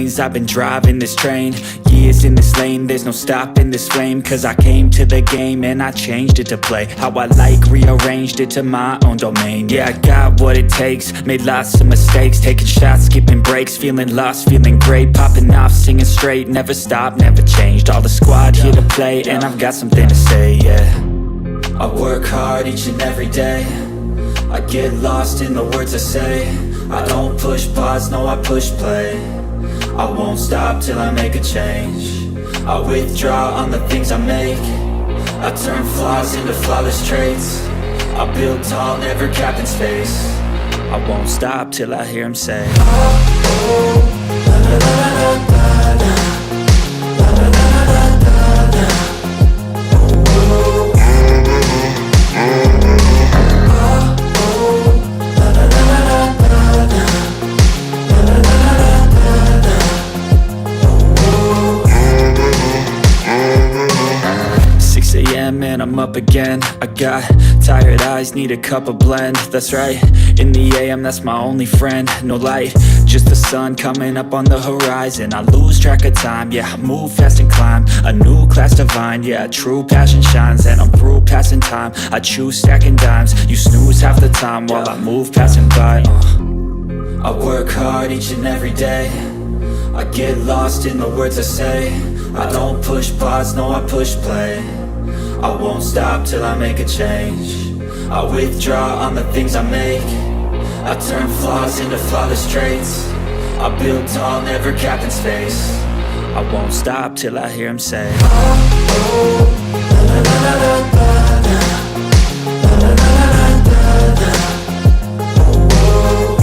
veins, I've been driving this train. Years in this lane, there's no stopping this flame. Cause I came to the game and I changed it to play how I like, rearranged it to my own domain. Yeah, I got what it takes, made lots of mistakes, taking shots, skipping breaks, feeling lost, feeling great, popping off, singing straight, never stopped, never changed. All the squad here to play and I've got something to say, yeah. I work hard each and every day, I get lost in the words I say. I don't push pause, no I push play. I won't stop till I make a change. I withdraw on the things I make. I turn flaws into flawless traits. I build tall, never capped in space. I won't stop till I hear him say, oh, oh, la la la la la la, la la la la la la, oh, oh, and I'm up again. I got tired eyes, need a cup of blend. That's right, in the AM, that's my only friend. No light, just the sun coming up on the horizon. I lose track of time, yeah, I move fast and climb a new class divine, yeah, true passion shines. And I'm through passing time, I choose stacking dimes. You snooze half the time while I move passing by. I work hard each and every day, I get lost in the words I say. I don't push pause, no I push play. I won't stop till I make a change. I withdraw on the things I make. I turn flaws into flawless traits. I build tall, never capped in space. I won't stop till I hear him say, oh, oh, la la la la la la, la la la la la la, oh, oh,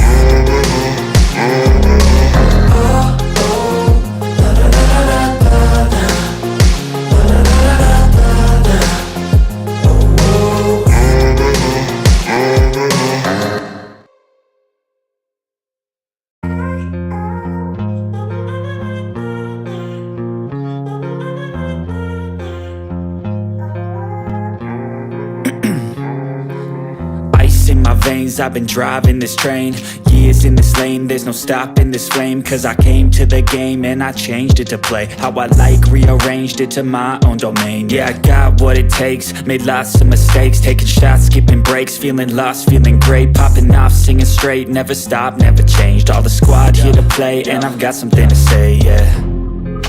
I've been driving this train. Years in this lane, there's no stopping this flame. Cause I came to the game and I changed it to play how I like, rearranged it to my own domain. Yeah, I got what it takes, made lots of mistakes, taking shots, skipping breaks, feeling lost, feeling great, popping off, singing straight, never stopped, never changed. All the squad here to play and I've got something to say, yeah.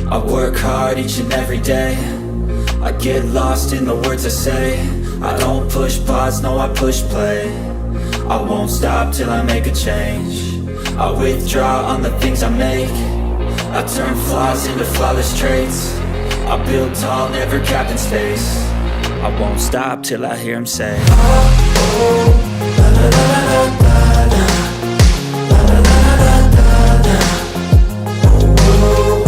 I work hard each and every day, I get lost in the words I say. I don't push pause, no I push play. I won't stop till I make a change. I withdraw on the things I make. I turn flaws into flawless traits. I build tall, never capped in space. I won't stop till I hear him say, oh, oh, la la la la la la, la la la la la la, oh, oh,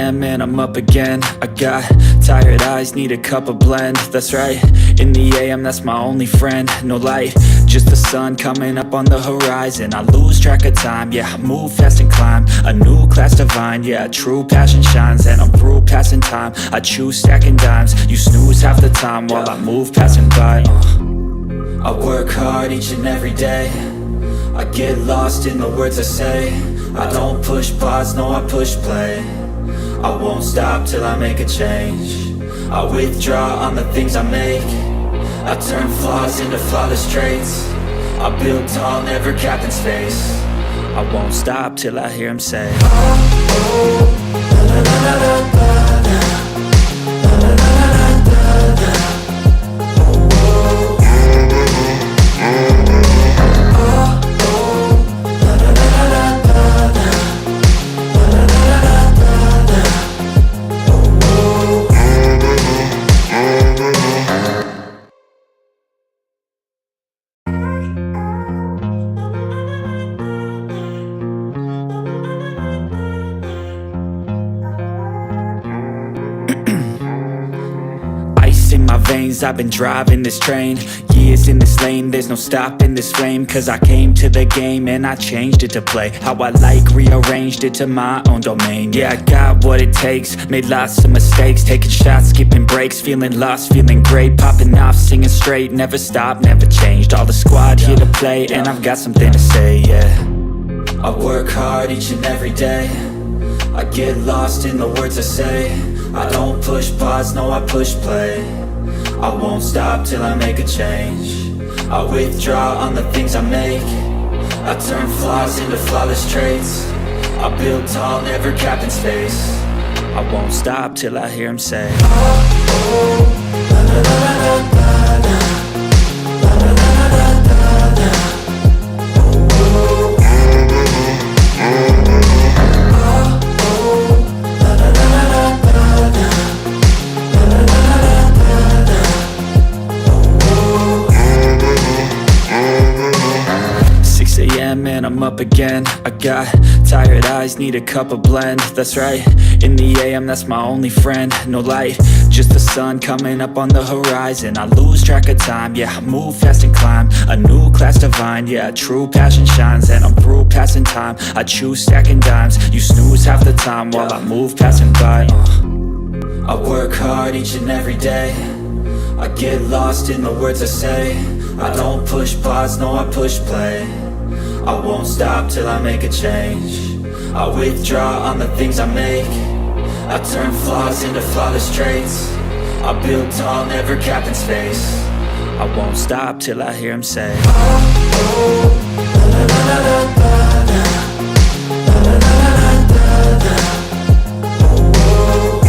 and I'm up again. I got tired eyes, need a cup of blend. That's right, in the AM, that's my only friend. No light, just the sun coming up on the horizon. I lose track of time, yeah, I move fast and climb a new class divine, yeah, true passion shines. And I'm through passing time, I choose stacking dimes. You snooze half the time while I move passing by. I work hard each and every day, I get lost in the words I say. I don't push pause, no I push play. I won't stop till I make a change. I withdraw on the things I make. I turn flaws into flawless traits. I build tall, never capped in space. I won't stop till I hear him say, oh, oh, la la la la la la, la la la la la la, oh, oh, I've been driving this train. Years in this lane, there's no stopping this flame. Cause I came to the game and I changed it to play how I like, rearranged it to my own domain. Yeah, I got what it takes, made lots of mistakes, taking shots, skipping breaks, feeling lost, feeling great, popping off, singing straight, never stopped, never changed. All the squad here to play, and I've got something to say, yeah. I work hard each and every day, I get lost in the words I say. I don't push pause, no, I push play. I won't stop till I make a change. I withdraw on the things I make. I turn flaws into flawless traits. I build tall, never capped in space. I won't stop till I hear him say, oh, oh, la la la la la la, la la la la la la, oh, oh, and I'm up again. I got tired eyes, need a cup of blend. That's right, in the AM, that's my only friend. No light, just the sun coming up on the horizon. I lose track of time, yeah, I move fast and climb a new class divine, yeah, true passion shines. And I'm through passing time, I choose stacking dimes. You snooze half the time while I move passing by. I work hard each and every day, I get lost in the words I say. I don't push pause, no, I push play. I won't stop till I make a change. I withdraw on the things I make. I turn flaws into flawless traits. I build tall, never capped in space. I won't stop till I hear him say, oh, oh, la la la la la la, la la la la la la, oh, oh,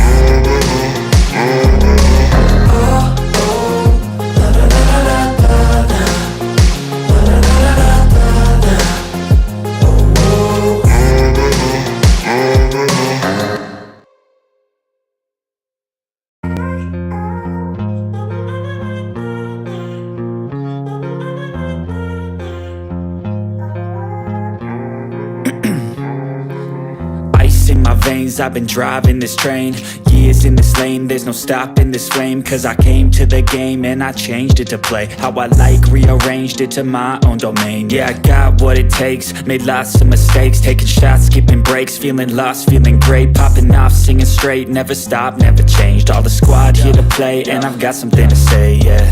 I've been driving this train, years in this lane, there's no stopping this flame. Cause I came to the game and I changed it to play how I like, rearranged it to my own domain. Yeah, I got what it takes, made lots of mistakes, taking shots, skipping breaks, feeling lost, feeling great, popping off, singing straight, never stopped, never changed. All the squad here to play, and I've got something to say, yeah.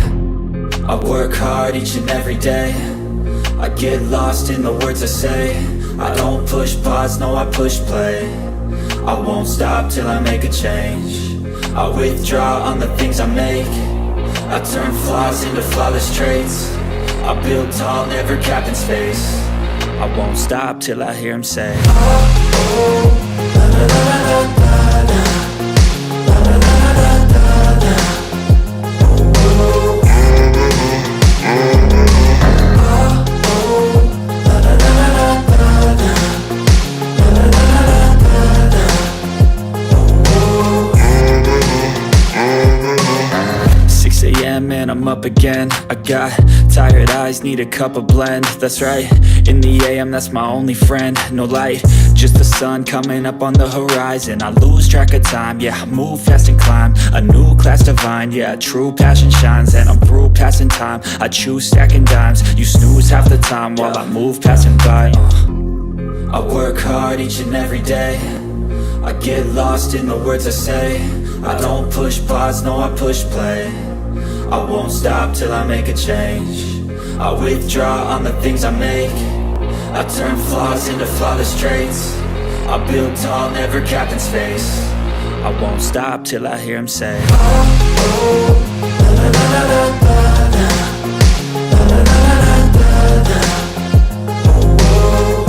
I work hard each and every day, I get lost in the words I say. I don't push pause, no, I push play. I won't stop till I make a change. I withdraw on the things I make. I turn flaws into flawless traits. I build tall, never capped in space. I won't stop till I hear him say, oh, oh, la la la la la la, la la la la la la, oh, oh, la la la la la la, la la la la la. 6 a.m. and I'm up again. I got tired eyes, need a cup of blend. That's right, in the AM, that's my only friend. No light, just the sun coming up on the horizon. I lose track of time, yeah, I move fast and climb a new class divine, yeah, true passion shines. And I'm through passing time, I choose stacking dimes. You snooze half the time while I move passing by. I work hard each and every day, I get lost in the words I say. I don't push pause, no, I push play. I won't stop till I make a change. I withdraw on the things I make. I turn flaws into flawless traits. I build tall, never capped in space. I won't stop till I hear him say, oh, oh, la la la la la la, la la la la la la, oh, oh,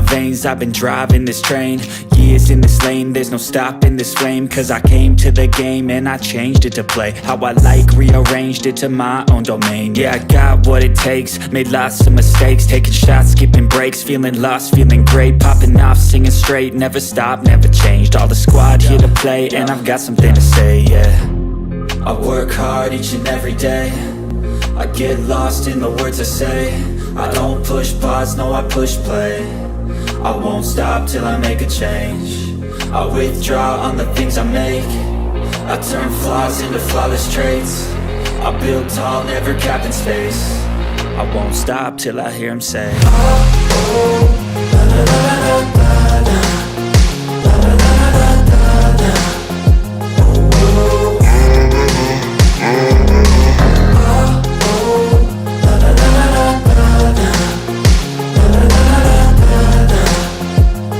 veins, I've been driving this train. Years in this lane, there's no stopping this flame. Cause I came to the game and I changed it to play how I like, rearranged it to my own domain. Yeah, I got what it takes, made lots of mistakes, taking shots, skipping breaks, feeling lost, feeling great, popping off, singing straight, never stopped, never changed. All the squad here to play, and I've got something to say, yeah. I work hard each and every day, I get lost in the words I say. I don't push pause, no I push play. I won't stop till I make a change. I withdraw on the things I make. I turn flaws into flawless traits. I build tall, never capped in space. I won't stop till I hear him say, oh, oh, la la la la la la, la la la la la la, oh, oh, oh, la la la la la la, la la la la la la,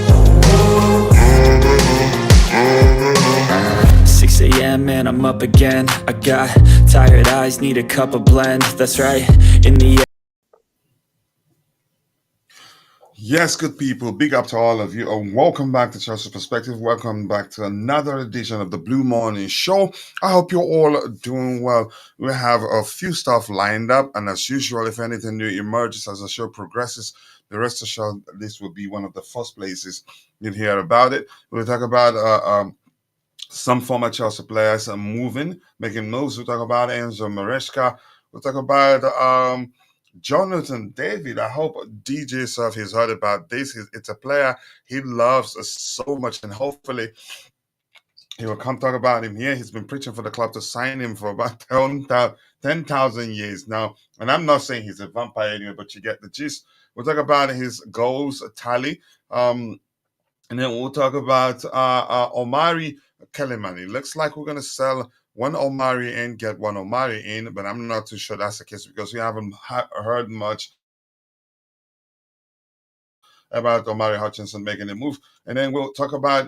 oh, oh. 6 a.m. and I'm up again. I got tired eyes, need a cup of blend. That's right, in the Yes, good people, big up to all of you, and welcome back to Chelsea Perspective. Welcome back to another edition of the Blue Morning Show. I hope you're all doing well. We have a few stuff lined up, and as usual, if anything new emerges as the show progresses, the rest of the show, this will be one of the first places you'll hear about it. We'll talk about some former Chelsea players are moving, making moves. We'll talk about Enzo Maresca. We'll talk about Jonathan David. I hope DJ Surf has heard about this. It's a player he loves so much, and hopefully he will come talk about him here. He's been preaching for the club to sign him for about 10,000 years now. And I'm not saying he's a vampire anyway, but you get the gist. We'll talk about his goals tally. And then we'll talk about Omari Kellyman. It looks like we're going to sell one Omari and get one Omari in, but I'm not too sure that's the case because we haven't heard much about Omari Hutchinson making a move. And then we'll talk about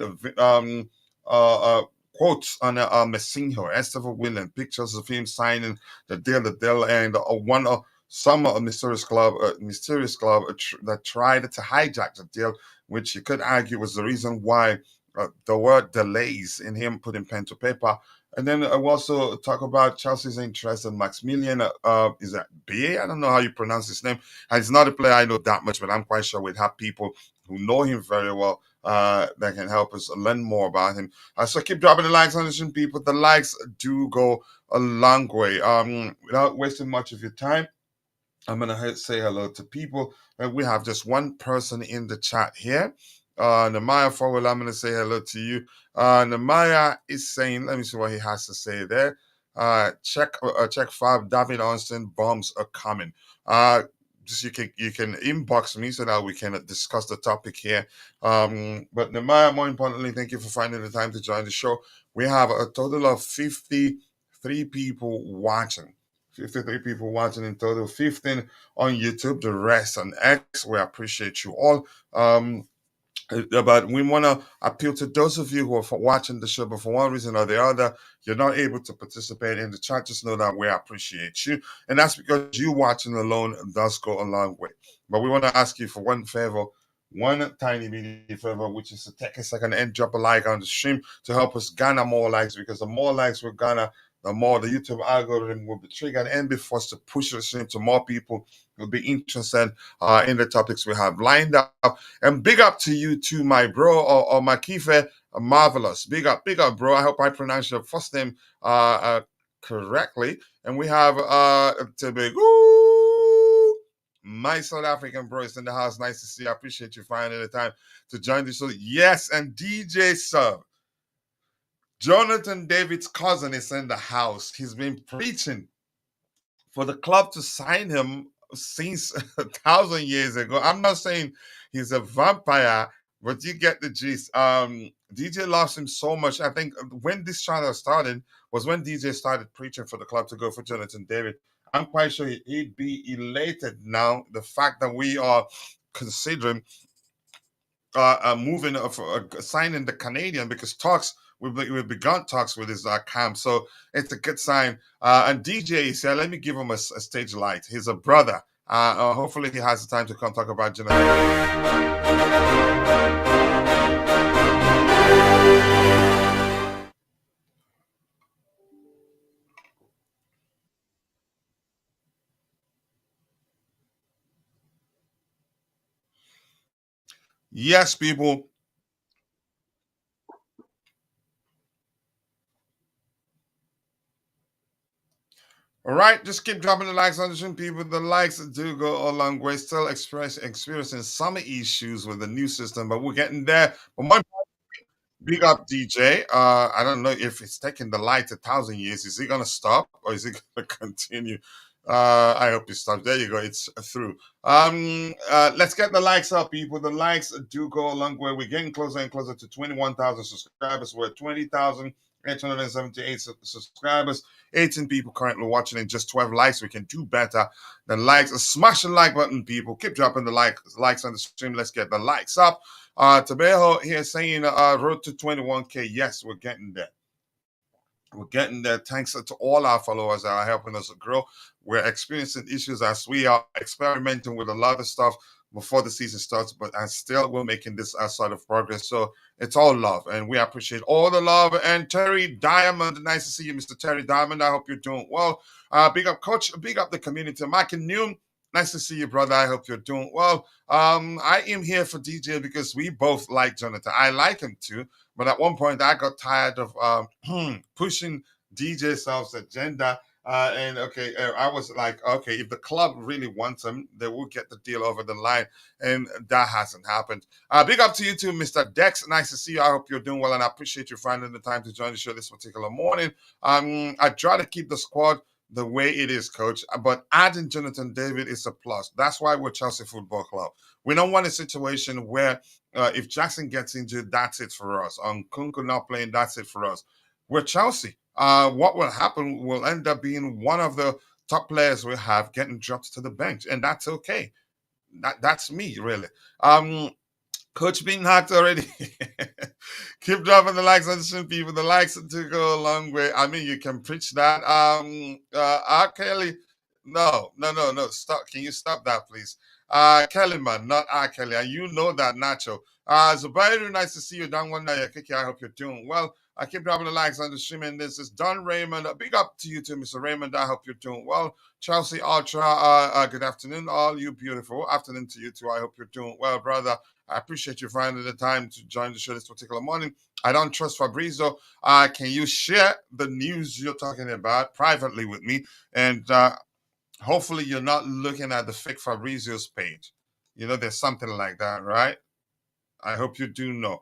quotes on Messinho, Estevao William, pictures of him signing the deal, and some mysterious club that tried to hijack the deal, which you could argue was the reason why there were delays in him putting pen to paper. And then we'll also talk about Chelsea's interest in Maximilian. Is that B? I don't know how you pronounce his name. And it's not a player I know that much, but I'm quite sure we'd have people who know him very well that can help us learn more about him. So keep dropping the likes on this, people. The likes do go a long way. Without wasting much of your time, I'm going to say hello to people. We have just one person in the chat here. Namaya Forward, I'm going to say hello to you. Namaya is saying, let me see what he has to say there. Check 5, David Austin, bombs are coming. Just you can inbox me so that we can discuss the topic here. But Namaya, more importantly, thank you for finding the time to join the show. We have a total of 53 people watching. 53 people watching in total, 15 on YouTube, the rest on X. We appreciate you all. But we want to appeal to those of you who are watching the show, but for one reason or the other, you're not able to participate in the chat. Just know that we appreciate you. And that's because you watching alone does go a long way. But we want to ask you for one favor, one tiny bitty favor, which is to take a second and drop a like on the stream to help us garner more likes, because the more likes we garner, the more the YouTube algorithm will be triggered and be forced to push the stream to more people who will be interested in the topics we have lined up. And big up to you too, my bro, or Makife, marvelous. Big up, bro. I hope I pronounced your first name correctly. And we have Tebegu, my South African bro is in the house. Nice to see you. I appreciate you finding the time to join the show. Yes, and DJ Sub. Jonathan David's cousin is in the house. He's been preaching for the club to sign him since 1,000 years ago. I'm not saying he's a vampire, but you get the gist. DJ loves him so much. I think when this channel started was when DJ started preaching for the club to go for Jonathan David. I'm quite sure he'd be elated now. The fact that we are considering moving signing the Canadian, because we've begun talks with his camp, so it's a good sign. And DJ is here. Let me give him a stage light. He's a brother. Hopefully, he has the time to come talk about Jonathan. Yes, people. All right, just keep dropping the likes on the stream, people. The likes do go a long way. Still experiencing some issues with the new system, but we're getting there. But my big up DJ. I don't know if it's taking the light 1,000 years. Is it gonna stop or is it gonna continue? I hope it stops. There you go. It's through. Let's get the likes up, people. The likes do go a long way. We're getting closer and closer to 21,000 subscribers. We're at 20,878 subscribers. 18 people currently watching and just 12 likes. We can do better than likes. Smash the like button, people. Keep dropping the likes on the stream. Let's get the likes up. Tabejo here saying road to 21K. Yes, we're getting there. We're getting there. Thanks to all our followers that are helping us grow. We're experiencing issues as we are experimenting with a lot of stuff before the season starts, but and still we're making this sort of progress. So it's all love, and we appreciate all the love. And Terry Diamond, nice to see you, Mr. Terry Diamond. I hope you're doing well. Big up, Coach. Big up the community. Mike and Noon, nice to see you, brother. I hope you're doing well. I am here for DJ because we both like Jonathan. I like him too. But at one point, I got tired of pushing DJ South's agenda. And okay, I was like, okay, if the club really wants him, they will get the deal over the line. And that hasn't happened. Big up to you too, Mr. Dex. Nice to see you. I hope you're doing well. And I appreciate you finding the time to join the show this particular morning. I try to keep the squad the way it is, coach. But adding Jonathan David is a plus. That's why we're Chelsea Football Club. We don't want a situation where if Jackson gets injured, that's it for us. Kunku not playing, that's it for us. We're Chelsea. What will happen will end up being one of the top players we have getting dropped to the bench, and that's okay. That's me, really. Coach being hacked already. Keep dropping the likes on the stream, people. The likes to go a long way. I mean, you can preach that. R. Kelly. No. Stop. Can you stop that, please? Kellyman, not R. Kelly. And you know that, Nacho. Zubairu, nice to see you. Down one night, Kiki. I hope you're doing well. I keep dropping the likes on the stream, and this is Don Raymond. Big up to you too, Mr. Raymond. I hope you're doing well. Chelsea Ultra, good afternoon, all you beautiful. Afternoon to you too. I hope you're doing well, brother. I appreciate you finding the time to join the show this particular morning. I don't trust Fabrizio. Can you share the news you're talking about privately with me? And hopefully you're not looking at the fake Fabrizio's page. You know, there's something like that, right? I hope you do know.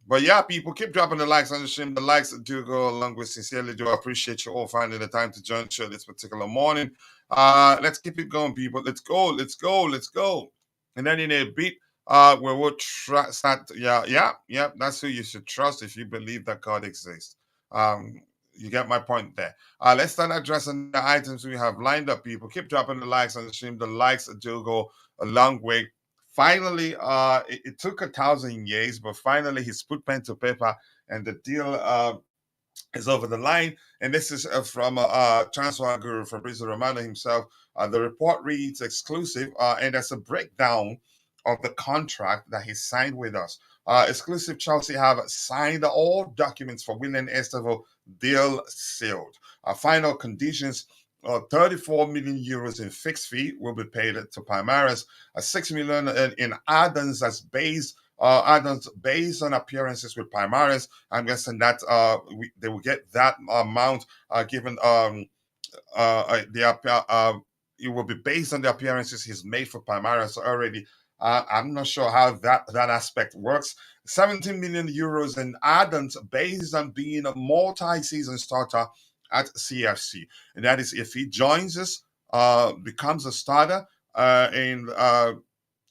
But yeah, people, keep dropping the likes on the stream. The likes do go along with sincerely do appreciate you all finding the time to join the show this particular morning. Let's keep it going, people. Let's go. And then in a bit, where we'll start. Yeah. That's who you should trust if you believe that God exists. You get my point there. Let's start addressing the items we have lined up, people. Keep dropping the likes on the stream. The likes do go a long way. Finally, it took 1,000 years, but finally he's put pen to paper, and the deal is over the line. And this is from transfer guru Fabrizio Romano himself. The report reads exclusive, and there's a breakdown of the contract that he signed with us. Exclusive, Chelsea have signed all documents for Willian Estevao, deal sealed. Final conditions: 34 million euros in fixed fee will be paid to Palmeiras. 6 million in add-ons as base. Add-ons based on appearances with Palmeiras. I'm guessing that they will get that amount given it will be based on the appearances he's made for Palmeiras already. I'm not sure how that aspect works. 17 million euros in add-ons based on being a multi-season starter at CFC. And that is if he joins us, becomes a starter, and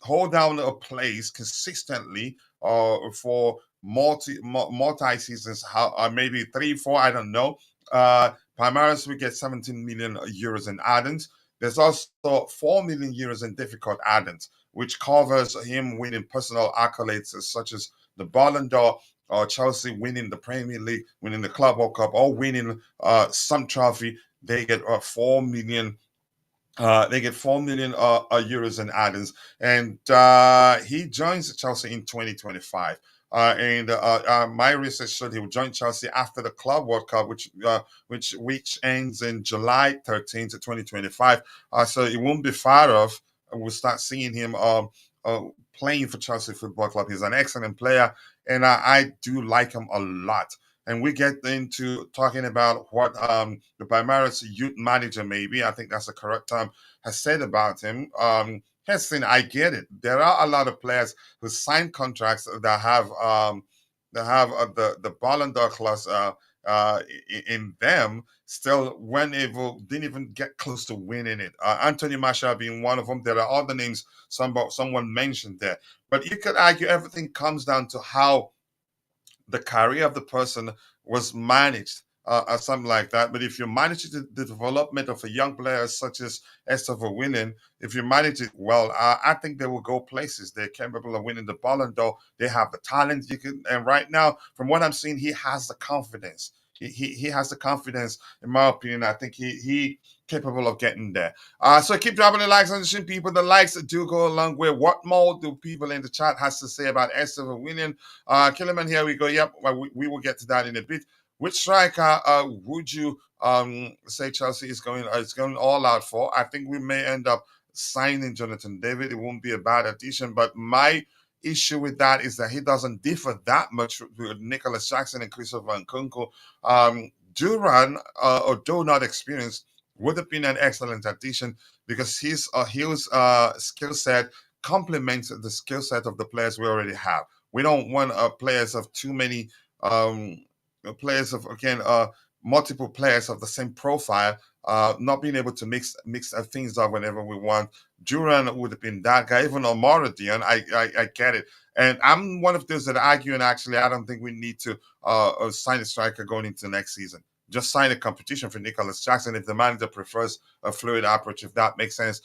hold down a place consistently for multi seasons, maybe 3-4, I don't know. Palmeiras will get 17 million euros in add-ons. There's also 4 million euros in difficult add-ons, which covers him winning personal accolades such as the Ballon d'Or, or Chelsea winning the Premier League, winning the Club World Cup, or winning some trophy. They get 4 million They get 4 million euros in add-ins, and he joins Chelsea in 2025. And my research showed he will join Chelsea after the Club World Cup, which ends in July 13th, 2025. So it won't be far off. We'll start seeing him uh, playing for Chelsea Football Club. He's an excellent player, and I do like him a lot. And we get into talking about what the Palmeiras youth manager, maybe I think that's the correct term, has said about him. Heston, I get it. There are a lot of players who sign contracts that have the Ballon d'Or clause in them. Still, when able didn't even get close to winning it. Anthony Martial being one of them. There are other names someone mentioned there, but you could argue everything comes down to how the career of the person was managed, or something like that. But if you manage the development of a young player such as Estevao, if you manage it well, I think they will go places. They're capable of winning the Ballon d'Or. They have the talent. And right now, from what I'm seeing, he has the confidence. He has the confidence, in my opinion. I think he capable of getting there. So keep dropping the likes on the stream, people. The likes do go a long way. What more do people in the chat has to say about Estevao winning? Kellyman, here we go. Yep, well, we will get to that in a bit. Which striker would you say Chelsea is going all out for? I think we may end up signing Jonathan David. It won't be a bad addition, but my issue with that is that he doesn't differ that much with Nicholas Jackson and Christopher Nkunku. Duran, although not experienced, would have been an excellent addition because his skill set complements the skill set of the players we already have. We don't want players of too many players of again multiple players of the same profile, not being able to mix things up whenever we want. Duran would have been that guy. Even Omorodion, I get it. And I'm one of those that argue, and actually, I don't think we need to sign a striker going into next season. Just sign a competition for Nicholas Jackson if the manager prefers a fluid approach, if that makes sense.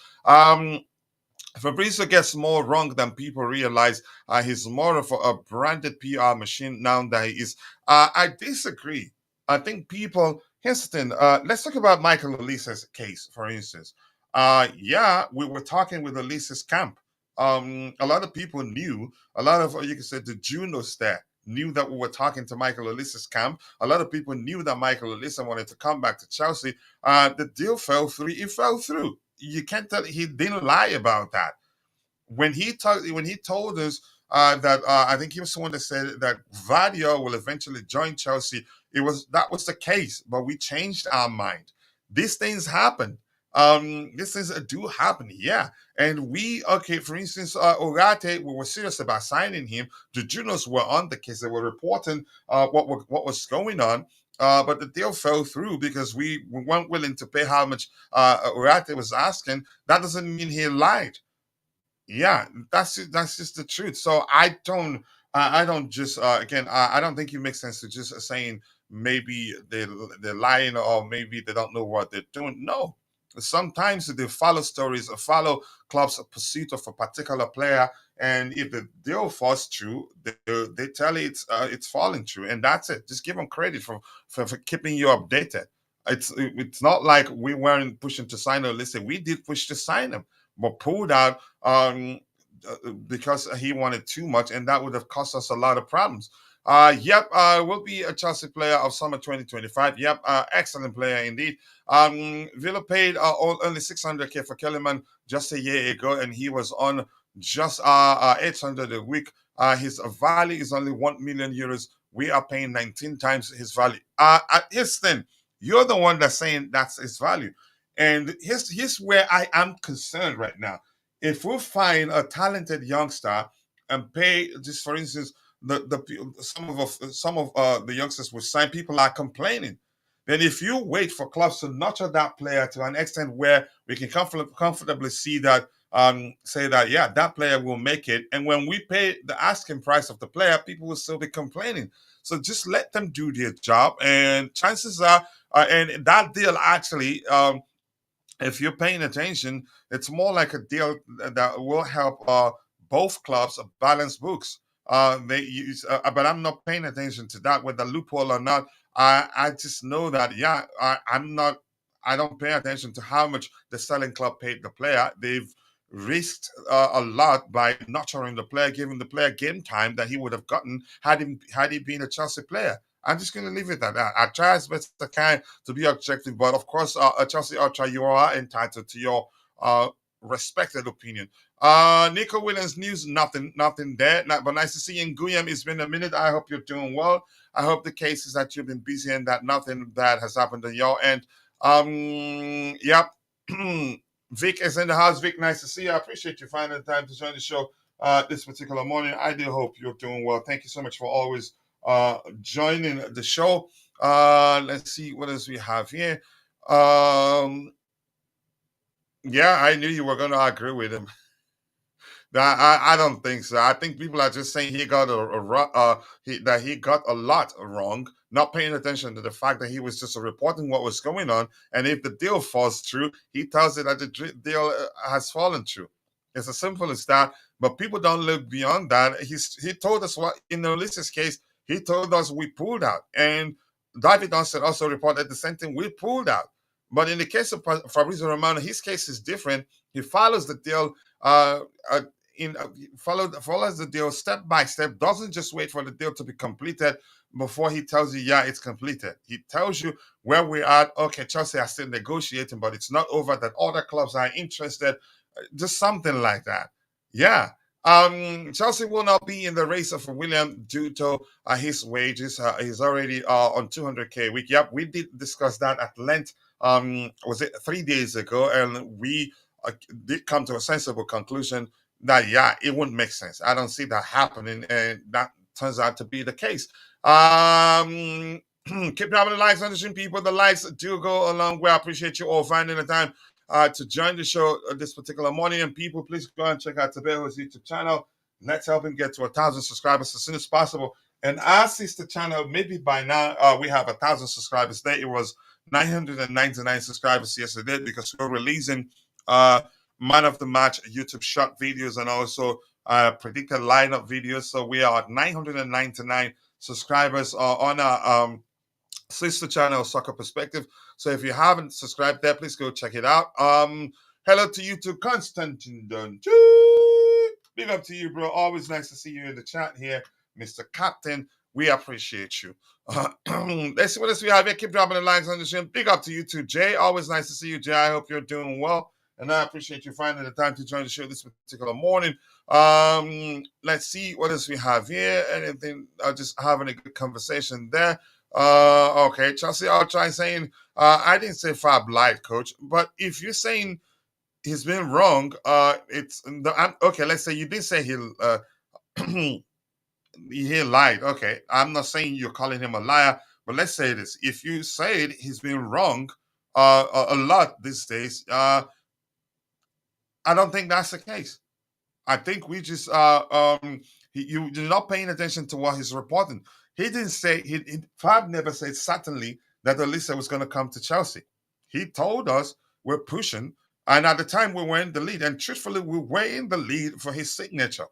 Fabrizio gets more wrong than people realize. He's more of a branded PR machine now than he is. I disagree. I think people, here's the thing. Let's talk about Michael Olise's case, for instance. Yeah, we were talking with Olise's camp. A lot of people knew, a lot of, you can say, the Junos there knew that we were talking to Michael Olise's camp. A lot of people knew that Michael Olise wanted to come back to Chelsea. The deal fell through. It fell through. You can't tell, he didn't lie about that. When he told us that I think he was the one that said that Vadio will eventually join Chelsea, that was the case, but we changed our mind. These things happen. These things do happen, yeah. And okay, for instance, Orate, we were serious about signing him. The Junos were on the case. They were reporting what was going on. But the deal fell through because we weren't willing to pay how much Orate was asking. That doesn't mean he lied. Yeah, that's just the truth. So I don't just again I don't think it makes sense to just saying maybe they're lying or maybe they don't know what they're doing. No, sometimes they follow stories or follow clubs' pursuit of a particular player, and if the deal falls through, they tell you it's falling through, and that's it. Just give them credit for keeping you updated. It's not like we weren't pushing to sign a list. We did push to sign him, but pulled out because he wanted too much, and that would have cost us a lot of problems. Yep, will be a Chelsea player of summer 2025. Yep, excellent player indeed. Villa paid only 600K for Kellyman just a year ago, and he was on just 800 a week. His value is only 1 million euros. We are paying 19 times his value. Here's the thing. You're the one that's saying that's his value. And here's where I am concerned right now. If we find a talented youngster and pay, just for instance, some of the youngsters we sign, people are complaining. Then if you wait for clubs to nurture that player to an extent where we can comfortably see that, say that, yeah, that player will make it. And when we pay the asking price of the player, people will still be complaining. So just let them do their job. And chances are, and that deal actually, if you're paying attention, it's more like a deal that will help both clubs balance books. They use, but I'm not paying attention to that, whether loophole or not. I just know that, yeah, I'm not. I don't pay attention to how much the selling club paid the player. They've risked a lot by nurturing the player, giving the player game time that he would have gotten had he been a Chelsea player. I'm just going to leave it at that. I try as best I can to be objective, but of course, a Chelsea ultra, you are entitled to your uh, respected opinion. Nico Williams news, nothing there. But nice to see you in Guyam. It's been a minute. I hope you're doing well. I hope the case is that you've been busy and that nothing bad has happened on your end. Yep. Vic is in the house. Vic, nice to see you. I appreciate you finding the time to join the show this particular morning. I do hope you're doing well. Thank you so much for always joining the show. Let's see what else we have here. Yeah, I knew you were going to agree with him. I don't think so. I think people are just saying he got that he got a lot wrong, not paying attention to the fact that he was just reporting what was going on. And if the deal falls through, he tells it that the deal has fallen through. It's as simple as that. But people don't look beyond that. He told us what in Ulysses' case. He told us we pulled out, and David Onset also reported the same thing. We pulled out. But in the case of Fabrizio Romano, his case is different. He follows the deal. Follows the deal step by step, doesn't just wait for the deal to be completed before he tells you, yeah, it's completed. He tells you where we're at. Okay, Chelsea are still negotiating, but it's not over, that other clubs are interested. Just something like that. Yeah. Chelsea will not be in the race for William due to his wages. He's already on 200k a week. Yep, we did discuss that at length. Was it 3 days ago? And we did come to a sensible conclusion that, yeah, it wouldn't make sense. I don't see that happening, and that turns out to be the case. Keep dropping the likes on the stream, people. The likes do go a long way. I appreciate you all finding the time to join the show this particular morning. And people, please go and check out Trevoh's YouTube channel. Let's help him get to 1,000 subscribers as soon as possible. And our sister channel, maybe by now, we have 1,000 subscribers there. It was 999 subscribers yesterday because we're releasing man of the match YouTube short videos and also predicted lineup videos. So we are at 999 subscribers on our sister channel, Soccer Perspective. So if you haven't subscribed there, please go check it out. Hello to you too, Constantine Dunn. Big up to you, bro. Always nice to see you in the chat here, Mr. Captain. We appreciate you. Let's see what else we have here. Keep dropping the likes on the stream. Big up to you too, Jay. Always nice to see you, Jay. I hope you're doing well. And I appreciate you finding the time to join the show this particular morning. Let's see what else we have here. Anything, just having a good conversation there. Okay, Chelsea, I'll try saying, I didn't say Fab lied, coach. But if you're saying he's been wrong, okay, let's say you did say he lied. Okay, I'm not saying you're calling him a liar, but let's say this. If you said he's been wrong a lot these days, I don't think that's the case. I think we just you're not paying attention to what he's reporting. He didn't say Fab never said certainly that Olise was going to come to Chelsea. He told us we're pushing, and at the time we were in the lead, and truthfully we were in the lead for his signature.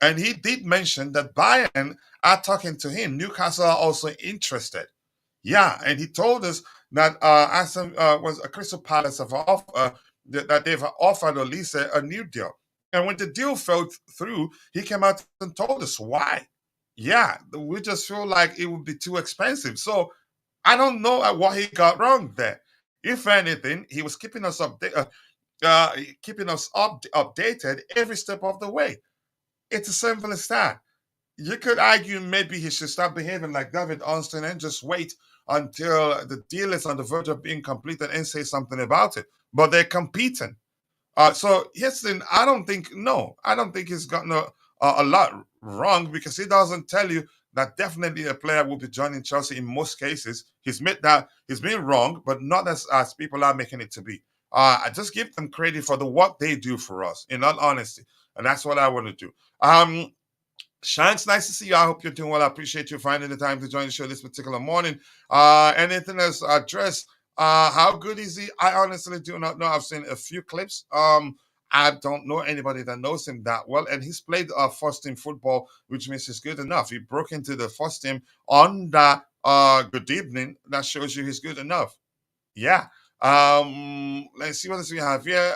And he did mention that Bayern are talking to him. Newcastle are also interested. Yeah, and he told us that Aston was a Crystal Palace that they've offered Olise a new deal. And when the deal fell through, he came out and told us why. Yeah, we just feel like it would be too expensive. So I don't know what he got wrong there. If anything, he was keeping us updated every step of the way. It's as simple as that. You could argue maybe he should start behaving like David Armstrong and just wait until the deal is on the verge of being completed and say something about it. But they're competing. So here's the thing. I don't think he's gotten a lot wrong, because he doesn't tell you that definitely a player will be joining Chelsea in most cases. He's been wrong, but not as people are making it to be. I just give them credit for the work they do for us, in all honesty. And that's what I want to do. Shanks, nice to see you. I hope you're doing well. I appreciate you finding the time to join the show this particular morning. Anything else? Address? How good is he? I honestly do not know. I've seen a few clips. I don't know anybody that knows him that well, and he's played first team football, which means he's good enough. He broke into the first team on that good evening. That shows you he's good enough. Yeah. Let's see what else we have here.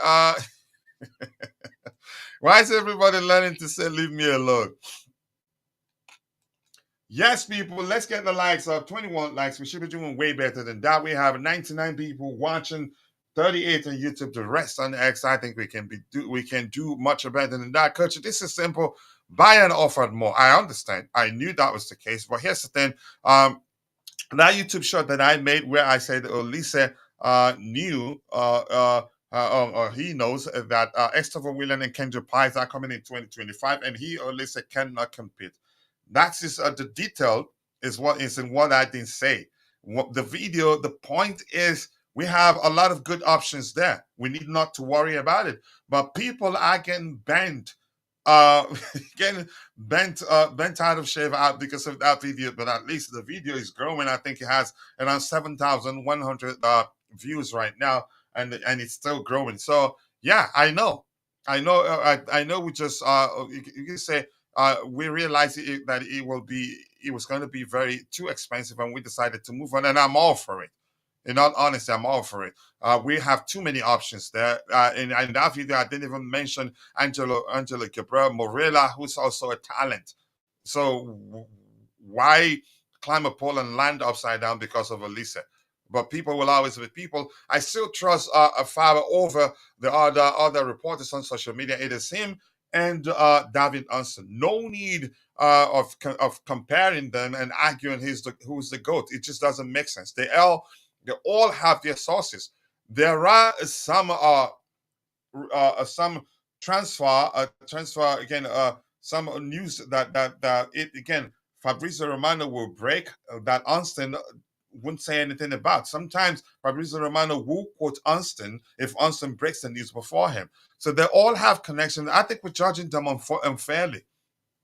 Why is everybody learning to say leave me alone? Yes, people, let's get the likes up. 21 likes. We should be doing way better than that. We have 99 people watching, 38 on YouTube. The rest on X. I think we can do much better than that. Coach, this is simple. Buy and offer more. I understand. I knew that was the case. But here's the thing. That YouTube shot that I made where I said Lisa knew or he knows that Estevao William and Kendra Pies are coming in 2025, and he or Lisa cannot compete. That's just the detail is what is in what I didn't say. What the video, the point is we have a lot of good options there. We need not to worry about it. But people are getting bent uh getting bent out of shape out because of that video, but at least the video is growing. I think it has around 7,100 views right now, and it's still growing. So yeah, I know we just you can say we realized that it was going to be very too expensive, and we decided to move on, and I'm all for it. In all honesty, I'm all for it. We have too many options there. In that video, I didn't even mention Angela Gabriel Morella, who's also a talent. So why climb a pole and land upside down because of Elisa? But people will always be people. I still trust Fava over the other reporters on social media. It is him and David Unson. No need of comparing them and arguing who's the GOAT. It just doesn't make sense. They all have their sources. There are some transfer again. Some news that it again. Fabrizio Romano will break that Austin wouldn't say anything about. Sometimes Fabrizio Romano will quote Austin if Austin breaks the news before him. So they all have connections. I think we're judging them unfairly.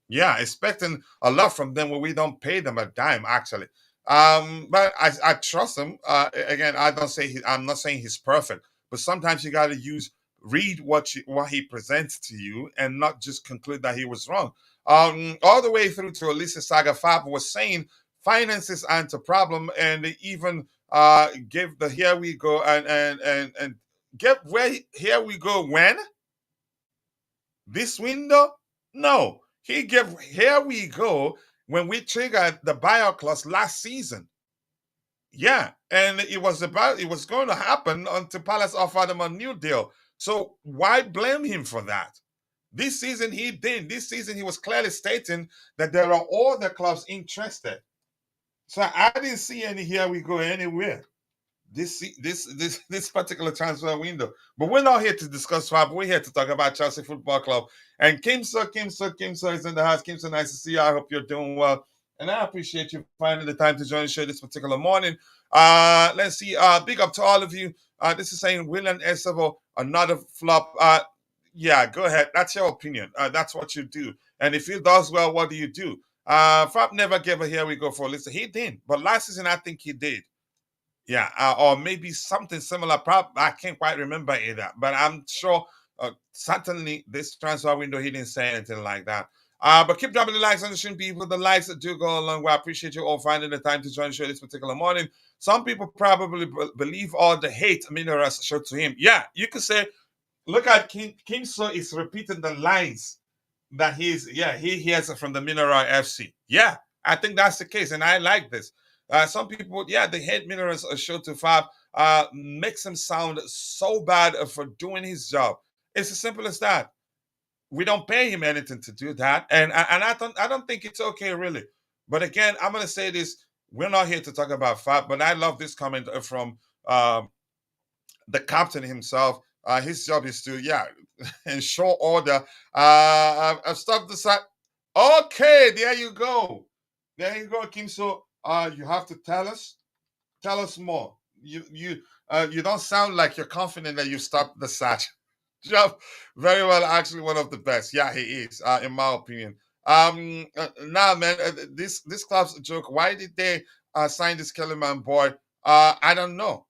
Yeah, expecting a lot from them when we don't pay them a dime, actually. But I trust him. Again, I'm not saying he's perfect, but sometimes you got to read what he presents to you and not just conclude that he was wrong. All the way through to Elisa Saga Fab was saying finances aren't a problem, and they even give the here we go and get where here we go when this window. No, he gave here we go when we triggered the buyout clause last season. Yeah, and it was going to happen until Palace offered him a new deal. So why blame him for that? This season he did. This season he was clearly stating that there are other clubs interested. So I didn't see any here we go anywhere. This particular transfer window. But we're not here to discuss Fab. We're here to talk about Chelsea Football Club. And Kimso is in the house. Kimso, nice to see you. I hope you're doing well. And I appreciate you finding the time to join the show this particular morning. Let's see. Big up to all of you. This is saying William Estevao, another flop. Yeah, go ahead. That's your opinion. That's what you do. And if he does well, what do you do? Fab never gave a here we go for Lisa. He did. But last season, I think he did. Yeah, or maybe something similar. I can't quite remember either, but I'm sure certainly this transfer window he didn't say anything like that. But keep dropping the likes on the stream, people. The likes that do go along. I appreciate you all finding the time to join the show this particular morning. Some people probably believe all the hate Mineras showed to him. Yeah, you could say, look at Kimso is repeating the lines that he hears from the Mineral FC. Yeah, I think that's the case, and I like this. Some people, they hate Mineras show to Fab, makes him sound so bad for doing his job. It's as simple as that. We don't pay him anything to do that, and I don't think it's okay really. But again, I'm gonna say this: we're not here to talk about Fab, but I love this comment from the captain himself. His job is to ensure order. I've stopped the side. Okay, there you go, Kim. So you have to tell us more. You don't sound like you're confident that you stopped the search. Job very well, actually one of the best. Yeah, he is, in my opinion. Now, man, this club's a joke. Why did they sign this Kellyman boy? I don't know.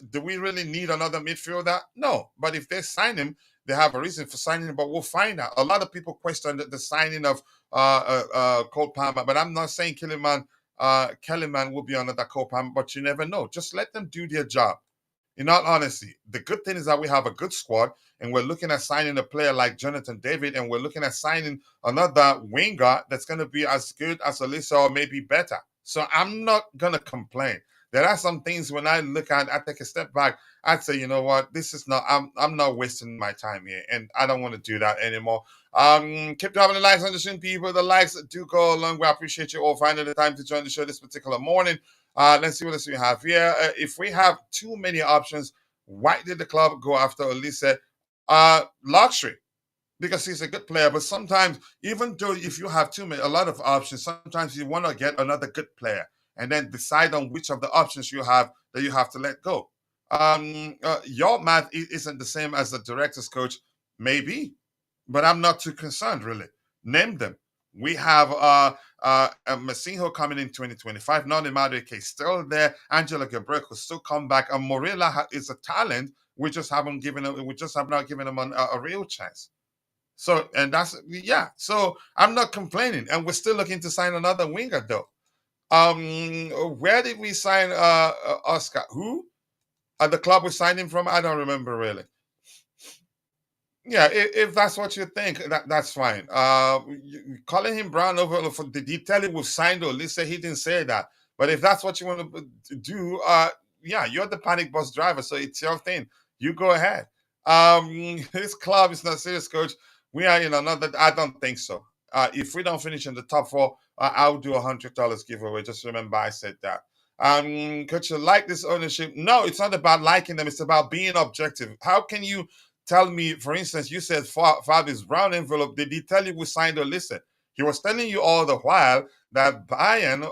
Do we really need another midfielder? No. But if they sign him, they have a reason for signing him. But we'll find out. A lot of people question the signing of Cole Palmer, but I'm not saying Kellyman will be another Cole Palmer. But you never know. Just let them do their job. In all honesty, the good thing is that we have a good squad, and we're looking at signing a player like Jonathan David, and we're looking at signing another winger that's going to be as good as Alyssa or maybe better. So I'm not going to complain. There are some things when I look at, I take a step back, I'd say, you know what, this is not, I'm not wasting my time here, and I don't want to do that anymore. Keep dropping the likes on the stream, people. The likes do go a long way. I appreciate you all finding the time to join the show this particular morning. Let's see what else we have here. If we have too many options, why did the club go after Olise? Luxury, because he's a good player. But sometimes, even though if you have a lot of options, sometimes you want to get another good player and then decide on which of the options you have that you have to let go. Your math isn't the same as the director's coach, maybe, but I'm not too concerned really. Name them. We have Masinho coming in 2025. Noni Madueke still there. Angela Gabriel will still come back. And Morilla is a talent. We just have not given him a real chance. So, and that's, yeah. So I'm not complaining. And we're still looking to sign another winger though. Where did we sign Oscar? Who? The club we signed him from? I don't remember really. Yeah, if that's what you think, that's fine. Calling him Brown over for the detailing we've signed or Lisa, he didn't say that. But if that's what you want to do, yeah, you're the panic bus driver, so it's your thing. You go ahead. This club is not serious, coach. We are in another. I don't think so. If we don't finish in the top four, I'll do $100 giveaway. Just remember, I said that. Coach, you like this ownership? No, it's not about liking them. It's about being objective. How can you tell me, for instance, you said Fabi's brown envelope. Did he tell you we signed or listen? He was telling you all the while that Bayern,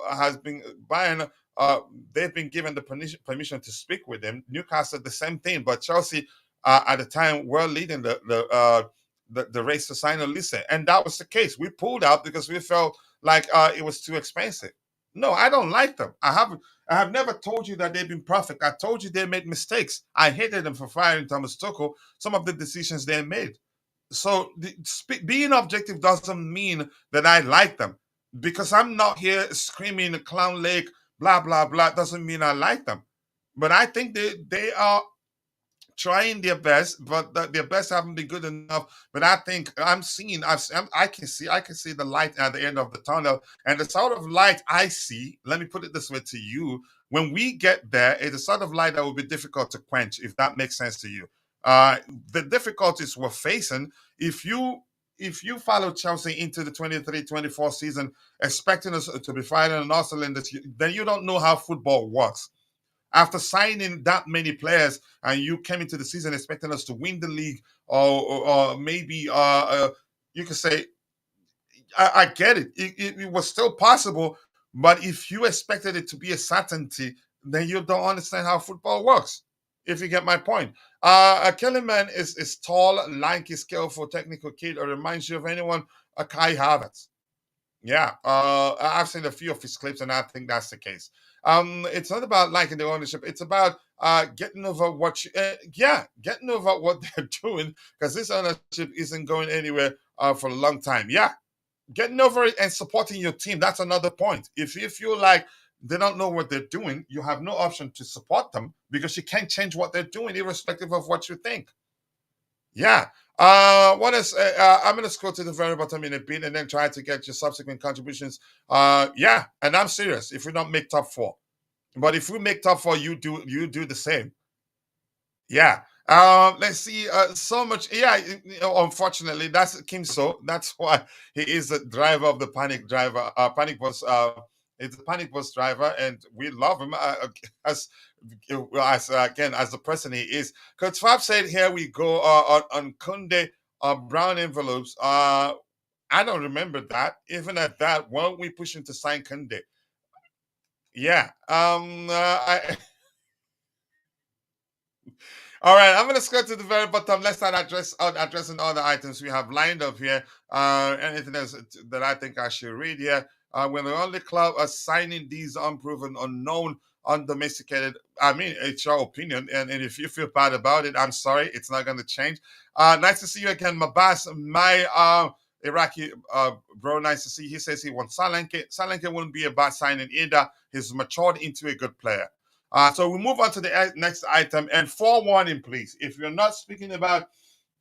they've been given the permission to speak with him. Newcastle, the same thing, but Chelsea at the time were leading the race to sign or listen, and that was the case. We pulled out because we felt like it was too expensive. No, I don't like them. I have never told you that they've been perfect. I told you they made mistakes. I hated them for firing Thomas Tuchel, some of the decisions they made. So being objective doesn't mean that I like them. Because I'm not here screaming Clown Lake, blah, blah, blah, doesn't mean I like them. But I think they are trying their best, but their best haven't been good enough. But I think I can see the light at the end of the tunnel, and the sort of light I see. Let me put it this way to you: when we get there, it's a sort of light that will be difficult to quench, if that makes sense to you. The difficulties we're facing, if you follow Chelsea into the 23-24 season, expecting us to be fighting an Arsenal in this, then you don't know how football works. After signing that many players and you came into the season expecting us to win the league or maybe you could say, I get it. It was still possible, but if you expected it to be a certainty, then you don't understand how football works, if you get my point. Kellyman is tall, lanky, skillful, technical kid, or reminds you of anyone, Kai Havertz. Yeah, I've seen a few of his clips, and I think that's the case. It's not about liking the ownership; it's about getting over getting over what they're doing, because this ownership isn't going anywhere for a long time. Yeah, getting over it and supporting your team. That's another point. If you feel like they don't know what they're doing, you have no option to support them because you can't change what they're doing, irrespective of what you think. Yeah. What is? I'm gonna scroll to the very bottom in a bit and then try to get your subsequent contributions. Yeah, and I'm serious. If we don't make top four, but if we make top four, you do the same. Yeah. Let's see. So much. Yeah. Unfortunately, that's Kim So. That's why he is the driver of the panic bus. It's a panic bus driver, and we love him as again as the person he is. Coach Fab said, "Here we go on Kunde brown envelopes." I don't remember that. Even at that, weren't we pushing to sign Kunde? Yeah. I All right, I'm gonna scroll to the very bottom. Let's start addressing all the items we have lined up here. Anything else that I think I should read here? We're the only club signing these unproven, unknown, undomesticated. I mean, it's your opinion, and if you feel bad about it, I'm sorry. It's not gonna change. Nice to see you again, Mabas. My Iraqi bro, nice to see. He says he wants Salenke. Salenke wouldn't be a bad signing either. He's matured into a good player. So we move on to the next item, and forewarning, please. If you're not talking about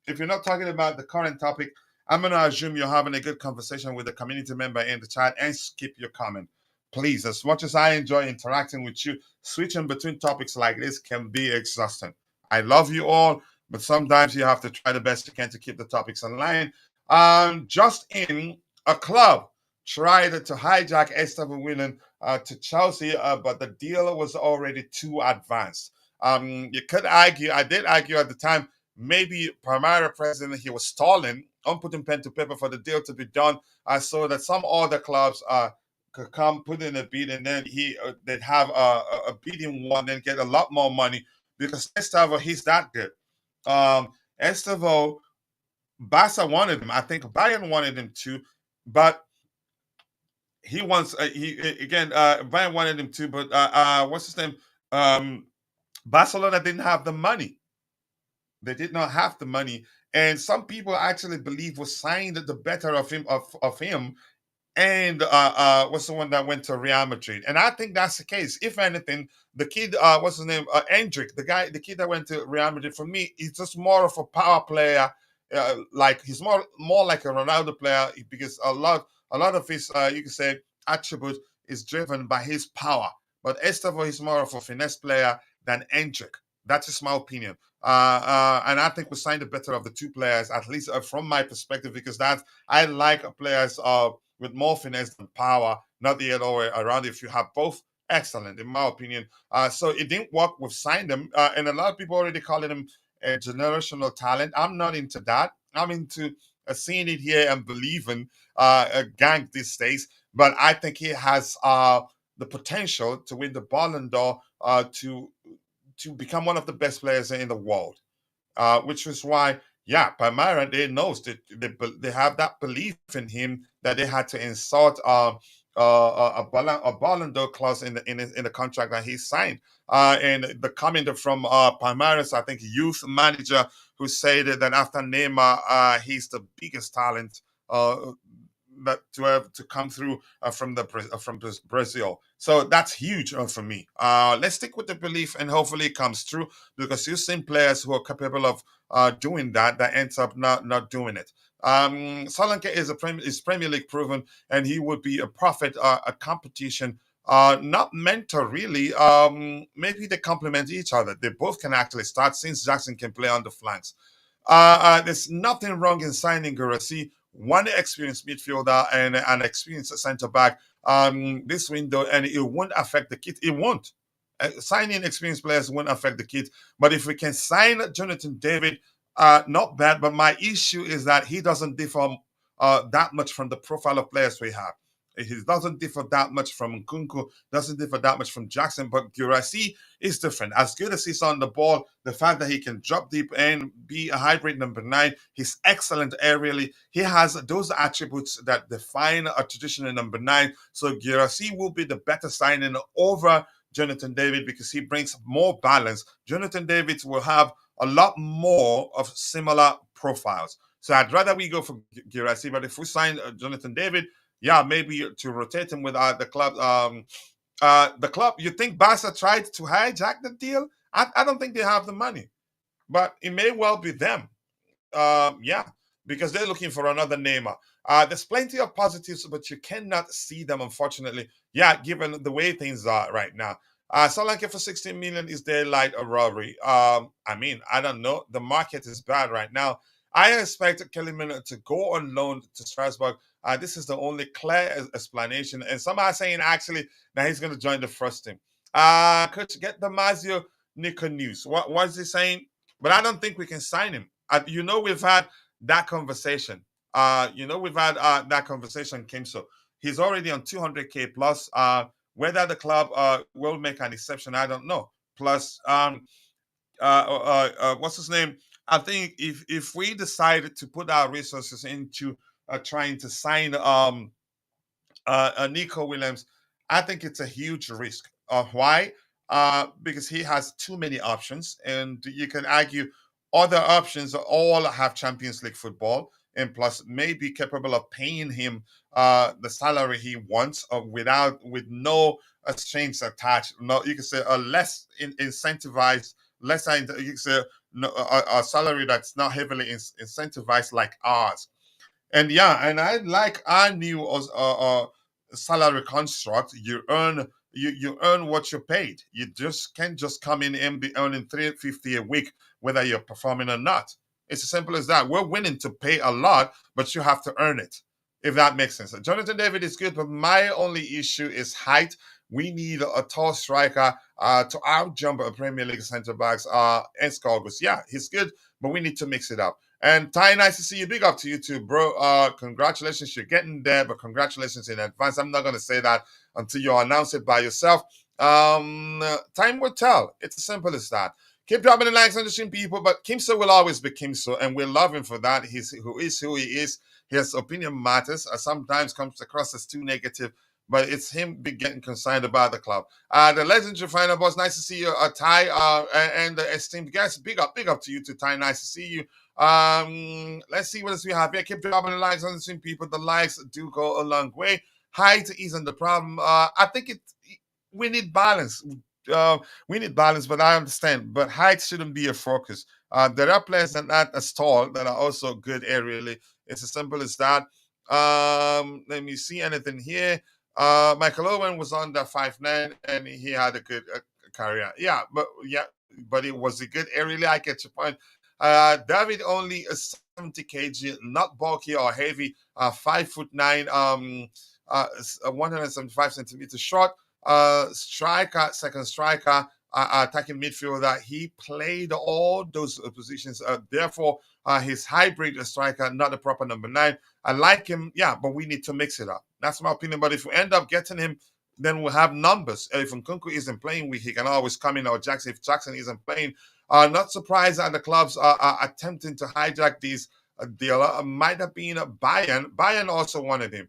the current topic, I'm going to assume you're having a good conversation with a community member in the chat and skip your comment. Please, as much as I enjoy interacting with you, switching between topics like this can be exhausting. I love you all, but sometimes you have to try the best you can to keep the topics in line. Just in, a club tried to hijack Estevao winning to Chelsea, but the deal was already too advanced. You could argue, I did argue at the time, maybe Primera president, he was stalling on putting pen to paper for the deal to be done. I saw that some other clubs could come put in a bid, and then they'd have a bidding war, then get a lot more money because Estevao, he's that good. Estevao, Barca wanted him. I think Bayern wanted him too, but he wants Bayern wanted him too, but what's his name? Barcelona didn't have the money. They did not have the money, and some people actually believe was signed the better of him, and what's the one that went to Real Madrid? And I think that's the case. If anything, the kid, what's his name, Endrick, the kid that went to Real Madrid, for me, he's just more of a power player. Like he's more like a Ronaldo player because a lot of his you can say attribute is driven by his power. But Estevao is more of a finesse player than Endrick. That's just my opinion. And I think we signed the better of the two players, at least from my perspective, because I like players with more finesse than power, not the other way around. If you have both, excellent, in my opinion. So it didn't work. We've signed him, and a lot of people already calling him a generational talent. I'm not into that. I'm into seeing it here and believing a gang these days. But I think he has the potential to win the Ballon d'Or, to become one of the best players in the world. Which is why, yeah, Palmyra, they knows that they have that belief in him that they had to insert a Ballon d'Or clause in the contract that he signed. And the comment from Palmeiras, I think, youth manager, who said that after Neymar, he's the biggest talent that to have to come through from Brazil. So that's huge for me. Let's stick with the belief, and hopefully it comes true, because you've seen players who are capable of doing that ends up not doing it. Solanke is Premier League proven, and he would be a prophet a competition. Not meant to really. Maybe they complement each other. They both can actually start, since Jackson can play on the flanks. There's nothing wrong in signing Guirassy, one experienced midfielder and an experienced centre back this window, and it won't affect the kit. It won't. Signing experienced players won't affect the kit. But if we can sign Jonathan David, not bad. But my issue is that he doesn't differ that much from the profile of players we have. He doesn't differ that much from Nkunku, doesn't differ that much from Jackson, but Guirassy is different. As good as he's on the ball, the fact that he can drop deep and be a hybrid number 9, he's excellent aerially. He has those attributes that define a traditional number 9. So Guirassy will be the better signing over Jonathan David, because he brings more balance. Jonathan David will have a lot more of similar profiles. So I'd rather we go for Guirassy, but if we sign Jonathan David, yeah, maybe to rotate him with the club. The club, you think Barca tried to hijack the deal? I don't think they have the money, but it may well be them. Yeah, because they're looking for another Neymar. There's plenty of positives, but you cannot see them, unfortunately. Yeah, given the way things are right now. Solanke for 16 million, is there like a robbery? I mean, I don't know. The market is bad right now. I expect Kellyman to go on loan to Strasbourg. This is the only clear explanation. And some are saying actually that he's going to join the first team. Coach, get the Mazio Nico news. What is he saying? But I don't think we can sign him. We've had that conversation. That conversation, Kimso. He's already on 200K plus. Whether the club will make an exception, I don't know. Plus, what's his name? I think if we decided to put our resources into trying to sign Nico Williams, I think it's a huge risk. Why? Because he has too many options, and you can argue other options all have Champions League football, and plus maybe capable of paying him the salary he wants with no strings attached. No, you can say a less incentivized, you can say no, a salary that's not heavily incentivized like ours. And yeah, and I like our new salary construct. You earn what you're paid. You just can't just come in and be earning 350 a week whether you're performing or not. It's as simple as that. We're willing to pay a lot, but you have to earn it. If that makes sense. Jonathan David is good, but my only issue is height. We need a tall striker to outjump a Premier League centre backs. Escargus, yeah, he's good, but we need to mix it up. And Ty, nice to see you. Big up to you too, bro. Congratulations, you're getting there, but congratulations in advance. I'm not gonna say that until you announce it by yourself. Time will tell. It's as simple as that. Keep dropping the likes on the stream, people. But Kimso will always be Kimso, and we love him for that. He's who he is. His opinion matters. Sometimes comes across as too negative, but it's him be getting concerned about the club. The legendary final boss. Nice to see you, Ty, and the esteemed guests. Big up to you too, Ty. Nice to see you. Let's see what else we have here. Keep dropping the likes on the stream, people. The likes do go a long way. Height isn't the problem. I think we need balance. We need balance, but I understand. But height shouldn't be a focus. There are players that are not as tall that are also good aerially. It's as simple as that. Let me see anything here. Michael Owen was under 5'9", and he had a good career. Yeah, but it was a good aerially. I get your point. David only 70 kg, not bulky or heavy. 5'9", 175 centimeters short. Striker, second striker, attacking midfielder. He played all those positions. Therefore, his hybrid striker, not the proper number 9. I like him, yeah, but we need to mix it up. That's my opinion. But if we end up getting him, then we'll have numbers. If Nkunku isn't playing, he can always come in. Or Jackson, if Jackson isn't playing, not surprised that the clubs are attempting to hijack these deal. Might have been Bayern. Bayern also wanted him,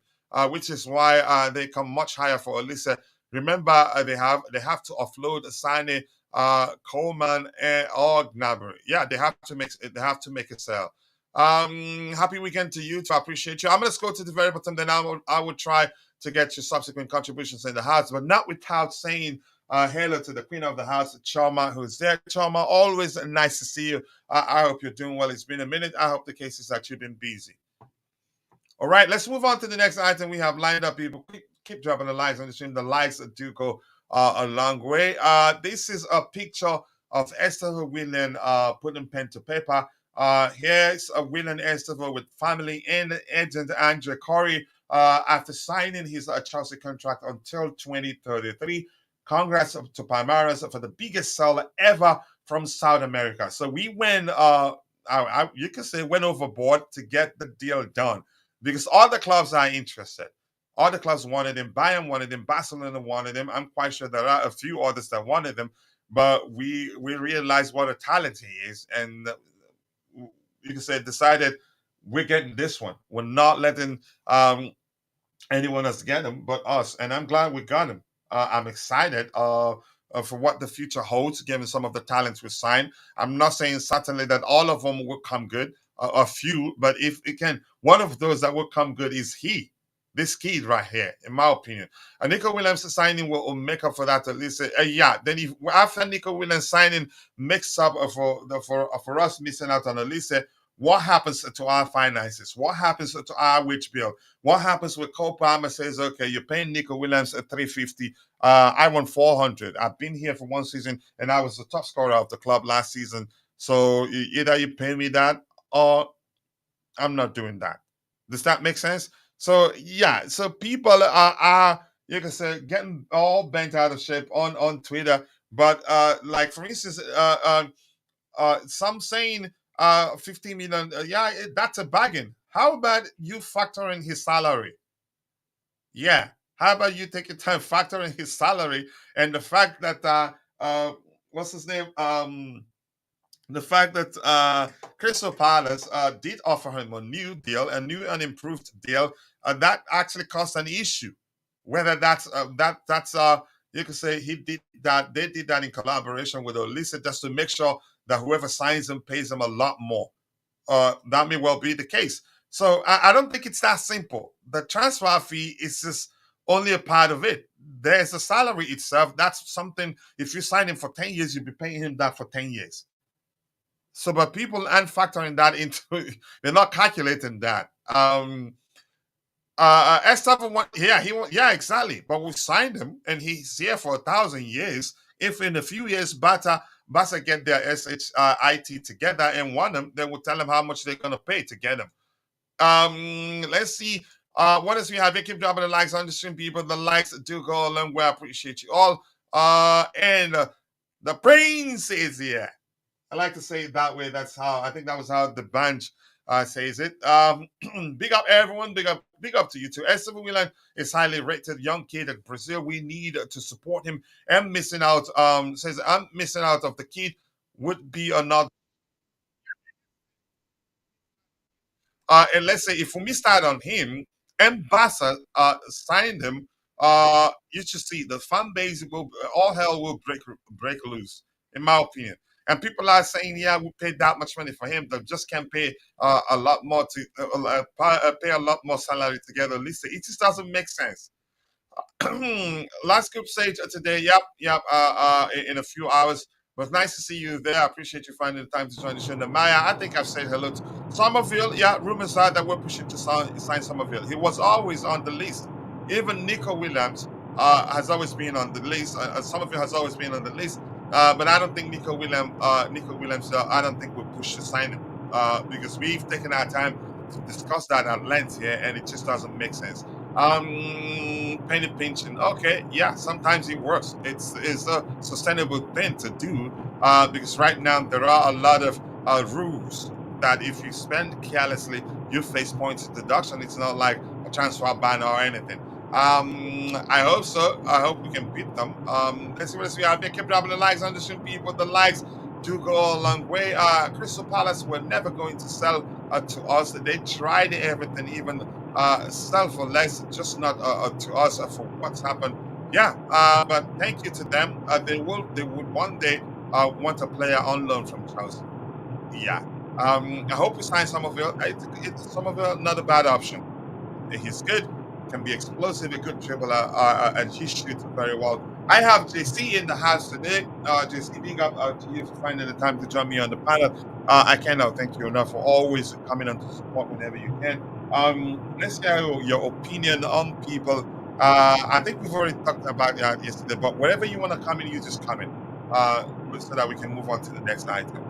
which is why they come much higher for Olise. Remember, they have to offload Sane, Coleman, or Gnabry. Yeah, they have to make a sale. Happy weekend to you. I appreciate you. I'm gonna go to the very bottom. Then I will try to get your subsequent contributions in the house, but not without saying hello to the queen of the house, Choma, who's there. Choma, always nice to see you. I hope you're doing well. It's been a minute. I hope the case is that you've been busy. All right, let's move on to the next item we have lined up, people. Keep dropping the likes on the stream. The likes do go a long way. This is a picture of Estevao Willian putting pen to paper. Here's a Willian Estevao with family and agent Andre Corey after signing his Chelsea contract until 2033. Congrats to Palmeiras for the biggest seller ever from South America. So we went, you could say, went overboard to get the deal done because all the clubs are interested. All the clubs wanted him. Bayern wanted him. Barcelona wanted him. I'm quite sure there are a few others that wanted him, but we realized what a talent he is, and you can say decided we're getting this one. We're not letting anyone else get him but us, and I'm glad we got him. I'm excited for what the future holds, given some of the talents we signed. I'm not saying certainly that all of them will come good, a few, but if it can, one of those that will come good is this kid right here, in my opinion. And Nico Williams signing will make up for that at least. Then if after Nico Williams signing makes up for us missing out on Elise, what happens to our finances? What happens to our wage bill? What happens with Cole Palmer says, okay, you're paying Nico Williams at $350. I want $400. I've been here for one season and I was the top scorer of the club last season. So either you pay me that or I'm not doing that. Does that make sense? So yeah, so people are you can say getting all bent out of shape on Twitter. But like for instance, some saying 50 million, that's a bargain. How about you factor in his salary? Yeah. How about you take your time factoring his salary and the fact that what's his name? The fact that Crystal Palace did offer him a new deal, a new and improved deal, that actually caused an issue. Whether that's you could say he did that, they did that in collaboration with Olise just to make sure that whoever signs him pays him a lot more. That may well be the case. So I don't think it's that simple. The transfer fee is just only a part of it. There's a salary itself. That's something. If you sign him for 10 years, you'll be paying him that for 10 years. So, but people aren't factoring that into. They're not calculating that. Estevao yeah, yeah, exactly. But we signed him, and he's here for 1,000 years. If in a few years, Bata get their SHIT together and want him, then we'll tell them how much they're gonna pay to get him. Let's see. What else we have? You keep dropping the likes on the stream, people. The likes do go a long way. I appreciate you all. And the prince is here. I like to say it that way. That's how I think that was how the bunch says it. Big up everyone. Big up to you too. Estevao Willian is highly rated young kid at Brazil. We need to support him. And missing out. Says I'm missing out of the kid would be another. And let's say if we missed out on him and Barca signed him, you should see the fan base will all hell will break loose, in my opinion. And people are saying, yeah, we paid that much money for him. They just can't pay a lot more to pay a lot more salary together. At least it just doesn't make sense. Last group stage today. Yep. In a few hours. But nice to see you there. I appreciate you finding the time to join the show. And Maya, I think I've said hello to Somerville. Yeah, rumors are that we're pushing to sign Somerville. He was always on the list. Even Nico Williams has always been on the list. Somerville has always been on the list. But I don't think Nico Williams, I don't think we'll push to sign him because we've taken our time to discuss that at length here, and it just doesn't make sense. Penny pinching. Okay, yeah, sometimes it works. It's a sustainable thing to do because right now there are a lot of rules that if you spend carelessly, you face points deduction. It's not like a transfer ban or anything. I hope so. I hope we can beat them. Let's see what else we have here. Keep dropping the likes on the stream, people. The likes do go a long way. Crystal Palace were never going to sell to us. They tried everything, even sell for less, just not to us for what's happened. Yeah, but thank you to them. They would one day want a player on loan from Chelsea. Yeah. I hope we sign Somerville. It's Somerville, not a bad option. He's good, can be explosive, a good dribbler, and he shoots very well. I have JC in the house today. JC, big up to you for finding the time to join me on the panel. I cannot thank you enough for always coming on to support whenever you can. Let's hear your opinion on people. I think we've already talked about that yesterday, but wherever you want to come in, you just come in so that we can move on to the next item.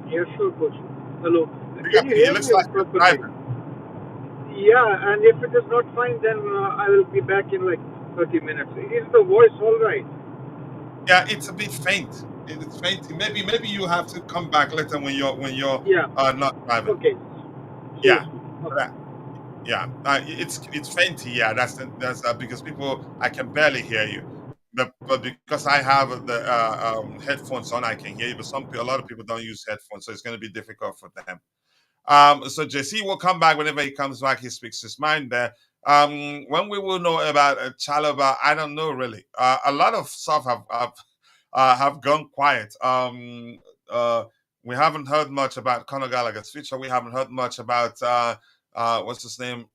Yeah, sure, coach. Hello. Can you hear me? Looks like you're driving. Yeah, and if it is not fine, then I will be back in like 30 minutes. Is the voice all right? Yeah, it's a bit faint. It's faint. Maybe you have to come back later when you're not driving. Okay. Yeah. Okay. Yeah. It's fainty. Yeah, that's because I can barely hear you. But because I have the headphones on, I can hear you. But a lot of people don't use headphones, so it's going to be difficult for them. So JC will come back whenever he comes back. He speaks his mind there. When we will know about Chalobah, I don't know really. A lot of stuff have gone quiet. We haven't heard much about Conor Gallagher's future. We haven't heard much about what's his name,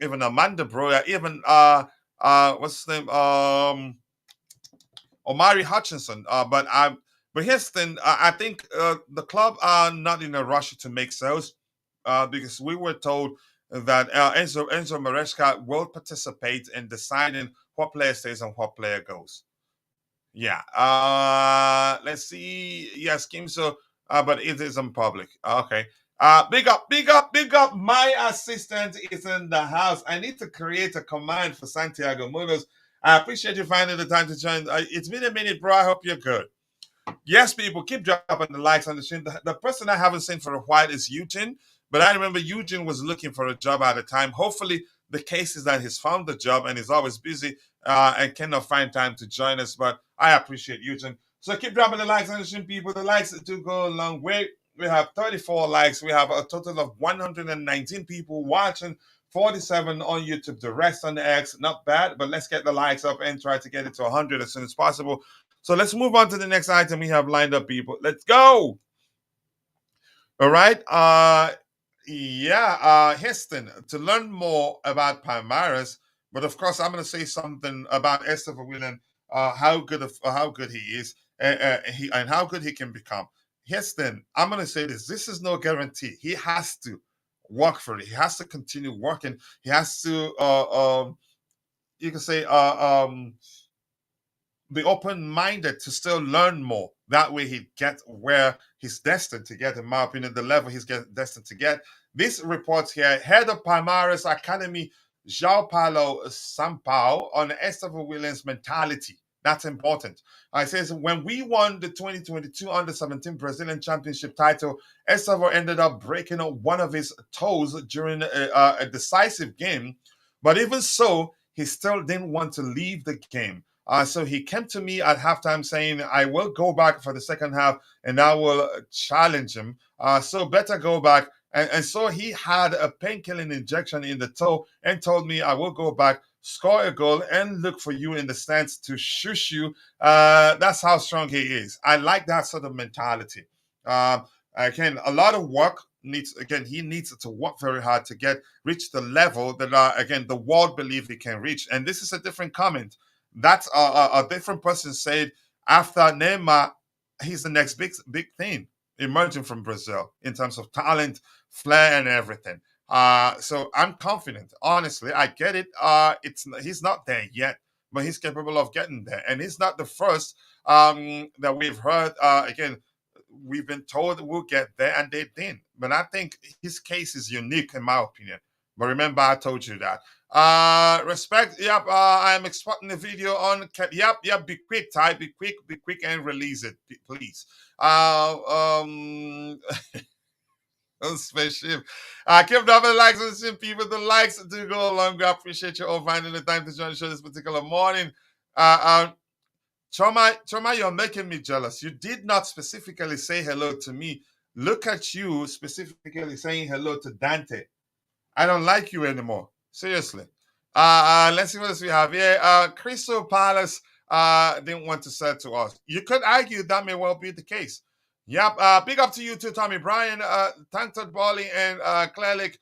even Amanda Broya, even what's his name, Omari Hutchinson. But here's the thing. I think the club are not in a rush to make sales. Because we were told that Enzo Maresca will participate in deciding what player stays and what player goes. Yeah. Let's see. Yes, Kimso, but it is in public. Okay. Big up. My assistant is in the house. I need to create a command for Santiago Munoz. I appreciate you finding the time to join. It's been a minute, bro. I hope you're good. Yes, people, keep dropping the likes on the stream. The person I haven't seen for a while is Eugene. But I remember Eugene was looking for a job at the time. Hopefully, the case is that he's found the job and he's always busy and cannot find time to join us. But I appreciate Eugene. So keep dropping the likes on the stream, people. The likes do go a long way. We have 34 likes. We have a total of 119 people watching, 47 on YouTube, the rest on the X. Not bad, but let's get the likes up and try to get it to 100 as soon as possible. So let's move on to the next item we have lined up, people. Let's go. All right. Yeah, Heston, to learn more about Palmares, but of course, I'm going to say something about Estevao Willian, how good he is, and how good he can become. Heston, I'm going to say this: this is no guarantee. He has to work for it. He has to continue working. He has to, you can say, be open-minded to still learn more. That way he get where he's destined to get, in my opinion, the level destined to get. This report here, head of Palmares Academy, João Paulo Sampaio, on Estevao Williams' mentality. That's important. It says, when we won the 2022 Under-17 Brazilian Championship title, Estevao ended up breaking one of his toes during a decisive game. But even so, he still didn't want to leave the game. So he came to me at halftime saying, I will go back for the second half and I will challenge him. So better go back. And so he had a painkilling injection in the toe and told me, I will go back, score a goal, and look for you in the stands to shush you. That's how strong he is. I like that sort of mentality. Again, a lot of work he needs to work very hard to reach the level that, again, the world believe he can reach. And this is a different comment. That's a different person said after Neymar, he's the next big thing emerging from Brazil in terms of talent, flair, and everything. So I'm confident. Honestly, I get it. He's not there yet, but he's capable of getting there, and he's not the first that we've heard. Again, we've been told we'll get there, and they didn't. But I think his case is unique, in my opinion. But remember, I told you that. Respect. Yep. I'm exporting the video on. Yep. Be quick, Ty. Be quick, and release it, please. Spaceship. Keep dropping the likes and seeing people. The likes do go along. I appreciate you all finding the time to join the show this particular morning. Choma, you're making me jealous. You did not specifically say hello to me. Look at you specifically saying hello to Dante. I don't like you anymore. Seriously. Let's see what else we have here. Crystal Palace didn't want to sell to us. You could argue that may well be the case. Yep. Big up to you too, Tommy Bryan, Tantor Bali, and Clelic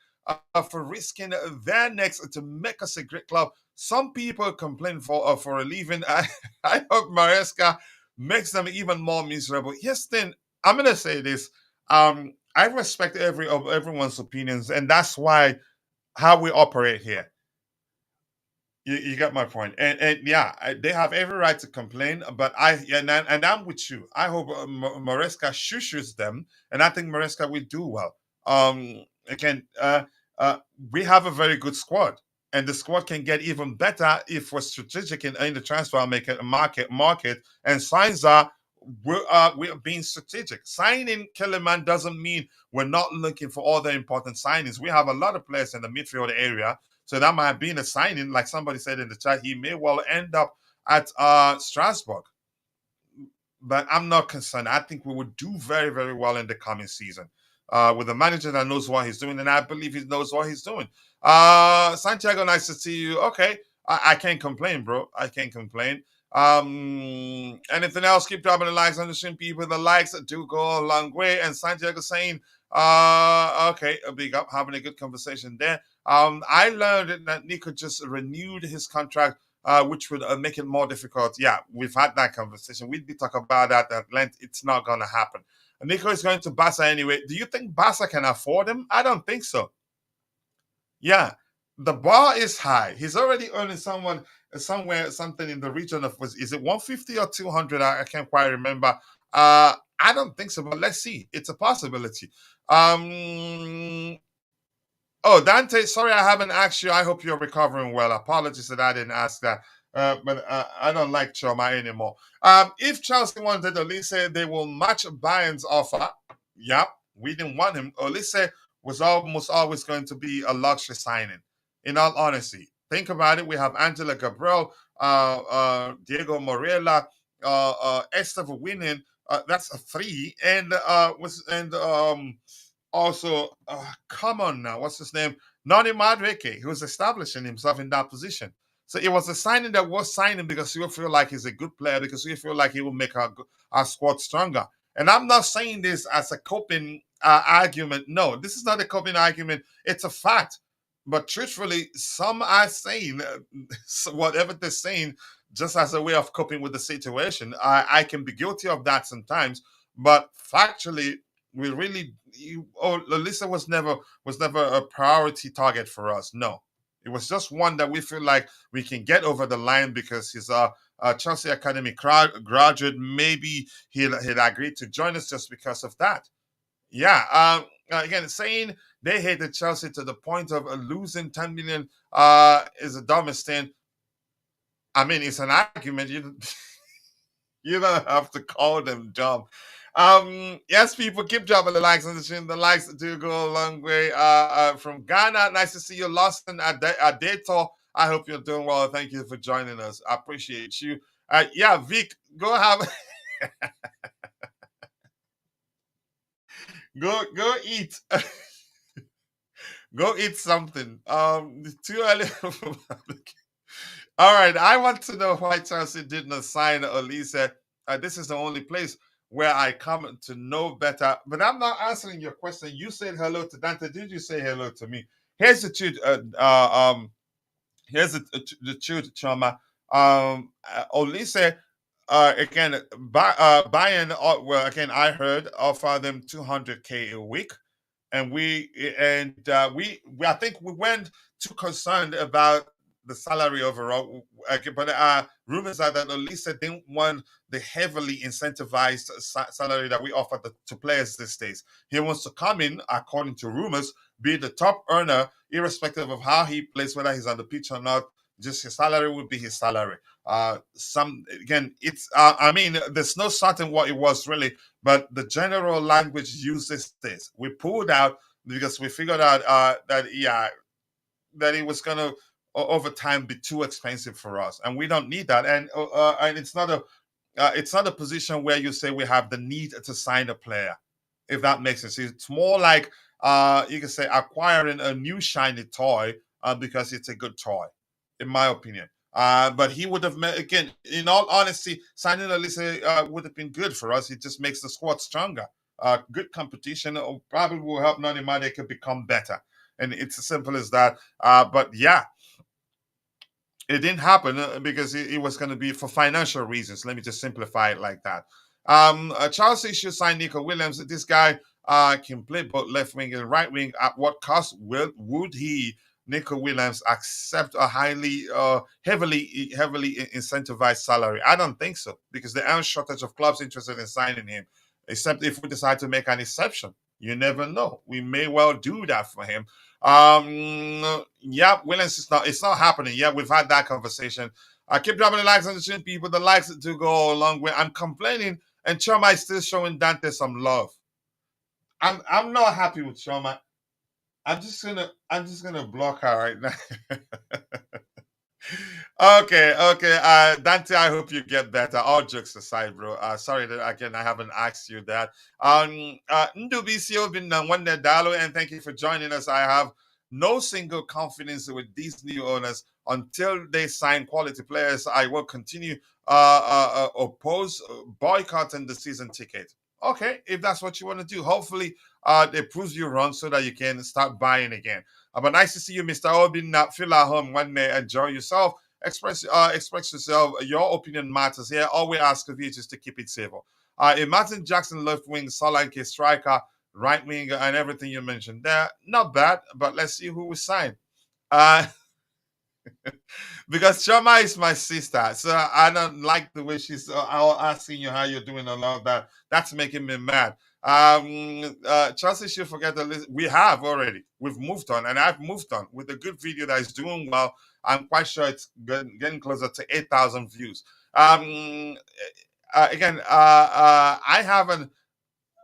for risking their necks to make us a great club. Some people complain for leaving. I hope Maresca makes them even more miserable. Yes, then I'm gonna say this. I respect everyone's opinions, and that's why how we operate here. You get my point, and yeah, they have every right to complain. But I'm with you. I hope Maresca shushes them, and I think Maresca will do well. Again, we have a very good squad, and the squad can get even better if we're strategic in the transfer market, and signs are. We're being strategic. Signing Kellyman doesn't mean we're not looking for all the important signings. We have a lot of players in the midfield area, so that might have been a signing. Like somebody said in the chat, he may well end up at Strasbourg. But I'm not concerned. I think we would do very, very well in the coming season with a manager that knows what he's doing, and I believe he knows what he's doing. Santiago, nice to see you. Okay, I can't complain, bro. I can't complain. Anything else? Keep dropping the likes on the stream, people. The likes do go a long way. And Santiago saying, okay, a big up, having a good conversation there. I learned that Nico just renewed his contract, which would make it more difficult. Yeah, we've had that conversation. We'd be talking about that at length. It's not going to happen. Nico is going to Barca anyway. Do you think Barca can afford him? I don't think so. Yeah, the bar is high. He's already earning something in the region of, is it 150 or 200? I can't quite remember. I don't think so, but let's see. It's a possibility. Oh, Dante, sorry I haven't asked you. I hope you're recovering well. Apologies that I didn't ask that. But I don't like Choma anymore. If Chelsea wanted Olise, they will match Bayern's offer. Yep, we didn't want him. Olise was almost always going to be a luxury signing. In all honesty, think about it. We have Angela Gabriel, Diego Morella, Estevao winning. That's a 3, and also, come on now, what's his name? Noni Madueke, who's establishing himself in that position. So it was a signing that was signing because you feel like he's a good player, because you feel like he will make our squad stronger. And I'm not saying this as a coping argument. No, this is not a coping argument. It's a fact. But truthfully, some are saying whatever they're saying just as a way of coping with the situation. I can be guilty of that sometimes, but factually, we really, Lisa was never a priority target for us. No, it was just one that we feel like we can get over the line because he's a Chelsea Academy graduate. Maybe he'd agreed to join us just because of that. Yeah. Again, saying they hated Chelsea to the point of losing 10 million is a dumbest thing. I mean, it's an argument. You you don't have to call them dumb. Yes, people keep dropping the likes on the stream. The likes do go a long way. From Ghana, nice to see you, Lawson Adeto. I hope you're doing well. Thank you for joining us. I appreciate you. Yeah, Vic, go have go eat. Go eat something. Too early. All right. I want to know why Chelsea didn't sign Olise. This is the only place where I come to know better. But I'm not answering your question. You said hello to Dante. Did you say hello to me? Here's the truth. Here's the truth, Chama. Olise, again, Bayern. Well, again, I heard offer them 200K a week, and we I think we weren't too concerned about the salary overall. But rumors are that Olise didn't want the heavily incentivized salary that we offer to players these days. He wants to come in, according to rumors, be the top earner, irrespective of how he plays, whether he's on the pitch or not. Just his salary would be his salary. It's I mean, there's no certain what it was really, but the general language uses this. We pulled out because we figured out that it was gonna over time be too expensive for us, and we don't need that. And it's not a position where you say we have the need to sign a player, if that makes sense. It's more like you can say acquiring a new shiny toy because it's a good toy, in my opinion. But he would have met again. In all honesty, signing Olise would have been good for us. It just makes the squad stronger. Good competition probably will help Nani Madueke become better, and it's as simple as that. But yeah, it didn't happen because it was going to be for financial reasons. Let me just simplify it like that. Chelsea should sign Nico Williams. This guy can play both left wing and right wing. At what cost would he, Nico Williams, accept a heavily incentivized salary? I don't think so, because there aren't shortage of clubs interested in signing him, except if we decide to make an exception. You never know. We may well do that for him. Yeah, Williams it's not happening. Yeah, we've had that conversation. I keep dropping the likes on the stream, people. The likes do go a long way. I'm complaining, and Choma is still showing Dante some love. I'm not happy with Choma. I'm just gonna block her right now. Okay. Dante, I hope you get better. All jokes aside, bro. Sorry that again I haven't asked you that. Ndubisio been one Dalo, and thank you for joining us. I have no single confidence with these new owners until they sign quality players. I will continue oppose boycotting the season ticket. Okay, if that's what you want to do, hopefully they prove you wrong so that you can start buying again. But nice to see you, Mr. Obin. Feel at home one day. Enjoy yourself. Express yourself. Your opinion matters here. All we ask of you is just to keep it civil. Martin Jackson, left wing, Solanke, striker, right wing, and everything you mentioned there. Not bad, but let's see who we sign. Because Shama is my sister, so I don't like the way she's asking you how you're doing and all that. That's making me mad. Chelsea should forget the list. We have already. We've moved on, and I've moved on with a good video that is doing well. I'm quite sure it's getting closer to 8,000 views. I haven't.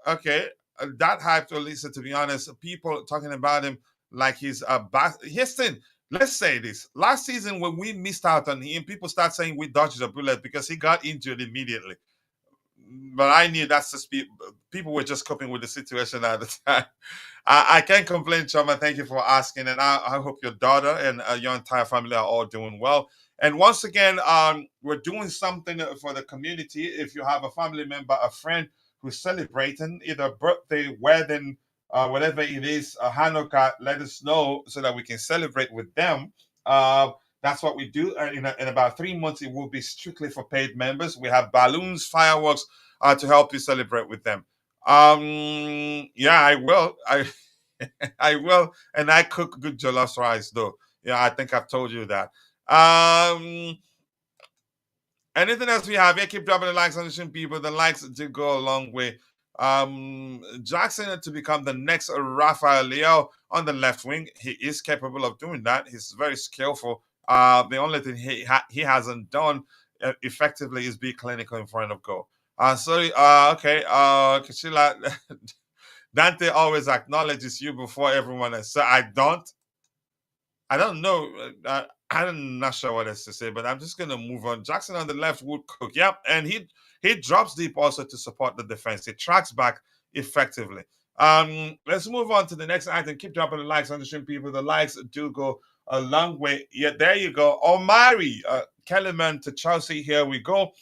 Okay, that hyped Olise. To be honest, people talking about him like he's a Houston. Let's say this. Last season, when we missed out on him, people start saying we dodged a bullet because he got injured immediately. But I knew that's just people were just coping with the situation at the time. I can't complain, Chama. Thank you for asking. And I hope your daughter and your entire family are all doing well. And once again, we're doing something for the community. If you have a family member, a friend who's celebrating either birthday, wedding, whatever it is, Hanukkah, let us know so that we can celebrate with them. That's what we do. In about 3 months, it will be strictly for paid members. We have balloons, fireworks to help you celebrate with them. Yeah, I will. I will, and I cook good jollof rice though. Yeah, I think I've told you that. Anything else we have? Yeah, keep dropping the likes on the stream, people. The likes do go a long way. Jackson to become the next Rafael Leo on the left wing. He is capable of doing that. He's very skillful. The only thing he hasn't done effectively is be clinical in front of goal. Sorry. Okay. Kashila, Dante always acknowledges you before everyone else. So I don't know. I'm not sure what else to say, but I'm just gonna move on. Jackson on the left would cook. Yep, and he drops deep also to support the defense. He tracks back effectively. Let's move on to the next item. Keep dropping the likes on the stream, people. The likes do go a long way. Yeah, there you go. Omari Kellyman to Chelsea. Here we go.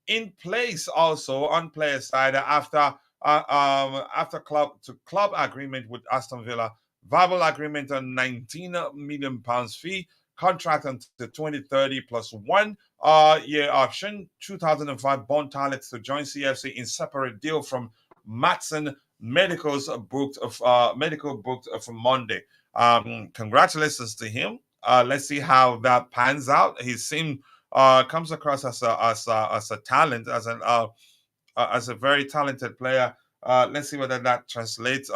In place also on player side after club agreement with Aston Villa. Verbal agreement on £19 million fee, contract until 2030 plus 1 year option, 2005 bond talent to join CFC in separate deal from Maatsen medicals booked for Monday. Congratulations to him. Let's see how that pans out. He comes across as a talent, as a very talented player. Let's see whether that translates.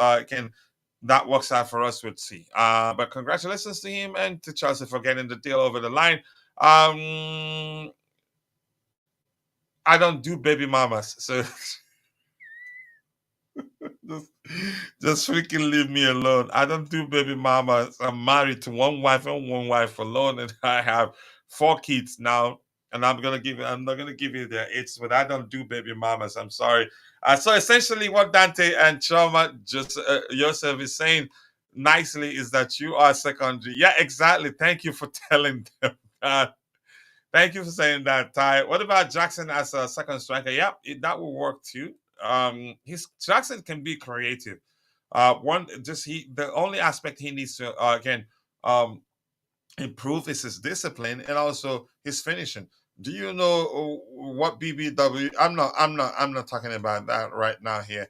That works out for us, we'll see. But congratulations to him and to Chelsea for getting the deal over the line. I don't do baby mamas, so just freaking leave me alone. I don't do baby mamas. I'm married to one wife and one wife alone, and I have 4 kids now. And I'm not gonna give you their age, but I don't do baby mamas. I'm sorry. So essentially, what Dante and Choma just Joseph is saying nicely is that you are secondary. Yeah, exactly. Thank you for telling them that. Thank you for saying that, Ty. What about Jackson as a second striker? Yeah, that will work too. Jackson can be creative. The only aspect he needs to again improve is his discipline and also his finishing. Do you know what BBW? I'm not talking about that right now here.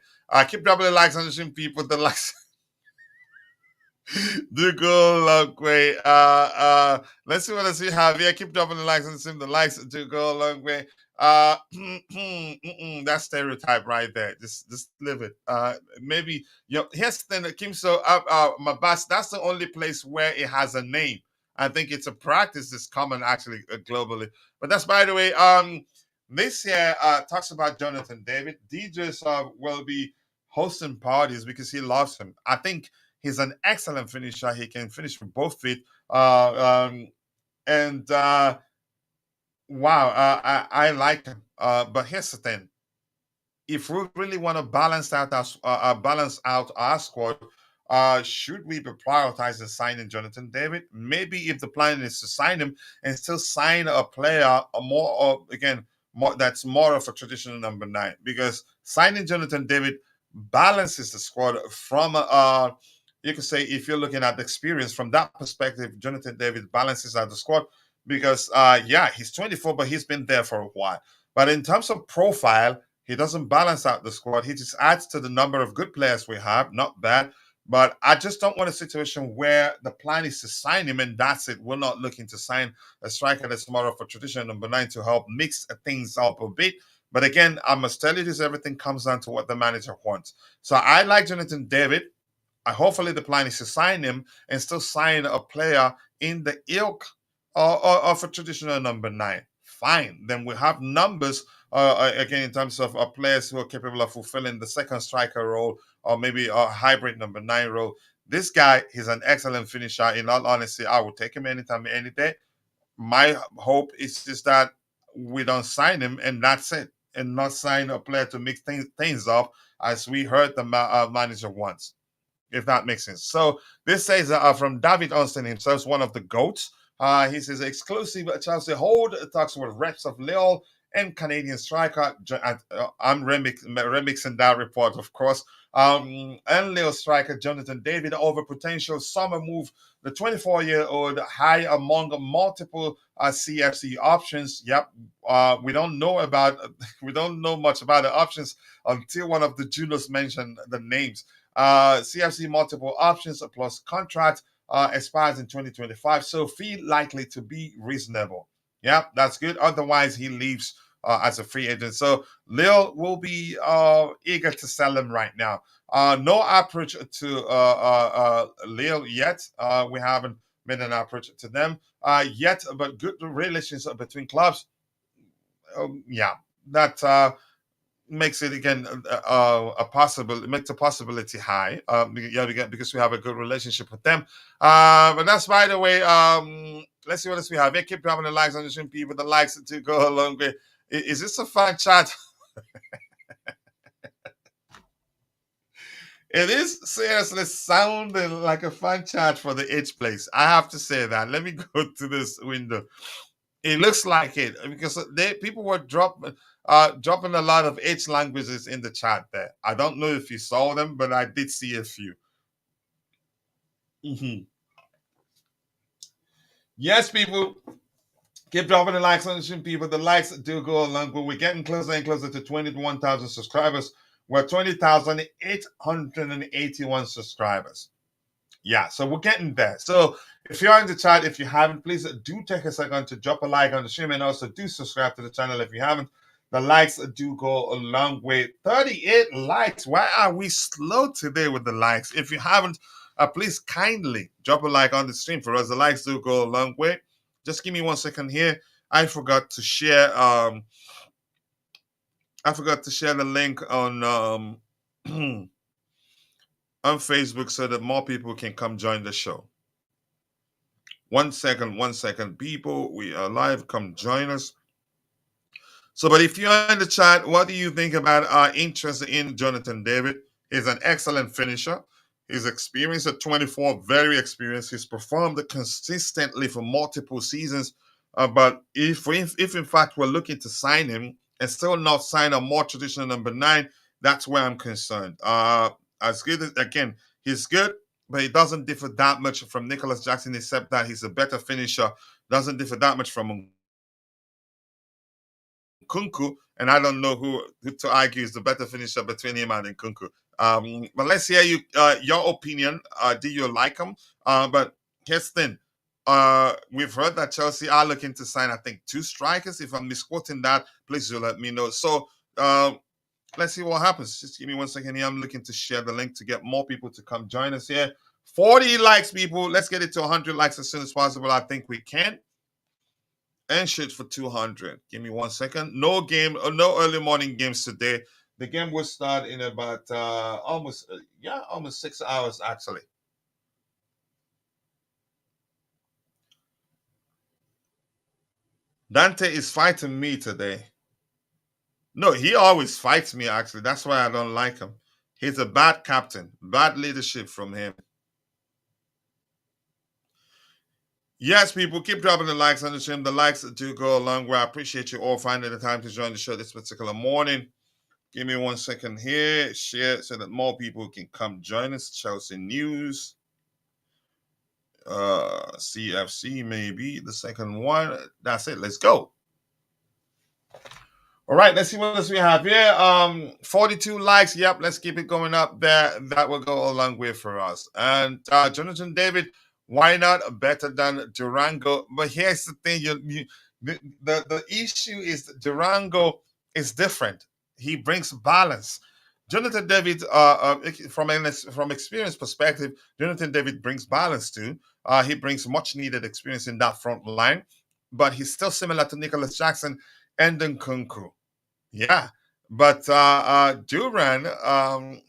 Keep dropping the likes on the stream, people. The likes do go a long way. Let's see what else we have here. Keep dropping the likes on the stream. The likes do go a long way. That stereotype right there. Just live it. Maybe here's the thing, Kim. So my boss, that's the only place where it has a name. I think it's a practice that's common actually globally. But that's by the way. This year talks about Jonathan David. DJs will be hosting parties because he loves him. I think he's an excellent finisher. He can finish with both feet. And wow, I like him. But here's the thing: if we really want to balance out our squad, should we be prioritizing signing Jonathan David? Maybe if the plan is to sign him and still sign a player that's more of a traditional number 9, because signing Jonathan David balances the squad from you could say, if you're looking at the experience from that perspective, Jonathan David balances out the squad because he's 24, but he's been there for a while. But in terms of profile, he doesn't balance out the squad. He just adds to the number of good players we have. Not bad. But I just don't want a situation where the plan is to sign him and that's it. We're not looking to sign a striker that's more of a traditional number 9 to help mix things up a bit. But again, I must tell you this, everything comes down to what the manager wants. So I like Jonathan David. Hopefully the plan is to sign him and still sign a player in the ilk of a traditional number 9. Fine. Then we have numbers again in terms of players who are capable of fulfilling the second striker role or maybe a hybrid number 9 role. This guy, he's an excellent finisher. In all honesty, I would take him anytime, any day. My hope is just that we don't sign him and that's it, and not sign a player to mix things up as we heard the manager wants, if that makes sense. So this says from David Onston himself, one of the GOATs. He says, exclusive Chelsea hold talks with reps of Lille and Canadian striker. I'm remixing that report, of course. And Lille striker Jonathan David over potential summer move. The 24-year-old high among multiple CFC options. Yep, we don't know much about the options until one of the juniors mentioned the names. CFC multiple options plus contract expires in 2025, so fee likely to be reasonable. Yeah, that's good. Otherwise, he leaves as a free agent. So Lille will be eager to sell him right now. No approach to Lille yet. We haven't made an approach to them yet, but good relations between clubs. Yeah, that makes it again it makes the possibility high. Yeah, because we have a good relationship with them. But that's by the way. Let's see what else we have. Hey, keep dropping the likes on the stream, people. The likes to go a long way. Is this a fan chat? It is seriously sounding like a fan chat for the H place. I have to say that. Let me go to this window. It looks like it because people were dropping a lot of H languages in the chat there. I don't know if you saw them, but I did see a few. Mhm. Yes, people. Keep dropping the likes on the stream, people. The likes do go along, but we're getting closer and closer to 21,000 subscribers. We're 20,881 subscribers. Yeah, so we're getting there. So if you're in the chat, if you haven't, please do take a second to drop a like on the stream and also do subscribe to the channel if you haven't. The likes do go a long way. 38 likes. Why are we slow today with the likes? If you haven't, please kindly drop a like on the stream for us. The likes do go a long way. Just give me 1 second here. I forgot to share the link on on Facebook so that more people can come join the show. 1 second, people. We are live. Come join us. So, but if you're in the chat, what do you think about our interest in Jonathan David? He's an excellent finisher. He's experienced at 24, very experienced. He's performed consistently for multiple seasons. But if in fact we're looking to sign him and still not sign a more traditional number 9, that's where I'm concerned. As good as, again, he's good, but he doesn't differ that much from Nicholas Jackson, except that he's a better finisher. Doesn't differ that much from Nkunku, and I don't know who to argue is the better finisher between him and Nkunku. But let's hear your opinion. Do you like him? But here's the thing. We've heard that Chelsea are looking to sign, I think, 2 strikers. If I'm misquoting that, please do let me know. So let's see what happens. Just give me 1 second here. I'm looking to share the link to get more people to come join us here. 40 likes, people. Let's get it to 100 likes as soon as possible. I think we can. And shoot for 200. Give me 1 second. No early morning games today. The game will start in about almost 6 hours actually. Dante is fighting me today. No, he always fights me actually. That's why I don't like him. He's a bad captain. Bad leadership from him. Yes, people, keep dropping the likes on the stream. The likes do go a long way. I appreciate you all finding the time to join the show this particular morning. Give me 1 second here. Share so that more people can come join us. Chelsea News. CFC maybe the second one. That's it. Let's go. All right, let's see what else we have here. 42 likes. Yep, let's keep it going up there. That will go a long way for us. And Jonathan David, why not better than Durango? But here's the thing: the issue is that Durango is different. He brings balance. Jonathan David, from experience perspective, Jonathan David brings balance too. He brings much needed experience in that front line, but he's still similar to Nicholas Jackson and Nkunku. Yeah, but Duran,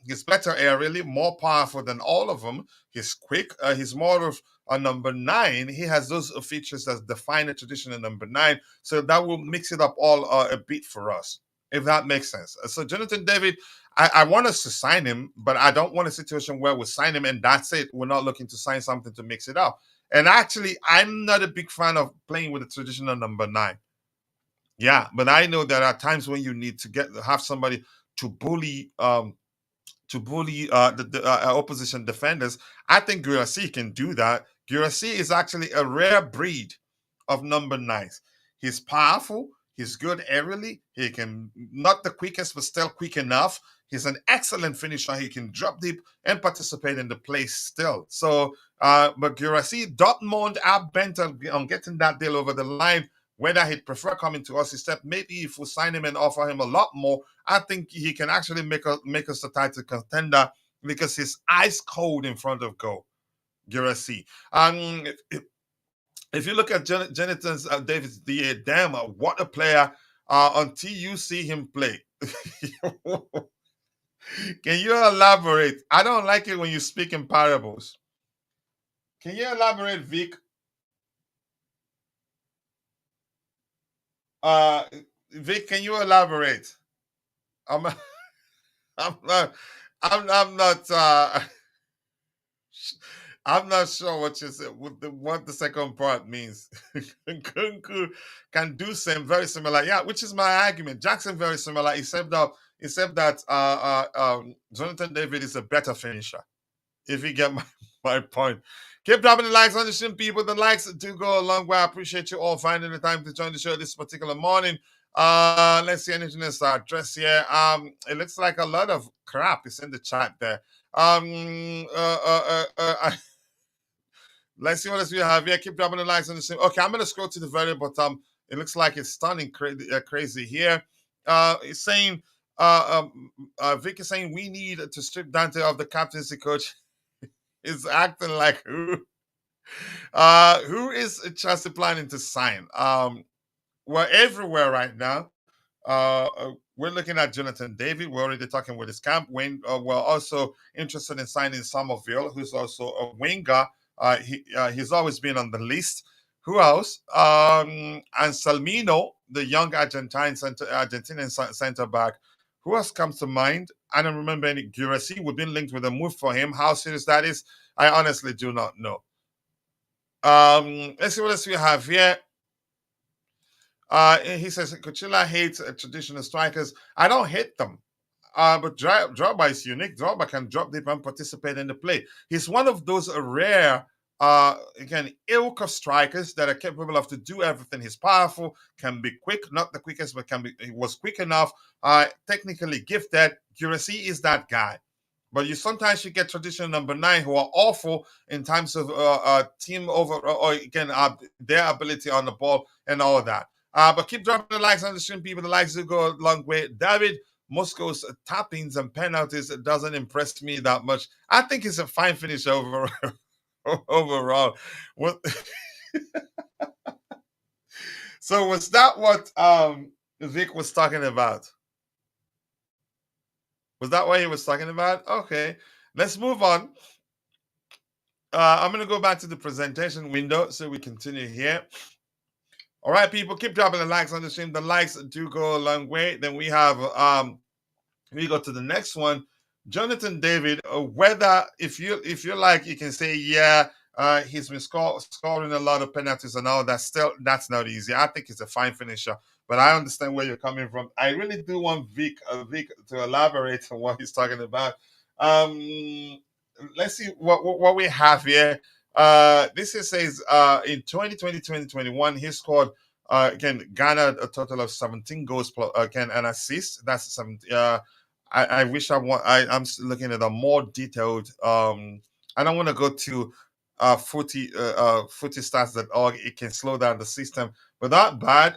he's better aerially, more powerful than all of them. He's quick. He's more of a number 9. He has those features that define a traditional number 9. So that will mix it up all a bit for us, if that makes sense. So Jonathan David, I want us to sign him, but I don't want a situation where we sign him and that's it. We're not looking to sign something to mix it up. And actually, I'm not a big fan of playing with a traditional number 9. Yeah, but I know there are times when you need to have somebody to bully to bully the opposition defenders. I think Guirassy can do that. Guirassy is actually a rare breed of number 9s. He's powerful. He's good aerially. He can, not the quickest, but still quick enough. He's an excellent finisher. He can drop deep and participate in the play still. So, but Guirassy, Dortmund are bent on getting that deal over the line. Whether he'd prefer coming to us instead, maybe if we sign him and offer him a lot more, I think he can actually make us a title contender because he's ice cold in front of goal. Guirassy. If you look at Jonathan David's DA, damn, what a player until you see him play. Can you elaborate? I don't like it when you speak in parables. Can you elaborate, Vic? Vic, can you elaborate? I'm, I'm not, I'm not, I'm not sure what you said, what the second part means. Kunku can do very similar, yeah, which is my argument. Jackson very similar, except that Jonathan David is a better finisher. If you get my point. Keep dropping the likes on the stream, people. The likes do go a long way. I appreciate you all finding the time to join the show this particular morning. Let's see anything that's addressed here. It looks like a lot of crap is in the chat there. Let's see what else we have here. Keep dropping the likes on the stream. Okay, I'm gonna scroll to the very bottom. It looks like it's stunning crazy here. It's saying Vic is saying we need to strip Dante of the captaincy coach. Is acting like who is Chelsea planning to sign? We're everywhere right now. We're looking at Jonathan David. We're already talking with his camp. We're also interested in signing Somerville, who's also a winger. He's always been on the list. Who else? And Salmino, the young Argentinian center back. Who else comes to mind? I don't remember any. Guirassy, we've been linked with a move for him. How serious that is, I honestly do not know. Let's see what else we have here. He says, Coachella hates traditional strikers. I don't hate them. But Drogba is unique. Drogba can drop deep and participate in the play. He's one of those rare again, ilk of strikers that are capable of to do everything. He's powerful, can be quick, not the quickest, but he was quick enough, technically gifted. Guirassy is that guy. But sometimes you get traditional number 9 who are awful in terms of team over, or again, their ability on the ball and all of that. But keep dropping the likes on the stream, people. The likes do go a long way. David Moscow's tappings and penalties, it doesn't impress me that much. I think it's a fine finish overall. So was that what Vic was talking about? Was that what he was talking about? Okay, let's move on. I'm going to go back to the presentation window so we continue here. All right, people, keep dropping the likes on the stream. The likes do go a long way. Then we have, we go to the next one. Jonathan David, whether if you like, you can say, yeah, he's been scoring a lot of penalties and all that. Still, that's not easy. I think he's a fine finisher, but I understand where you're coming from. I really do want Vic to elaborate on what he's talking about. Let's see what we have here. This says in 2020-2021, he scored again, garnered a total of 17 goals plus, again, an assist. That's 17. I wish I'm looking at a more detailed. I don't want to go to footy stats.org. It can slow down the system, but not bad.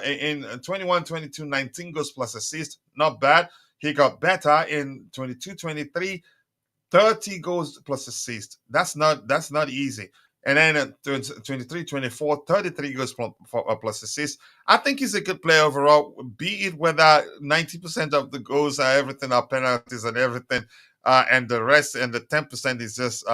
In 21-22, 19 goals plus assist, not bad. He got better in 22-23, 30 goals plus assist. That's not easy. And then at 23-24, 33 goals plus assist. I think he's a good player overall, be it whether 90% of the goals are everything are penalties and everything, and the rest and the 10% is just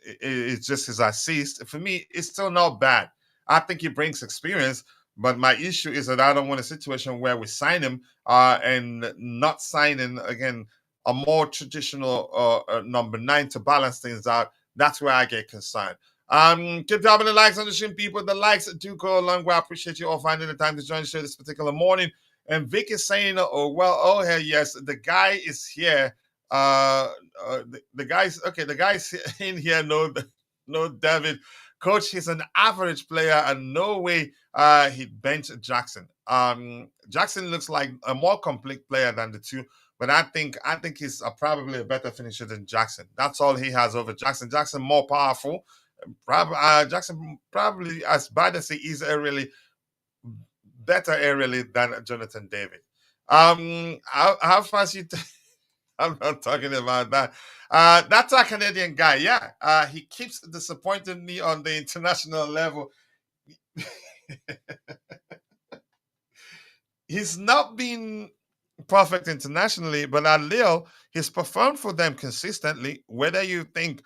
it's just his assist. For me, it's still not bad. I think he brings experience, but my issue is that I don't want a situation where we sign him and not signing again a more traditional number 9 to balance things out. That's where I get concerned. Keep dropping the likes on the stream, people. The likes do go a long way. I appreciate you all finding the time to join the show this particular morning. And Vic is saying, "Oh well, oh hell yes, the guy is here. The guy's okay. The guy's in here. No, no, David, coach. He's an average player, and no way he'd bench Jackson. Jackson looks like a more complete player than the two." But I think he's probably a better finisher than Jackson. That's all he has over Jackson. Jackson more powerful. Jackson probably as bad as he is aerially, better aerially than Jonathan David. How fast you? I'm not talking about that. That's a Canadian guy. Yeah, he keeps disappointing me on the international level. He's not been perfect internationally, but at Lille, he's performed for them consistently. Whether you think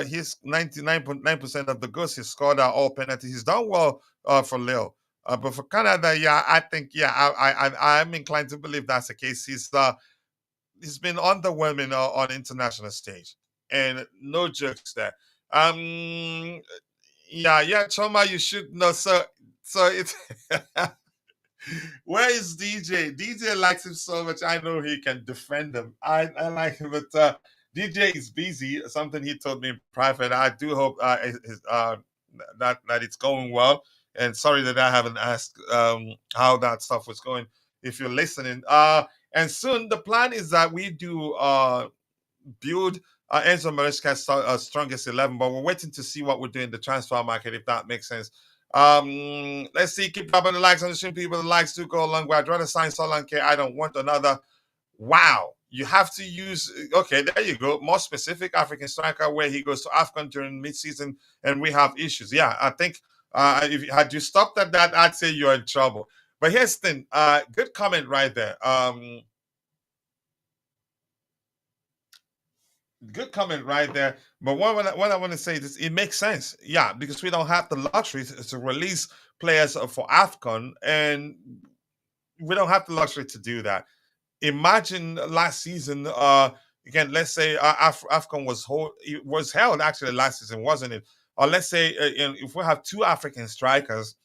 his 99.9% of the goals he scored are all penalties, he's done well for Lille. But for Canada, yeah, I think yeah, I'm inclined to believe that's the case. He's been underwhelming on international stage, and no jokes there. Um, yeah, Choma, you should know. So it's where is DJ? DJ likes him so much. I know he can defend him. I like him, but DJ is busy. Something he told me in private. I do hope that it's going well. And sorry that I haven't asked how that stuff was going. If you're listening, and soon the plan is that we do build Enzo Maresca's strongest 11, but we're waiting to see what we do in the transfer market, if that makes sense. Let's see, keep dropping the likes on the stream, people. The likes do go a long way. I'd rather sign Solanke. I don't want another. Wow, you have to use. Okay, there you go. More specific African striker where he goes to AFCON during mid-season and we have issues. Yeah, I think if had you stopped at that, I'd say you're in trouble. But here's the thing. Good comment right there. Good comment right there. But what I want to say is it makes sense. Yeah, because we don't have the luxury to release players for AFCON, and we don't have the luxury to do that. Imagine last season, again, let's say AFCON was held actually last season, wasn't it? Or let's say if we have two African strikers,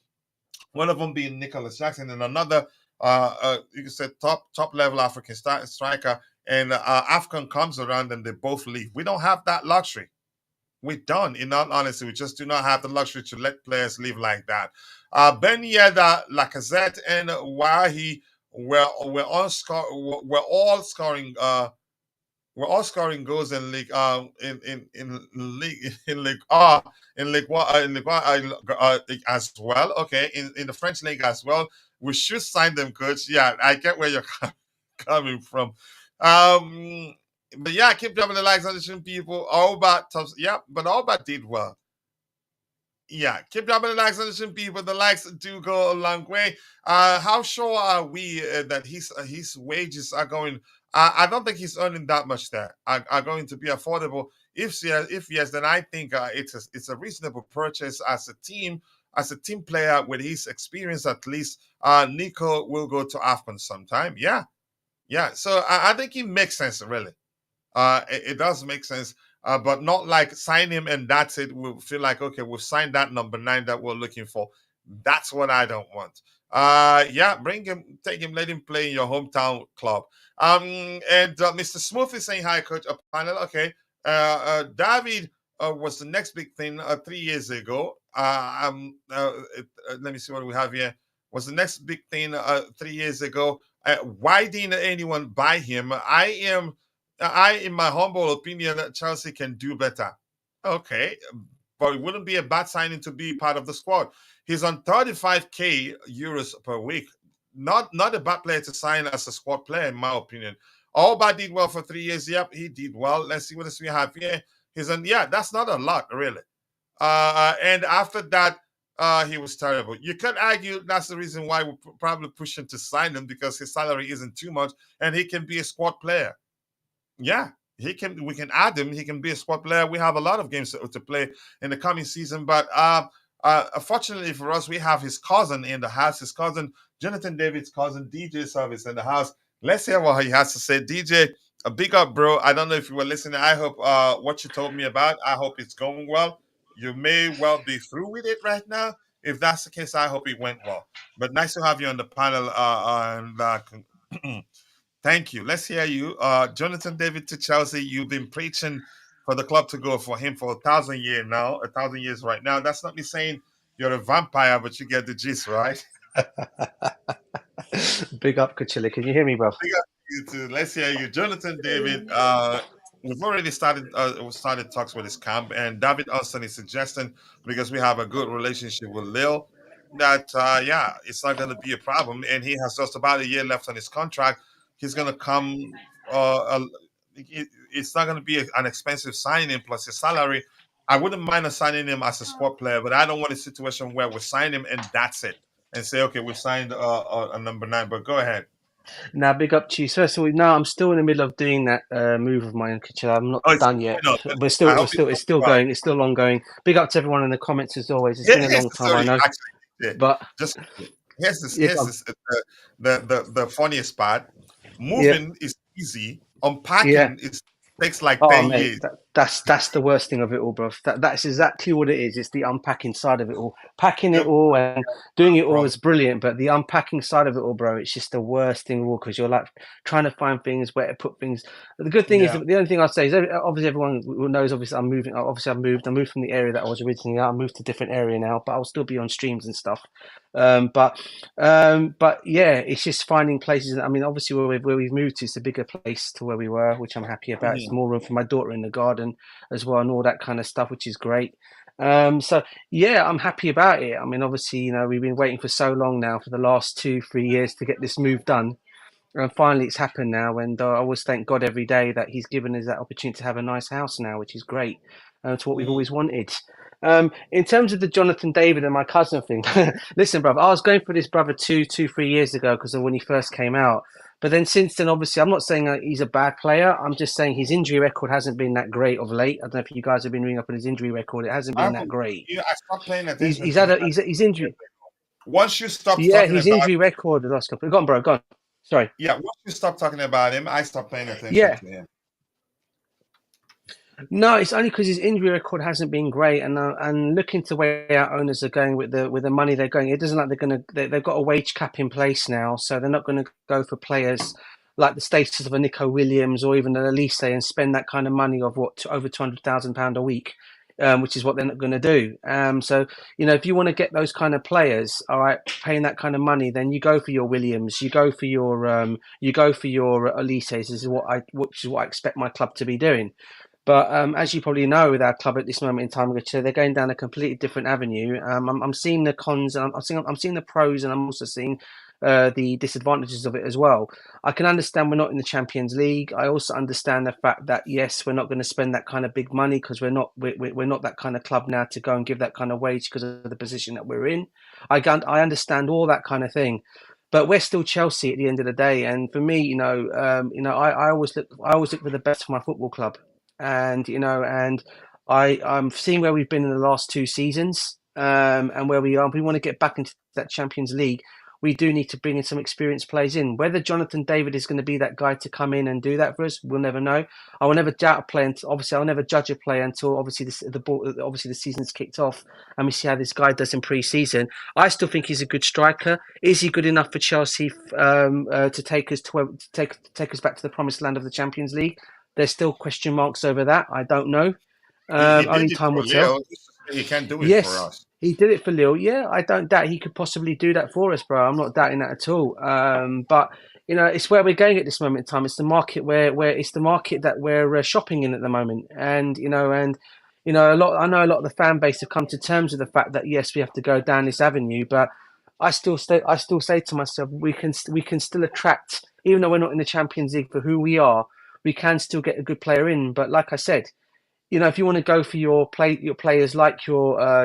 one of them being Nicholas Jackson and another you could say top level African striker, and AFCON comes around and they both leave. We don't have that luxury. We don't. In all honesty, we just do not have the luxury to let players leave like that. Ben Yedda, Lacazette, and Wahi were all scoring. We're all scoring goals in league in league in league one as well. Okay, in the French league as well. We should sign them, coach. Yeah, I get where you're coming from. Um, but yeah, keep dropping the likes on the stream, people. All about tops. Yeah, but all about did well. Yeah, keep dropping the likes on the stream, people. The likes do go a long way. How sure are we that his wages are going? I don't think he's earning that much there. Are going to be affordable. If yes, then I think it's a reasonable purchase as a team player with his experience at least. Nico will go to AFCON sometime. Yeah, yeah. So I think it makes sense really. It does make sense, but not like sign him and that's it. We'll feel like okay, we've signed that number 9 that we're looking for. That's what I don't want. Yeah, bring him, take him, let him play in your hometown club. And Mr. Smooth is saying hi, coach. A panel, okay. David was the next big thing 3 years ago. Let me see what we have here. Was the next big thing 3 years ago. Why didn't anyone buy him? In my humble opinion, Chelsea can do better. Okay, but it wouldn't be a bad signing to be part of the squad. He's on 35k euros per week. Not a bad player to sign as a squad player, in my opinion. Alba did well for 3 years. Yep, he did well. Let's see what else we have here. He's on, yeah, that's not a lot, really. And after that, he was terrible. You could argue that's the reason why we probably push him to sign him because his salary isn't too much and he can be a squad player. Yeah, he can. We can add him. He can be a squad player. We have a lot of games to play in the coming season, but unfortunately for us, we have his cousin in the house. His cousin, Jonathan David's cousin, DJ Service in the house. Let's hear what he has to say. DJ, a big up, bro. I don't know if you were listening. I hope what you told me about. I hope it's going well. You may well be through with it right now. if that's the case, I hope it went well. But nice to have you on the panel. Thank you. Let's hear you. Jonathan David to Chelsea, you've been preaching for the club to go for him for 1,000 years now, 1,000 years right now. That's not me saying you're a vampire, but you get the gist, right? Big up, Kachili. Can you hear me, bro? Big up to you too. Let's hear you. Jonathan David, we've already started talks with his camp, and David Austin is suggesting, because we have a good relationship with Lille, that yeah, it's not going to be a problem, and he has just about a year left on his contract. He's going to come. It's not going to be an expensive signing plus his salary. I wouldn't mind signing him as a sport player, but I don't want a situation where we sign him and that's it, and say, okay, we signed a number 9. But go ahead. Now, big up to you. So, no, I'm still in the middle of doing that move of mine, Kachili. I'm not done yet. No, We're still, it's still going. It's still ongoing. Big up to everyone in the comments as always. It's been a long time, I know. Actually, but just here's the funniest part. Moving is easy. Unpacking takes like 10 years. That's the worst thing of it all, bro. That's exactly what it is. It's the unpacking side of it all. Packing it all and doing it all is brilliant, but the unpacking side of it all, bro, it's just the worst thing of all, because you're like trying to find things, where to put things. The good thing is, the only thing I'd say is, obviously everyone knows, obviously I'm moving. Obviously I moved from the area that I was originally at. I moved to a different area now, but I'll still be on streams and stuff. But yeah, it's just finding places. I mean, obviously where we've moved to is a bigger place to where we were, which I'm happy about. It's more room for my daughter in the garden as well, and all that kind of stuff, which is great. So yeah, I'm happy about it. I mean, obviously, we've been waiting for so long now, for the last 2-3 years, to get this move done. And finally it's happened now, and I always thank God every day that he's given us that opportunity to have a nice house now, which is great. It's what we've always wanted. In terms of the Jonathan David and my cousin thing, listen, brother, I was going for this brother 2-3 years ago because of when he first came out. But then since then, obviously, I'm not saying he's a bad player. I'm just saying his injury record hasn't been that great of late. I don't know if you guys have been reading up on his injury record. It hasn't been that great. Yeah, I stopped paying attention. He's injury. Once you stop, his injury record the last couple. Go on, bro. Go on. Sorry. Yeah, once you stop talking about him, I stopped paying attention to him. No, it's only because his injury record hasn't been great, and looking to where our owners are going with the money they're going, it doesn't like they've got a wage cap in place now, so they're not going to go for players like the status of a Nico Williams or even an Elise and spend that kind of money of over £200,000 a week, which is what they're not going to do. So if you want to get those kind of players, all right, paying that kind of money, then you go for your Williams, you go for your Elises. This is what I expect my club to be doing. But as you probably know, with our club at this moment in time, they're going down a completely different avenue. I'm seeing the cons, and I'm seeing the pros, and I'm also seeing the disadvantages of it as well. I can understand we're not in the Champions League. I also understand the fact that yes, we're not going to spend that kind of big money because we're not that kind of club now to go and give that kind of wage because of the position that we're in. I understand all that kind of thing. But we're still Chelsea at the end of the day, and for me, I always look for the best for my football club. And I'm seeing where we've been in the last 2 seasons, and where we are. If we want to get back into that Champions League, we do need to bring in some experienced players in. Whether Jonathan David is going to be that guy to come in and do that for us, we'll never know. I will never doubt a player. Obviously, I'll never judge a player until obviously the season's kicked off and we see how this guy does in pre-season. I still think he's a good striker. Is he good enough for Chelsea to take us back to the promised land of the Champions League? There's still question marks over that. I don't know. Only time will tell. He can do it for us. He did it for Lille. Yeah, I don't doubt he could possibly do that for us, bro. I'm not doubting that at all. But it's where we're going at this moment in time. It's the market where it's the market that we're shopping in at the moment. And I know a lot of the fan base have come to terms with the fact that yes, we have to go down this avenue. But I still say to myself, we can still attract, even though we're not in the Champions League for who we are. We can still get a good player in, but like I said, if you want to go for your players like your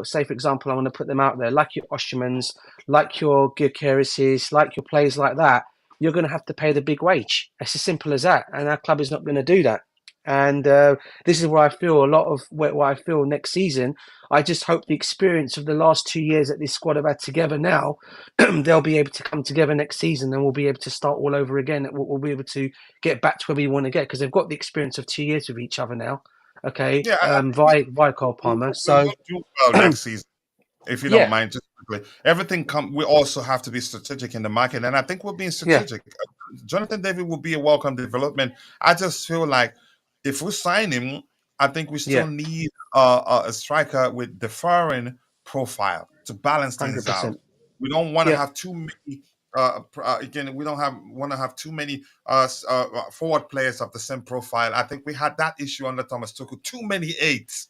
say for example, I want to put them out there, like your Oshimans, like your Gyökereses, like your players like that, you're going to have to pay the big wage. It's as simple as that, and our club is not going to do that. And this is where I feel a lot of what I feel next season. I just hope the experience of the last 2 years that this squad have had together now, they'll be able to come together next season and we'll be able to start all over again. We'll be able to get back to where we want to get because they've got the experience of 2 years with each other now. Okay, via Cole Palmer. So we'll do well next season. if you don't Yeah, mind, just quickly. Everything we also have to be strategic in the market, and I think we're being yeah, strategic. Jonathan David will be a welcome development. I just feel like if we sign him, I think we still yeah, need a striker with the foreign profile to balance things out. 100%. We don't want to Yeah. have too many. Again, we don't want to have too many forward players of the same profile. I think we had that issue under Thomas Tuchel. Too many eights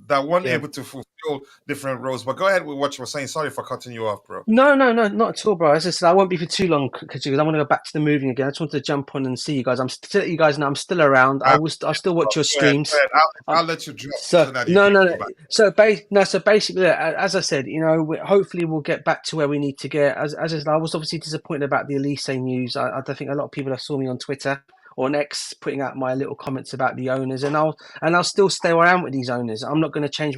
that weren't Yeah. able to fulfill different roles. But go ahead with what you were saying. Sorry for cutting you off, bro. No, no, no, not at all, bro. As I said, I won't be for too long because I want to go back to the moving again. I just wanted to jump on and see you guys. I'm still, you guys know, I'm still around. Uh, I'll still watch your Go ahead. Go streams. ahead. Um, I'll let you drop so so that you no, can no, go no. back. So basically, as I said, hopefully we'll get back to where we need to get. As I said, I was obviously disappointed about the Elise news. I don't think a lot of people have saw me on Twitter or on X putting out my little comments about the owners, and I'll still stay where I am with these owners. I'm not going to change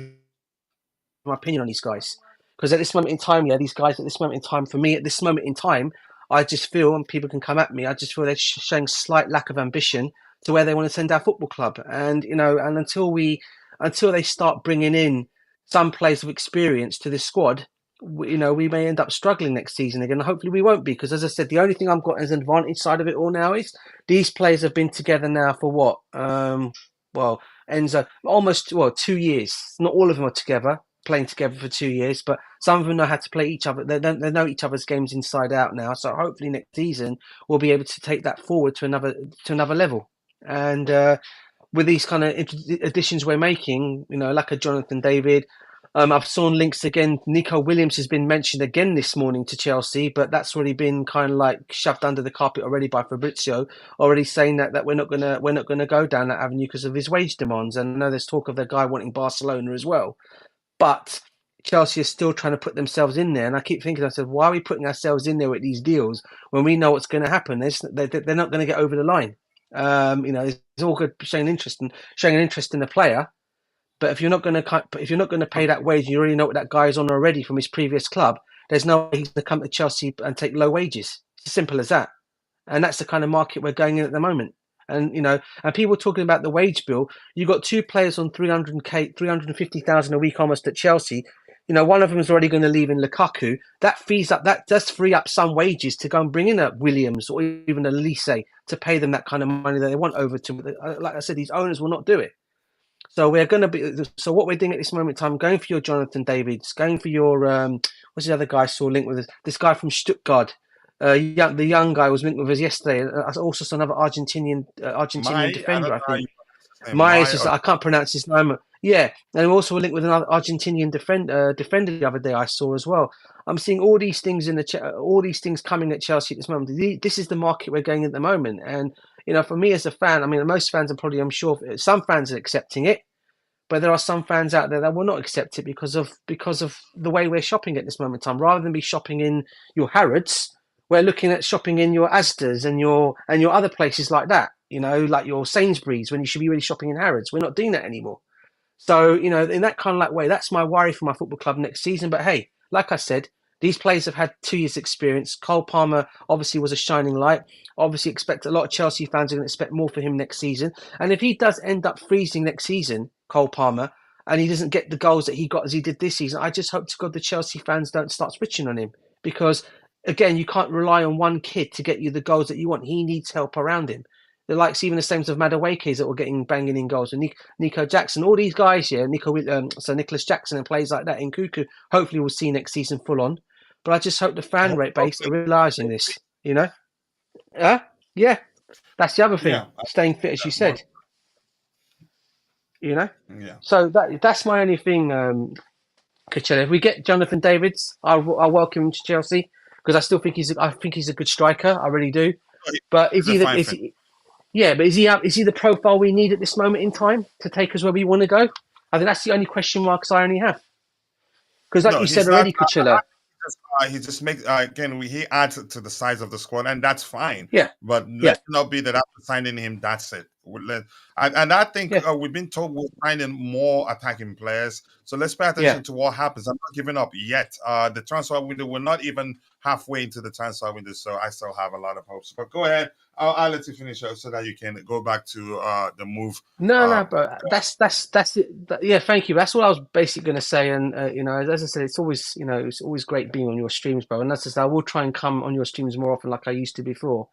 my opinion on these guys because at this moment in time, yeah, these guys at this moment in time, for me at this moment in time, I just feel, and people can come at me, I just feel they're showing slight lack of ambition to where they want to send our football club, and and until they start bringing in some players of experience to this squad, we may end up struggling next season again. Hopefully, we won't be because, as I said, the only thing I've got as an advantage side of it all now is these players have been together now for what? Well, Enzo, almost 2 years. Not all of them are together, playing together for 2 years, but some of them know how to play each other. They know each other's games inside out now. So hopefully next season we'll be able to take that forward to another level. And with these kind of additions we're making, like a Jonathan David. I've seen links again. Nico Williams has been mentioned again this morning to Chelsea, but that's already been kind of like shoved under the carpet already by Fabrizio, already saying that we're not gonna go down that avenue because of his wage demands. And I know there's talk of the guy wanting Barcelona as well, but Chelsea is still trying to put themselves in there. And I keep thinking, I said, why are we putting ourselves in there with these deals when we know what's going to happen? They're not going to get over the line. It's all good showing an interest in the player, but if you're not going to pay that wage, you already know what that guy is on already from his previous club. There's no way he's going to come to Chelsea and take low wages. It's as simple as that. And that's the kind of market we're going in at the moment. And and people talking about the wage bill. You got two players on 350,000 a week almost at Chelsea. One of them is already going to leave in Lukaku. That does free up some wages to go and bring in a Williams or even a Elise to pay them that kind of money that they want over to. Like I said, these owners will not do it. So we're going to be. So what we're doing at this moment in time, going for your Jonathan Davids, going for your what's the other guy I saw linked with us? This guy from Stuttgart. The young guy was linked with us yesterday. I also saw another Argentinian My, I don't defender. know I how you think pronounce his name. Maya My, I can't pronounce his name. Yeah, and we also linked with another Argentinian defender the other day I saw as well. I'm seeing all these things all these things coming at Chelsea at this moment. This is the market we're going at the moment, and for me as a fan, I mean, most fans are probably, I'm sure, some fans are accepting it. But there are some fans out there that will not accept it because of the way we're shopping at this moment in time. Rather than be shopping in your Harrods, we're looking at shopping in your Asdas and your other places like that. Like your Sainsbury's, when you should be really shopping in Harrods. We're not doing that anymore. So in that kind of like way, that's my worry for my football club next season. But hey, like I said, these players have had 2 years' experience. Cole Palmer obviously was a shining light. Obviously, expect a lot of Chelsea fans are going to expect more for him next season. And if he does end up freezing next season, Cole Palmer, and he doesn't get the goals that he got as he did this season, I just hope to God the Chelsea fans don't start switching on him because, again, you can't rely on one kid to get you the goals that you want. He needs help around him. The likes, even the same of Maduekes that were banging in goals, and Nico Jackson, all these guys here, Nicholas Jackson and players like that in Cuckoo, hopefully we'll see next season full on. But I just hope the fan rate base are realising this, Yeah, that's the other thing, yeah, staying fit, as you said, yeah. So that's my only thing, Coachella. If we get Jonathan Davids, I'll welcome him to Chelsea because I still think he's a good striker, I really do. But is he the profile we need at this moment in time to take us where we want to go? I think that's the only question marks I only have. Because like you said already, Coachella. He just makes again. He adds to the size of the squad, and that's fine. Yeah. But let's not be that after signing him, that's it. And I think we've been told we're signing more attacking players. So let's pay attention to what happens. I'm not giving up yet. The transfer window, we're not even halfway into the transfer window, so I still have a lot of hopes. But go ahead. I'll let you finish up so that you can go back to the move. No, bro. That's it. Yeah, thank you. That's what I was basically going to say. And as I said, it's always great being on your streams, bro. And that's just I will try and come on your streams more often, like I used to before.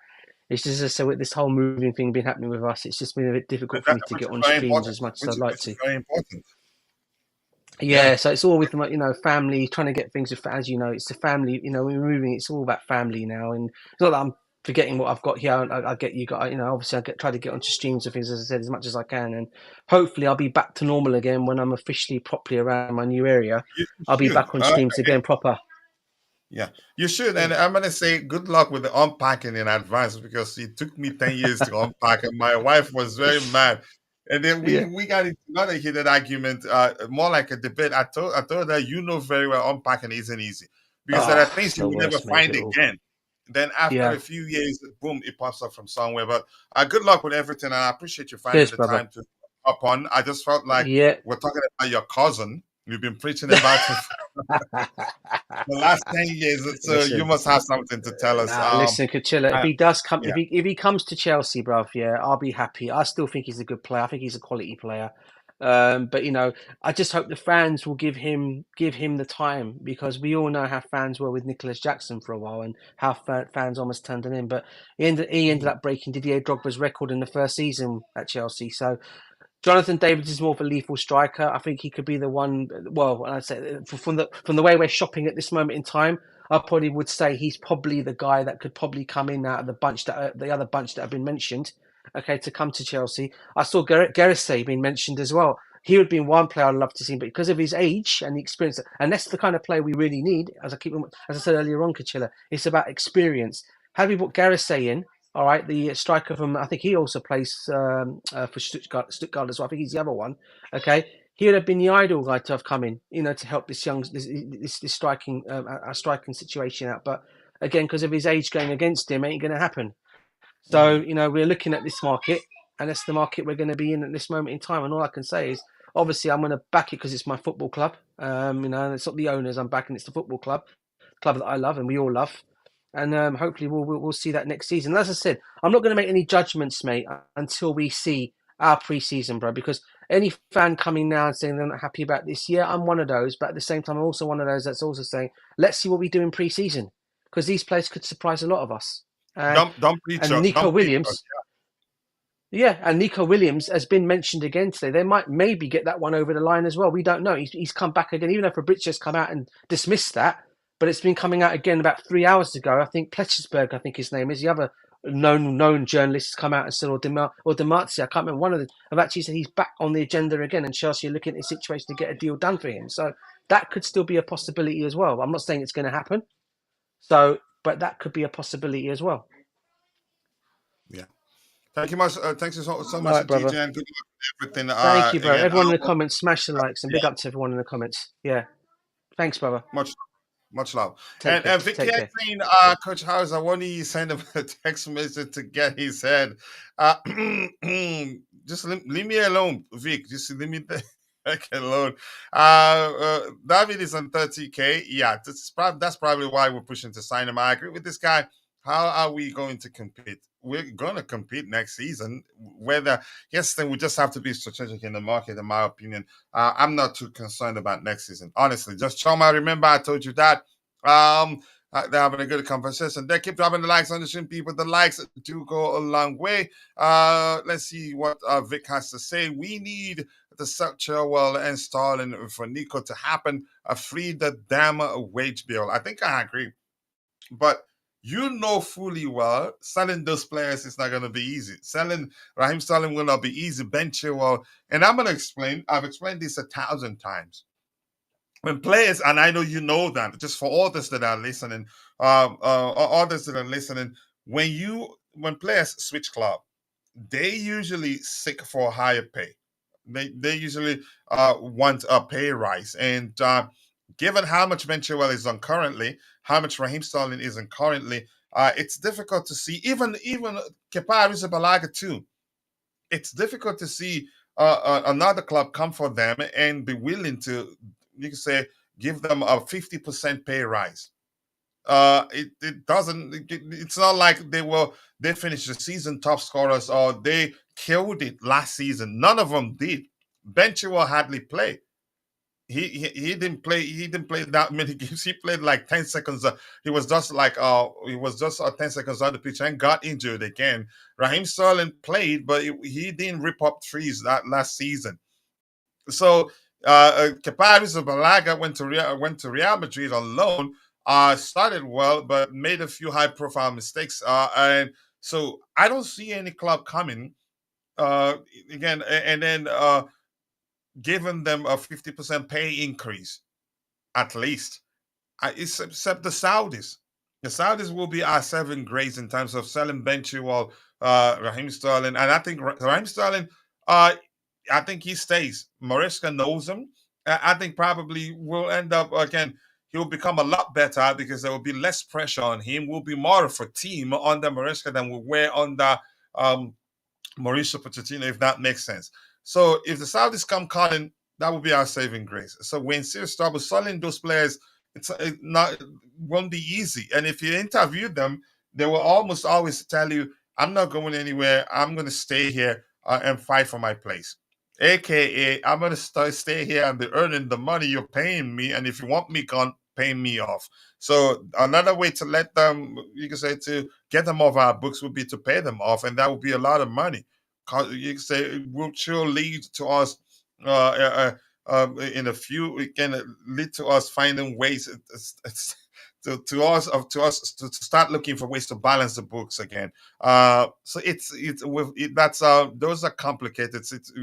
It's just so with this whole moving thing been happening with us, it's just been a bit difficult for me to Which get is on very streams important. as much as Which I'd like is to. very important. Yeah, so it's all with family, trying to get things as you know, it's the family. We're moving. It's all about family now, and it's not that I'm forgetting what I've got here. I get you got, obviously try to get onto streams and things as I said as much as I can, and hopefully I'll be back to normal again when I'm officially properly around my new area. You I'll be should. back on streams again proper. Yeah, you should. And I'm going to say good luck with the unpacking in advance because it took me 10 years to unpack, and my wife was very mad. And then we, Yeah, we got into another heated argument, more like a debate. I told her, you know very well unpacking isn't easy because there are it's things you the will never worst, mate, of find it all. again. Then after Yeah, a few years, boom, it pops up from somewhere. But good luck with everything. And I appreciate you finding cheers, the brother. time to hop on. I just felt like Yeah. we're talking about your cousin. You've been preaching about it the last 10 years, so you Listen. must have something to tell us. Listen, Kachilla, if Uh, he does come, yeah, if he comes to Chelsea, bruv, yeah, I'll be happy. I still think he's a good player. I think he's a quality player. But I just hope the fans will give him the time because we all know how fans were with Nicholas Jackson for a while and how fans almost turned him in. But he ended up breaking Didier Drogba's record in the first season at Chelsea. So Jonathan David is more of a lethal striker. I think he could be the one. Well, I'd say from the way we're shopping at this moment in time, I probably would say he's probably the guy that could probably come in out of the other bunch that have been mentioned. Okay, to come to Chelsea. I saw Gerase being mentioned as well. He would be one player I'd love to see, but because of his age and the experience, and that's the kind of player we really need. As I said earlier on, Kachilla, it's about experience. Had we put Gerase in, all right, the striker from I think he also plays for Stuttgart as well. I think he's the other one. Okay, he would have been the ideal guy to have come in, to help this striking striking situation out. But again, because of his age going against him, ain't going to happen. So we're looking at this market, and that's the market we're going to be in at this moment in time. And all I can say is, obviously, I'm going to back it because it's my football club. It's not the owners I'm backing; it's the football club that I love and we all love. And hopefully we'll see that next season. And as I said, I'm not going to make any judgments, mate, until we see our pre-season, bro. Because any fan coming now and saying they're not happy about this, yeah, I'm one of those. But at the same time, I'm also one of those that's also saying, let's see what we do in pre-season, because these players could surprise a lot of us. don't preach And us. Nico Don't preach us. Williams, yeah, and Nico Williams has been mentioned again today. They might maybe get that one over the line as well. We don't know. He's come back again, even though Fabrizio's come out and dismissed that. But it's been coming out again about 3 hours ago. I think Pletchersberg, I think his name is, the other known journalist, has come out and said, or Maatsen, I can't remember, one of them have actually said he's back on the agenda again, and Chelsea are looking at the situation to get a deal done for him. So that could still be a possibility as well. I'm not saying it's going to happen. But that could be a possibility as well. Yeah. Thank you much. Thanks so All much, right, brother. TJ, and good luck with everything. Thank you, bro. Again, Everyone in the comments, smash the likes and big yeah, up to everyone in the comments. Yeah. Thanks, brother. much love. Take care. And Vicky Take has care. seen Coach House. I want to send him a text message to get his head. Just leave me alone, Vic. Just leave me alone. David is on 30K. Yeah, that's probably why we're pushing to sign him. I agree with this guy. How are we going to compete? We're going to compete next season. Then we just have to be strategic in the market, in my opinion. I'm not too concerned about next season, honestly. Just Choma, remember I told you that. They're having a good conversation. They keep dropping the likes on the stream, people. The likes do go a long way. Let's see what Vic has to say. We need the Chilwell and Starling for Nico to happen. Free the damn wage bill. I think I agree. But you know fully well selling those players is not going to be easy. Selling Raheem Sterling will not be easy. Ben Chilwell, and I'm going to explain. I've explained this 1,000 times. When players, and I know you know that, just for others that are listening, when players switch club, they usually seek for higher pay. They usually want a pay rise, and given how much Ben Chilwell is on currently, how much Raheem Sterling is on currently, it's difficult to see. Even Kepa Arrizabalaga too. It's difficult to see another club come for them and be willing to, you can say, give them a 50% pay rise. it doesn't. It's not like they finished the season top scorers or they killed it last season. None of them did. Ben Chilwell hardly played. He didn't play. He didn't play that many games. He played like 10 seconds. He was just 10 seconds on the pitch and got injured again. Raheem Sterling played, but he didn't rip up trees that last season. So Kepa Arrizabalaga went to Real Madrid on loan. Started well, but made a few high-profile mistakes. And so I don't see any club coming again, and then giving them a 50% pay increase at least. Except the Saudis. The Saudis will be our saving grace in terms of selling Ben Chilwell, Raheem Sterling, and I think Raheem Sterling. I think he stays. Maresca knows him. I think probably will end up again. He'll become a lot better because there will be less pressure on him. Will be more of a team under Maresca than we were under Mauricio Pochettino, if that makes sense. So if the Saudis come calling, that will be our saving grace. So we're in serious trouble. Selling those players, it won't be easy. And if you interview them, they will almost always tell you, "I'm not going anywhere. I'm going to stay here and fight for my place." AKA, I'm going to stay here and be earning the money you're paying me. And if you want me gone, pay me off. So another way to let them, you can say, to get them off our books would be to pay them off. And that would be a lot of money. You can say it will sure lead to us in a few. It can lead to us finding ways to us to start looking for ways to balance the books again. So that's those are complicated. It's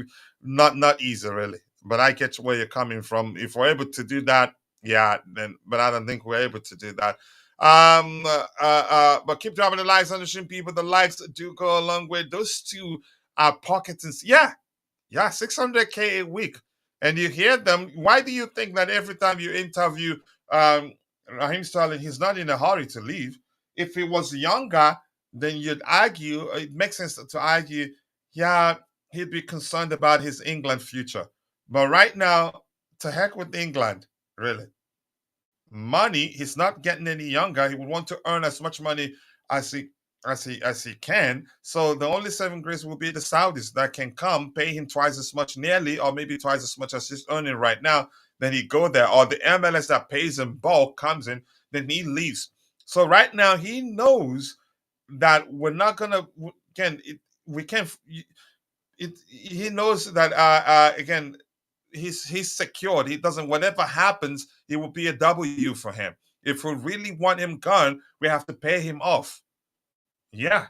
not easy really. But I get where you're coming from. If we're able to do that, yeah, then. But I don't think we're able to do that. But keep dropping the likes on the stream, people. The likes do go a long way. Those two are pocketing. Yeah, 600K a week. And you hear them. Why do you think that every time you interview Raheem Sterling, he's not in a hurry to leave? If he was younger, then you'd argue, it makes sense to argue, yeah, he'd be concerned about his England future. But right now, to heck with England, really. Money, he's not getting any younger. He would want to earn as much money as he can. So the only saving grace will be the Saudis that can come, pay him twice as much, nearly, or maybe twice as much as he's earning right now. Then he go there, or the MLS that pays him bulk comes in, then he leaves. So right now he knows that we're not gonna we can't. He knows that again. He's secured. He doesn't. Whatever happens, it will be a W for him. If we really want him gone, we have to pay him off. Yeah,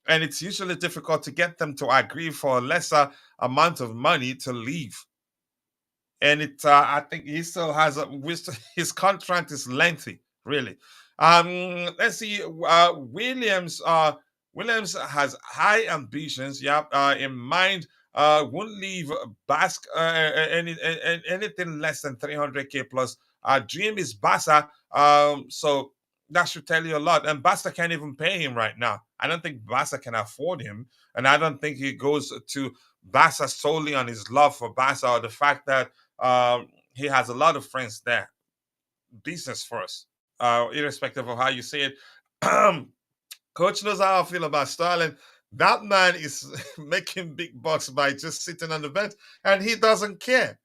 and it's usually difficult to get them to agree for a lesser amount of money to leave. And I think he still has his contract is lengthy, really. Let's see. Williams has high ambitions. Yeah, in mind. Won't leave Basque anything less than 300K plus. Dream is Barca. So that should tell you a lot. And Barca can't even pay him right now. I don't think Barca can afford him, and I don't think he goes to Barca solely on his love for Barca or the fact that he has a lot of friends there. Business first, irrespective of how you say it. Coach knows how I feel about Sterling. That man is making big bucks by just sitting on the bench, and he doesn't care.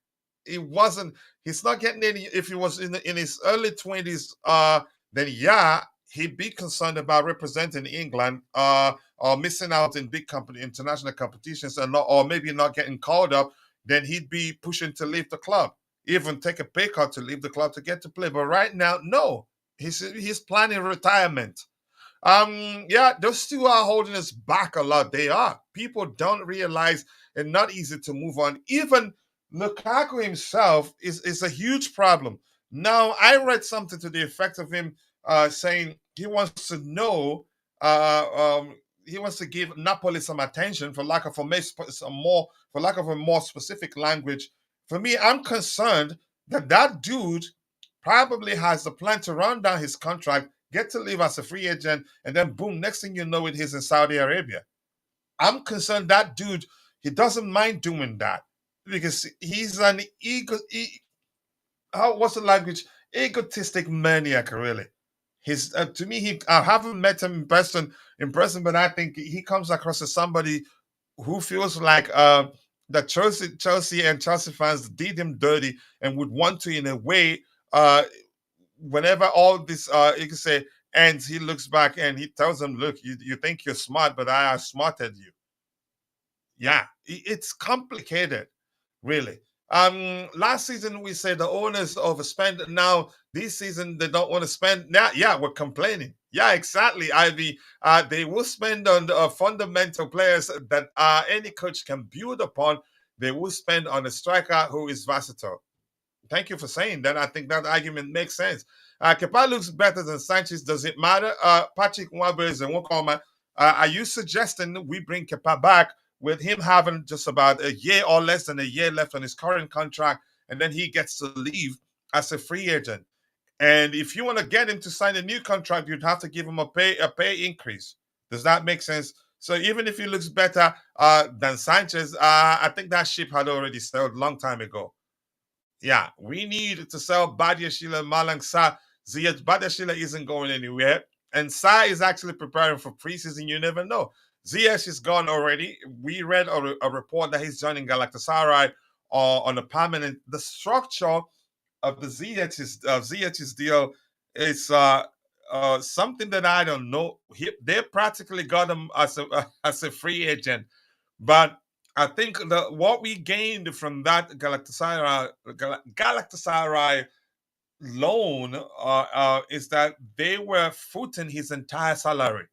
He's not getting any. If he was in his early 20s, then yeah, he'd be concerned about representing England, or missing out in big international competitions, or maybe not getting called up. Then he'd be pushing to leave the club, even take a pay cut to leave the club to get to play. But right now, no, he's planning retirement. Yeah, those two are holding us back a lot. They are. People don't realize it's not easy to move on. Even Lukaku himself is a huge problem. Now, I read something to the effect of him saying he wants to know, he wants to give Napoli some attention for lack of a more specific language. For me, I'm concerned that dude probably has the plan to run down his contract, get to leave as a free agent, and then boom, next thing you know he's in Saudi Arabia. I'm concerned that dude, he doesn't mind doing that because he's an what's the language? Egotistic maniac, really. His to me, I haven't met him in person, but I think he comes across as somebody who feels like that Chelsea and Chelsea fans did him dirty and would want to, in a way, whenever all this you can say ends, he looks back and he tells them, "Look, you think you're smart, but I outsmarted you." Yeah, it's complicated, really. Last season we said the owners overspend. Now this season they don't want to spend. Now, yeah, we're complaining. Yeah, exactly. Ivy. They will spend on the fundamental players that any coach can build upon. They will spend on a striker who is versatile. Thank you for saying that. I think that argument makes sense. Kepa looks better than Sanchez. Does it matter? Patrick Nwabers and Wokoma, are you suggesting we bring Kepa back with him having just about a year or less than a year left on his current contract, and then he gets to leave as a free agent? And if you want to get him to sign a new contract, you'd have to give him a pay increase. Does that make sense? So even if he looks better than Sanchez, I think that ship had already sailed a long time ago. Yeah, we need to sell Badiashile, Malang Sa. Ziyech Badiashile isn't going anywhere. And Sa is actually preparing for preseason. You never know. Ziyech is gone already. We read a report that he's joining Galatasaray on a permanent. The structure of the Ziyech's deal is something that I don't know. They practically got him as a free agent, but I think what we gained from that Galatasaray loan is that they were footing his entire salary.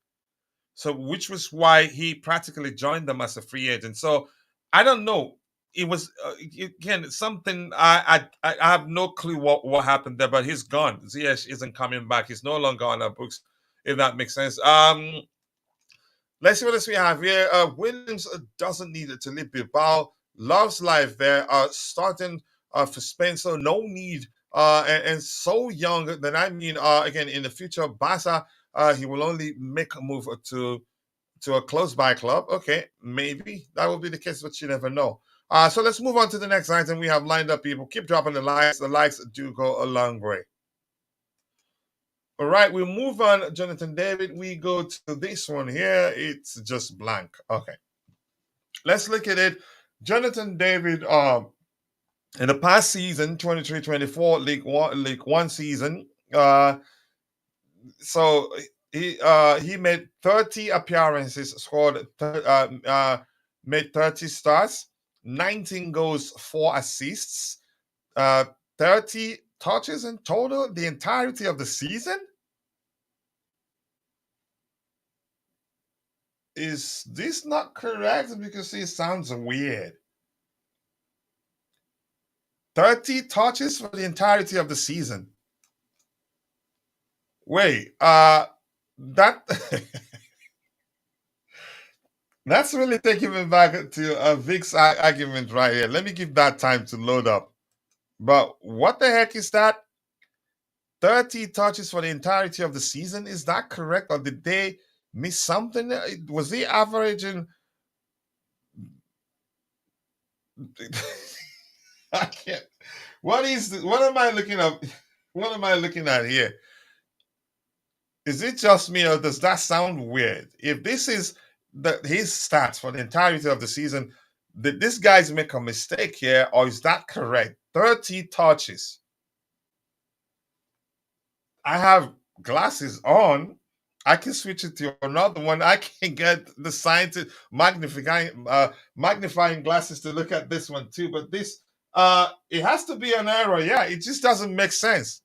So, which was why he practically joined them as a free agent. So, I don't know. It was again something I have no clue what happened there, but he's gone. Ziyech isn't coming back. He's no longer on our books, if that makes sense. Let's see what else we have here. Williams doesn't need it to leave Bilbao. Loves life there. Starting for Spain, so no need. And so young that I mean, again, in the future, Barca, he will only make a move to a close by club. Okay, maybe that will be the case, but you never know. So let's move on to the next item we have lined up, people. Keep dropping the likes. The likes do go a long way. All right, we move on, Jonathan David. We go to this one here. It's just blank. Okay. Let's look at it. Jonathan David, in the past season, 23-24, League One season, so he made 30 appearances, scored made 30 starts, 19 goals, 4 assists, 30 touches in total the entirety of the season. Is this not correct? Because it sounds weird. 30 touches for the entirety of the season. Wait, that that's really taking me back to Vic's argument right here. Let me give that time to load up. But what the heck is that? 30 touches for the entirety of the season? Is that correct? Or did they miss something? Was he averaging? I can't. What am I looking at? What am I looking at here? Is it just me, or does that sound weird? If this is his stats for the entirety of the season, did this guys make a mistake here, or is that correct? 30 touches. I have glasses on. I can switch it to another one. I can get the scientific magnifying glasses to look at this one too. But this, it has to be an error. Yeah, it just doesn't make sense.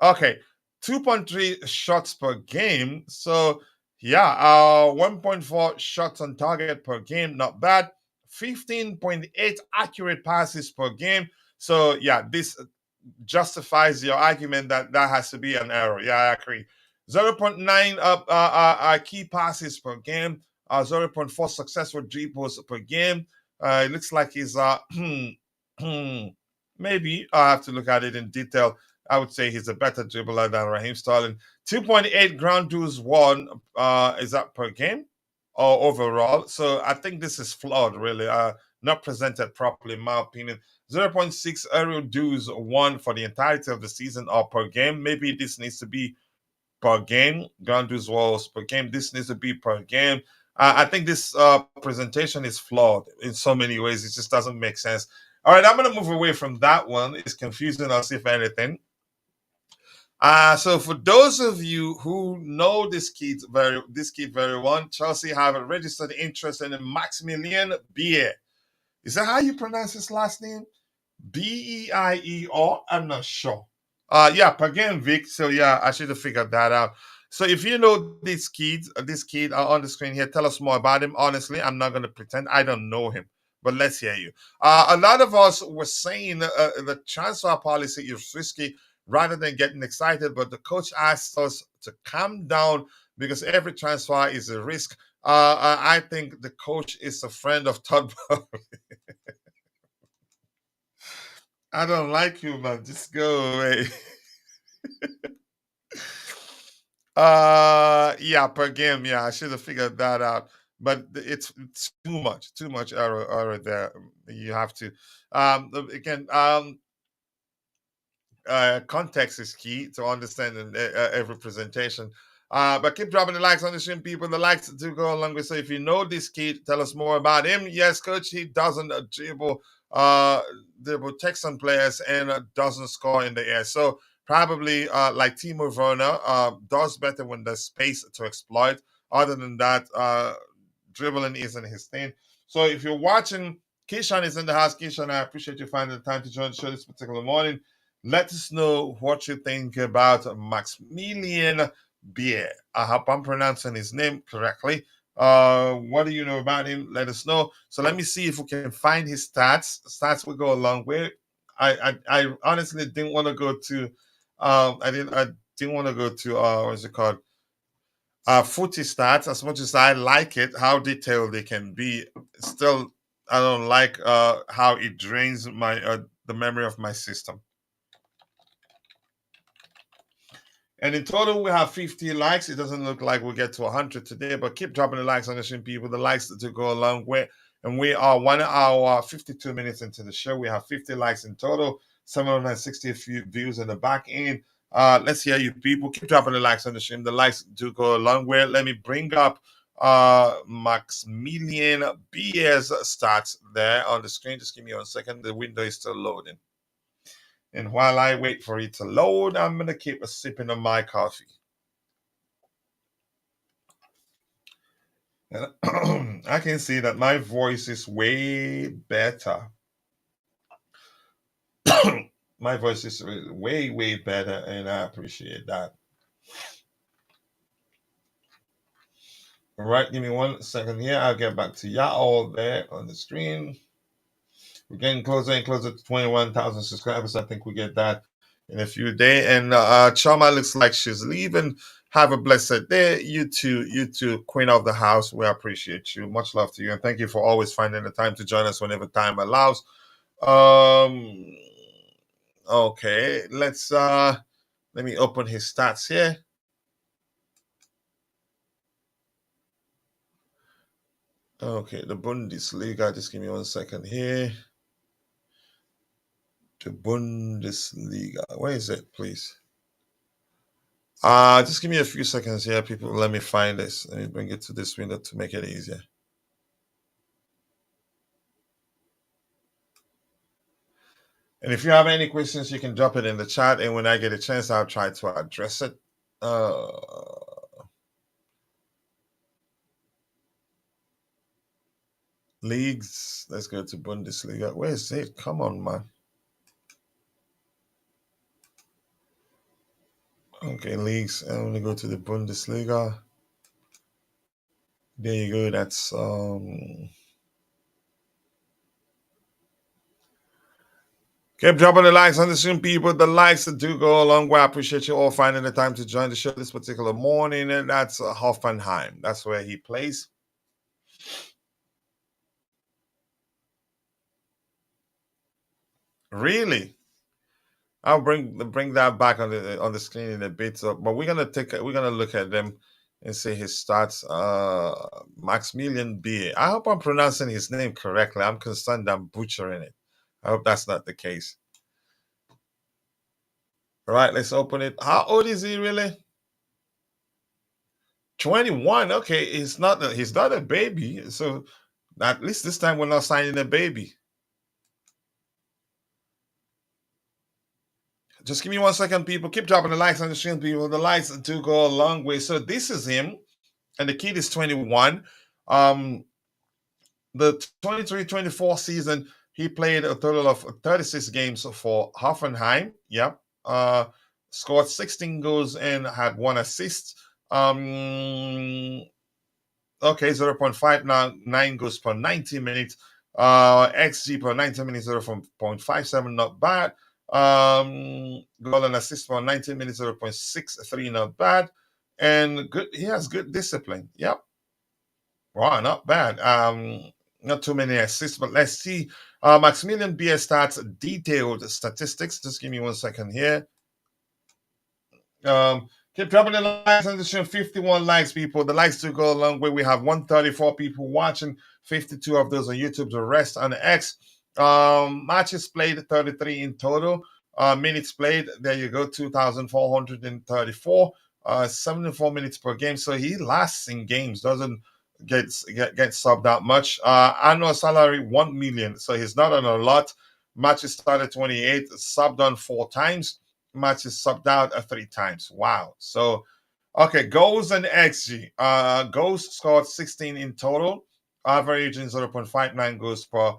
Okay, 2.3 shots per game. So yeah, 1.4 shots on target per game. Not bad. 15.8 accurate passes per game. So yeah, this justifies your argument that has to be an error. Yeah, I agree. 0.9 key passes per game, 0.4 successful dribbles per game. It looks like he's maybe I have to look at it in detail. I would say he's a better dribbler than Raheem Sterling. 2.8 ground duels won. Is that per game or overall? So I think this is flawed, really. Not presented properly, in my opinion. 0.6 aerial duels won for the entirety of the season or per game. Maybe this needs to be per game. Ground duels was per game. This needs to be per game. I think this presentation is flawed in so many ways. It just doesn't make sense. All right, I'm going to move away from that one. It's confusing us, if anything. So for those of you who know this kid very well, Chelsea have a registered interest in Maximilian Bier. Is that how you pronounce his last name? Beier? I'm not sure. Yeah, per game, Vic. So yeah, I should have figured that out. So if you know this kid on the screen here, tell us more about him. Honestly, I'm not going to pretend I don't know him, but let's hear you. A lot of us were saying the transfer policy is risky rather than getting excited, but the coach asked us to calm down because every transfer is a risk. I think the coach is a friend of Todd Bowley. I don't like you, man. Just go away. Yeah, per game. Yeah, I should have figured that out. But it's too much error there. You have to. Again, context is key to understanding every presentation. But keep dropping the likes on the stream, people. The likes do go along with. So if you know this kid, tell us more about him. Yes, coach, he doesn't dribble Texan players and doesn't score in the air. So probably like Timo Werner does better when there's space to exploit. Other than that, dribbling isn't his thing. So if you're watching, Keishan is in the house. Keishan, I appreciate you finding the time to join the show this particular morning. Let us know what you think about Maximilian Bier. I hope I'm pronouncing his name correctly. What do you know about him? Let us know. So let me see if we can find his stats. Stats will go a long way. I honestly didn't want to go to I didn't want to go to what's it called? Footy stats. As much as I like it, how detailed they can be, still I don't like how it drains my the memory of my system. And in total, we have 50 likes. It doesn't look like we'll get to 100 today, but keep dropping the likes on the stream, people. The likes to go a long way. And we are 1 hour, 52 minutes into the show. We have 50 likes in total, 760 views in the back end. Let's hear you, people. Keep dropping the likes on the stream. The likes do go a long way. Let me bring up Maximilian Bier's stats there on the screen. Just give me 1 second. The window is still loading. And while I wait for it to load, I'm going to keep sipping on my coffee. And I can see that my voice is way better. My voice is way, way better, and I appreciate that. All right, give me 1 second here. I'll get back to y'all there on the screen. We're getting closer and closer to 21,000 subscribers. I think we get that in a few days. And Chama looks like she's leaving. Have a blessed day. You too, Queen of the House. We appreciate you. Much love to you. And thank you for always finding the time to join us whenever time allows. Okay, let me open his stats here. Okay, the Bundesliga. Just give me 1 second here. The Bundesliga. Where is it, please? Just give me a few seconds here, people. Let me find this. Let me bring it to this window to make it easier. And if you have any questions, you can drop it in the chat. And when I get a chance, I'll try to address it. Leagues. Let's go to Bundesliga. Where is it? Come on, man. Okay, leagues. I'm going to go to the Bundesliga. There you go. That's keep dropping the likes on the stream, people. The likes that do go a long way. I appreciate you all finding the time to join the show this particular morning. And that's Hoffenheim. That's where he plays. Really? I'll bring that back on the screen in a bit. So, but we're gonna look at them and see his stats. Maximilian Bier. I hope I'm pronouncing his name correctly. I'm concerned I'm butchering it. I hope that's not the case. All right, let's open it. How old is he really? 21. Okay, he's not a baby. So at least this time we're not signing a baby. Just give me 1 second, people. Keep dropping the likes on the stream, people. The likes do go a long way. So this is him, and the kid is 21. Um, the 23-24 season, he played a total of 36 games for Hoffenheim. Yep. Scored 16 goals and had 1 assist. Okay, 0.59 goals per 90 minutes. XG per 90 minutes, 0.57, not bad. Goal and assist per 90 minutes, 0.63, not bad. And good, he has good discipline. Yep. Wow, not bad. Not too many assists, but let's see. Maximilian Beer stats detailed statistics. Just give me 1 second here. Keep dropping the likes on the stream. 51 likes, people. The likes do go a long way. We have 134 people watching, 52 of those on YouTube, the rest on X. Matches played 33 in total. Minutes played, there you go, 2,434. 74 minutes per game. So he lasts in games, doesn't get subbed that much. Annual salary 1 million. So he's not on a lot. Matches started 28, subbed on 4 times. Matches subbed out 3 times. Wow. So okay, goals and XG. Goals scored 16 in total, averaging 0.59 goals per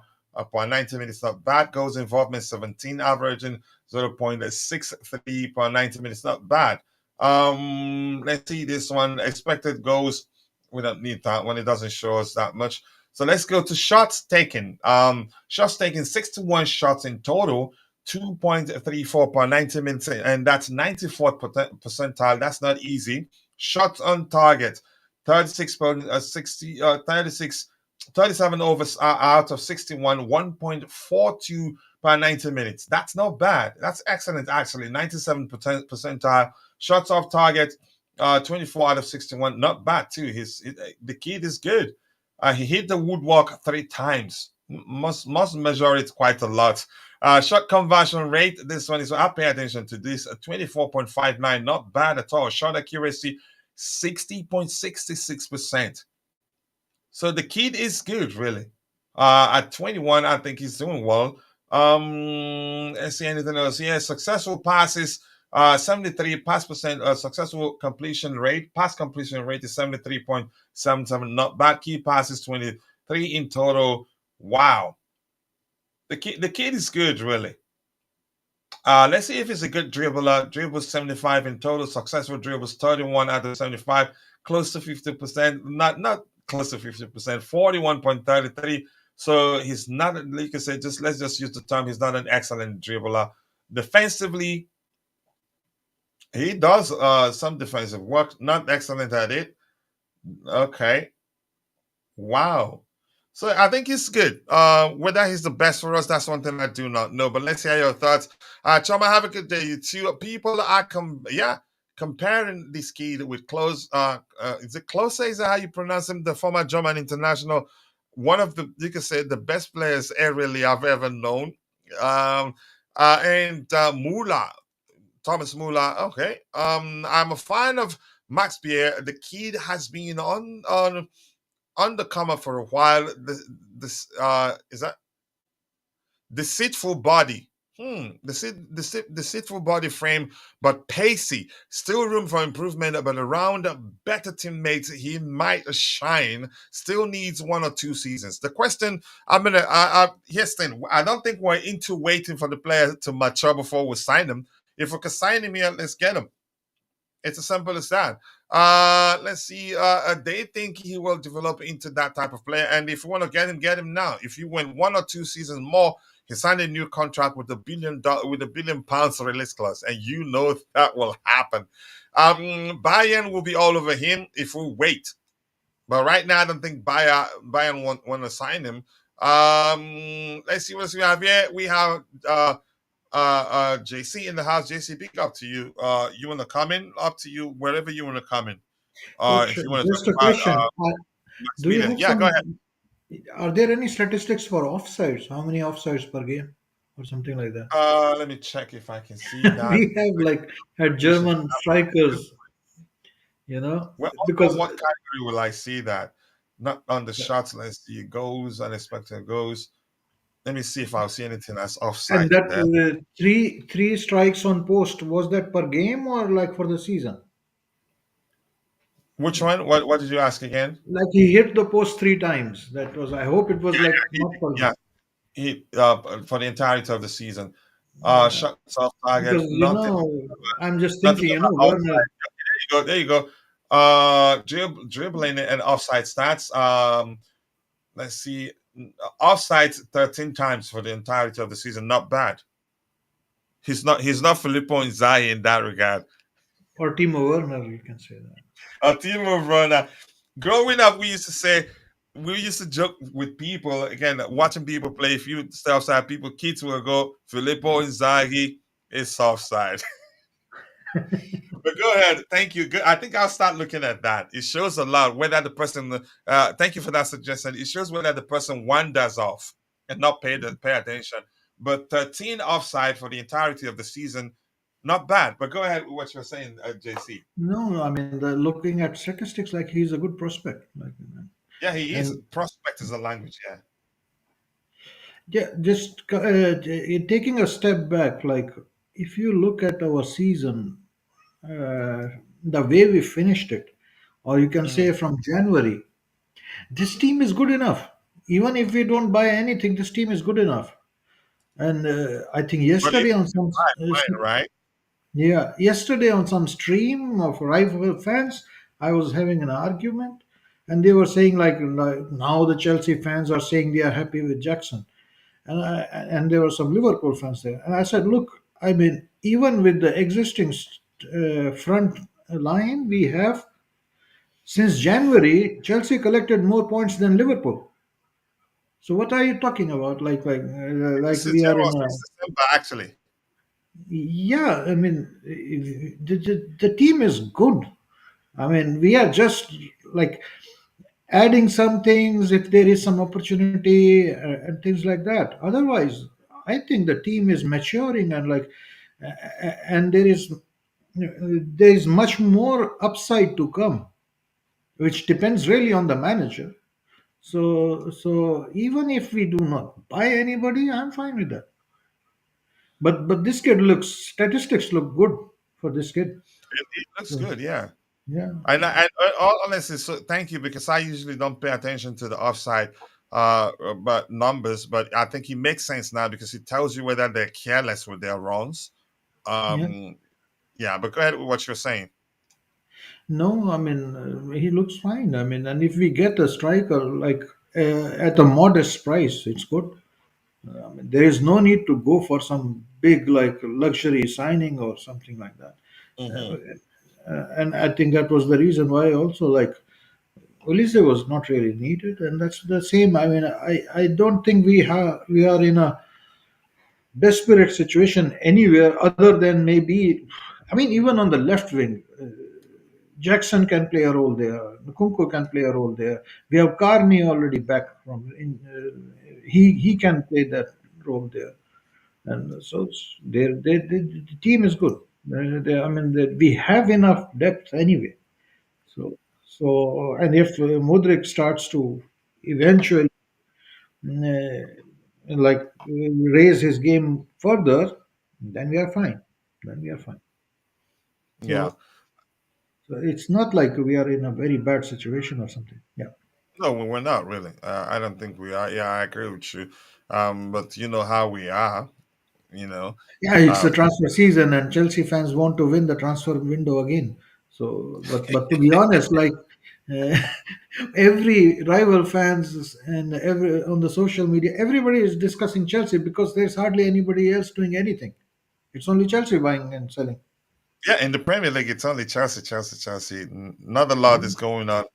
90 minutes. Not bad. Goals involvement 17, averaging 0.63 per 90 minutes. Not bad. Let's see this one. Expected goals. We don't need that one. It doesn't show us that much. So let's go to shots taken. Shots taken, 61 shots in total, 2.34 per 90 minutes, and that's 94th percentile. That's not easy. Shots on target, 37 overs out of 61, 1.42 per 90 minutes. That's not bad. That's excellent, actually. 97th percentile. Shots off target, 24 out of 61. Not bad, too. The kid is good. He hit the woodwork 3 times. Must measure it quite a lot. Shot conversion rate, this one is, I pay attention to this, 24.59, not bad at all. Shot accuracy, 60.66%. So the kid is good, really. At 21, I think he's doing well. Let's see anything else. Yeah, successful passes, 73 pass percent, successful completion rate. Pass completion rate is 73.77, not bad. Key passes 23 in total. Wow. The kid is good, really. Let's see if he's a good dribbler. Dribbles 75 in total. Successful dribbles 31 out of 75. Close to 50%. Not close to 50%. 41.33. So he's not, like I said, let's just use the term. He's not an excellent dribbler. Defensively, he does some defensive work. Not excellent at it. Okay. Wow. So I think he's good. Whether he's the best for us, that's one thing I do not know. But let's hear your thoughts. Choma, have a good day. You too. People are comparing this kid with Close. Is it Close? Is that how you pronounce him? The former German international, one of the, you can say, the best players really I've ever known. And Muller, Thomas Muller. Okay. I'm a fan of Max Pierre. The kid has been on undercover for a while. This is that deceitful body. Deceitful body frame, but pacey. Still room for improvement, but around better teammates, he might shine. Still needs 1 or 2 seasons. The question here's the thing. I don't think we're into waiting for the player to mature before we sign him. If we can sign him here, let's get him. It's as simple as that. Let's see. They think he will develop into that type of player, and if you want to get him now. If you win 1 or 2 seasons more, he signed a new contract with $1 billion release clause, and you know that will happen. Bayern will be all over him if we wait, but right now I don't think Bayern want to sign him. Let's see what we have here. We have JC in the house. JC, big up to you. You want to come in? Up to you, wherever you want to come in. If you want to Just a talk about question. Do you have go ahead. Are there any statistics for offsides? How many offsides per game or something like that? Let me check if I can see that. We have like at German strikers, You know, Well, on because what category will I see that? Not on the shots. Let's see goals, unexpected goals. Let me see if I'll see anything that's and offside that there. three strikes on post, was that per game or like for the season? Which one? What did you ask again? Like he hit the post three times. That was. I hope it was like not per Yeah, game. he for the entirety of the season. Yeah, Shots off target, because nothing, I'm just nothing thinking, about Werner. offside. There you go. Dribbling and offside stats. Let's see. Offside 13 times for the entirety of the season. Not bad. He's not Filippo Inzaghi in that regard. Or Timo Werner, you can say that. A team of runner. Growing up, we used to joke with people again, watching people play. If you stay offside, kids will go, Filippo Inzaghi is offside. But go ahead. Thank you. Good. I think I'll start looking at that. It shows a lot whether the person. Thank you for that suggestion. It shows whether the person wanders off and not pay attention. But 13 offside for the entirety of the season, not bad. But go ahead with what you're saying, JC. No, I mean, looking at statistics, like he's a good prospect. Like, Yeah, he is. and Prospect is a language. Yeah. yeah, just taking a step back, like if you look at our season, the way we finished it, or you can Mhm. say from January, this team is good enough. Even if we don't buy anything, this team is good enough. And I think But if yesterday on you some, buy, fine, right? yeah, yesterday on some stream of rival fans, I was having an argument, and they were saying like now the Chelsea fans are saying they are happy with Jackson, and there were some Liverpool fans there, and I said, look, I mean, even with the existing front line we have since January, Chelsea collected more points than Liverpool. So what are you talking about? Like This is we are in almost a, since December, actually. yeah. I mean, the team is good. I mean, we are just like adding some things if there is some opportunity and things like that. Otherwise, I think the team is maturing and and there is much more upside to come, which depends really on the manager. So even if we do not buy anybody, I'm fine with that. But this kid looks statistics look good for this kid. It looks So good, yeah. yeah, And all honestly, so thank you because I usually don't pay attention to the offside but numbers, but I think it makes sense now because it tells you whether they're careless with their runs. yeah. Um, yeah, but go ahead with what you're saying. No, I mean he looks fine. I mean, and if we get a striker at a modest price, it's good. I mean, there is no need to go for some big like luxury signing or something like that. Hmm. And I think that was the reason why also like Olise was not really needed, and that's the same. I mean, I don't think we are in a desperate situation anywhere other than maybe. I mean, even on the left wing. Jackson can play a role there. Nkunku can play a role there. We have Carney already back from. He can play that role there, and so the team is good. I mean, we have enough depth anyway. So and if Mudrik starts to eventually uh, raise his game further, then we are fine. Then we are fine. Yeah. So it's not like we are in a very bad situation or something. Yeah. No, we're not really. I don't think we are. Yeah, I agree with you. But you know how we are, you know. Yeah, it's Uh, the transfer season, and Chelsea fans want to win the transfer window again. So, but to be honest, uh, every rival fans and every on the social media, everybody is discussing Chelsea because there's hardly anybody else doing anything. It's only Chelsea buying and selling. yeah, in the Premier League, it's only Chelsea, Chelsea, Chelsea. Not a lot is going on.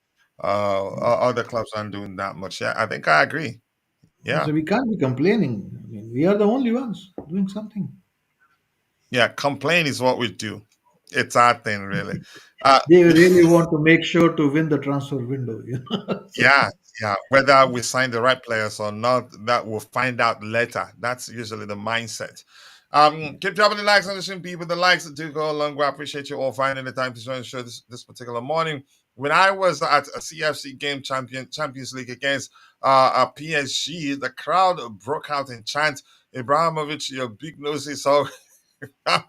Other clubs aren't doing that much. Yeah, I think I agree. Yeah. So we can't be complaining. I mean, we are the only ones doing something. Yeah, complain is what we do. It's our thing, really. Uh, They really want to make sure to win the transfer window. yeah, Yeah, whether we sign the right players or not, that we'll find out later. That's usually the mindset. Keep dropping the likes on the stream, people. The likes do go a long way. I appreciate you all finding the time to join the show this particular morning. When I was at a CFC game Champions League against a PSG, the crowd broke out in chant, Ibrahimovic, your big nosy. So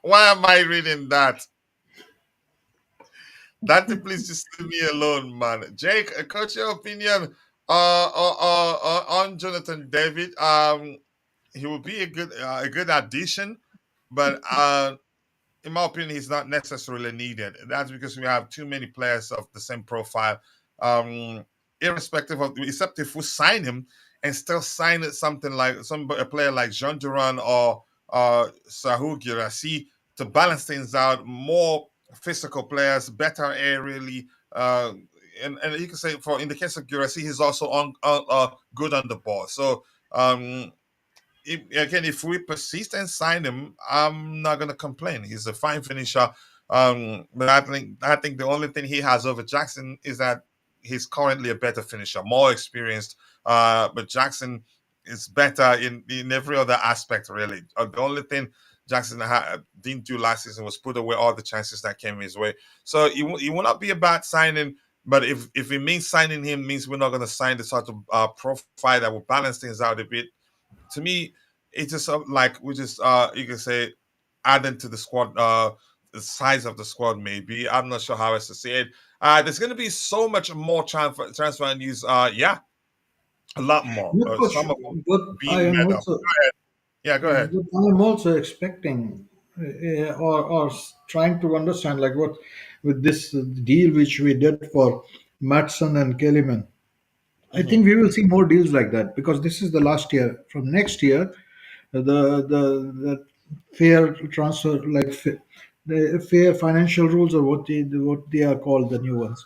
why am I reading that? Dante, please just leave me alone, man. Jake, coach, your opinion on Jonathan David. He will be a good addition, but in my opinion, he's not necessarily needed. That's because we have too many players of the same profile. Um, Irrespective of, except if we sign him and still sign it something like a player like Jhon Duran or Sahu Girassi to balance things out, more physical players, better aerially. And you can say in the case of Girassi, he's also good on the ball. So if we persist and sign him, I'm not gonna complain. He's a fine finisher. But I think the only thing he has over Jackson is that he's currently a better finisher, more experienced. But Jackson is better in every other aspect, really. The only thing Jackson didn't do last season was put away all the chances that came his way. So it will not be a bad signing. But if it means signing him means we're not going to sign the sort of profile that will balance things out a bit, to me, it's just like we just you can say adding to the squad, the size of the squad. Maybe I'm not sure how else to say it. There's going to be so much more transfer news. Yeah, a lot more. Yeah, coach, Some of them but I being am made up. also Yeah, go ahead. but I am also expecting or trying to understand like what with this deal which we did for Maatsen and Kellyman. I Hmm. think we will see more deals like that because this is the last year. From next year, the fair transfer the fair financial rules or what they are called, the new ones,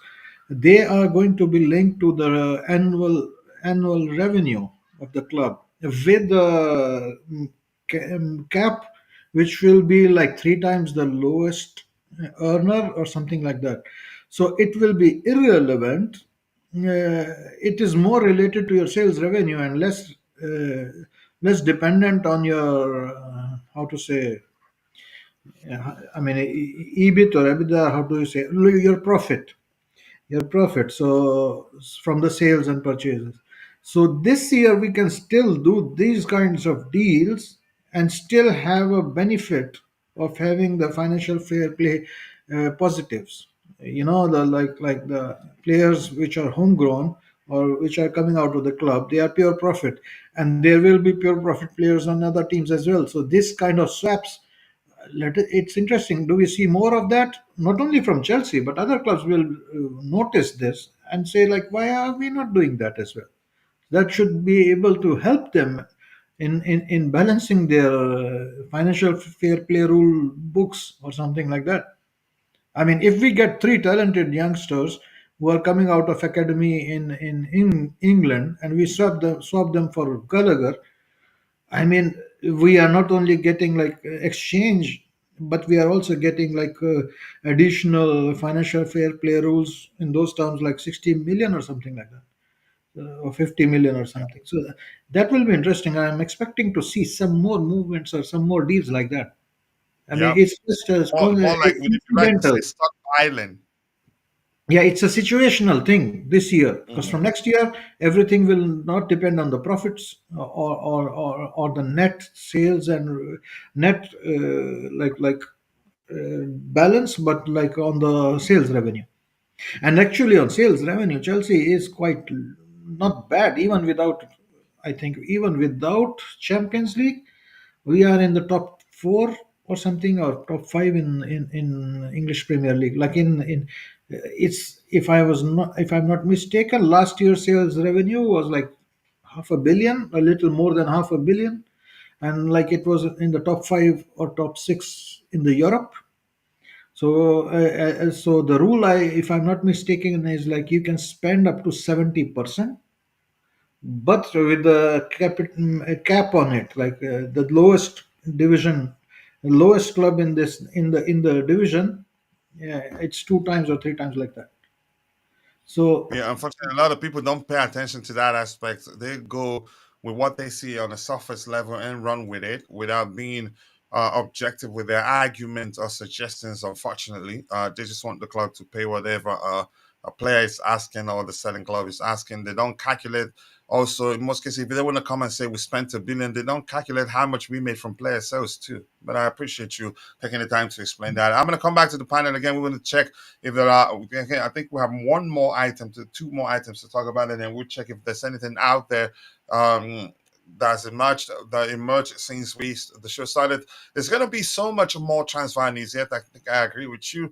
they are going to be linked to the annual revenue of the club with the cap, which will be like three times the lowest earner or something like that. So it will be irrelevant. It is more related to your sales revenue and less dependent on your how to say, I mean, EBIT or EBITDA. How do you say your profit, so from the sales and purchases. So this year we can still do these kinds of deals and still have a benefit of having the financial fair play positives. The like the players which are homegrown or which are coming out of the club, they are pure profit, and there will be pure profit players on other teams as well. So this kind of swaps, it's interesting. Do we see more of that? Not only from Chelsea, but other clubs will notice this and say, like, why are we not doing that as well? That should be able to help them in balancing their financial fair play rule books or something like that. I mean, if we get three talented youngsters who are coming out of academy in England and we swap them for Gallagher, I mean, we are not only getting like exchange, but we are also getting like additional financial fair play rules in those terms, like 60 million or something like that, or 50 million or something. So that will be interesting. I'm expecting to see some more movements or some more deals like that. I mean, Yeah, it's just more like would it be right to incidental. say stock island? Yeah, it's a situational thing this year because Hmm. from next year everything will not depend on the profits or the net sales and net balance, but like on the sales revenue. And actually, on sales revenue, Chelsea is quite not bad even without. I think even without Champions League, we are in the top four or something, or top five in English Premier League. Like in it's if I'm not mistaken, last year's sales revenue was like half a billion, a little more than half a billion, and like it was in the top five or top six in the Europe. So the rule, if I'm not mistaken, is like you can spend up to 70%, but with the cap on it, like the lowest division, the lowest club in this in the division, yeah, it's two times or three times like that. So Yeah, unfortunately, a lot of people don't pay attention to that aspect. They go with what they see on the surface level and run with it without being objective with their arguments or suggestions. Unfortunately, they just want the club to pay whatever a player is asking or the selling club is asking. They don't calculate. Also, in most cases, if they want to come and say we spent 1 billion, they don't calculate how much we made from player sales too. But I appreciate you taking the time to explain that. I'm going to come back to the panel again. We want to check if there are, okay, I think we have one more item to two more items to talk about, and then we'll check if there's anything out there um, that emerged since the show started. There's going to be so much more transfer news yet. I think I agree with you,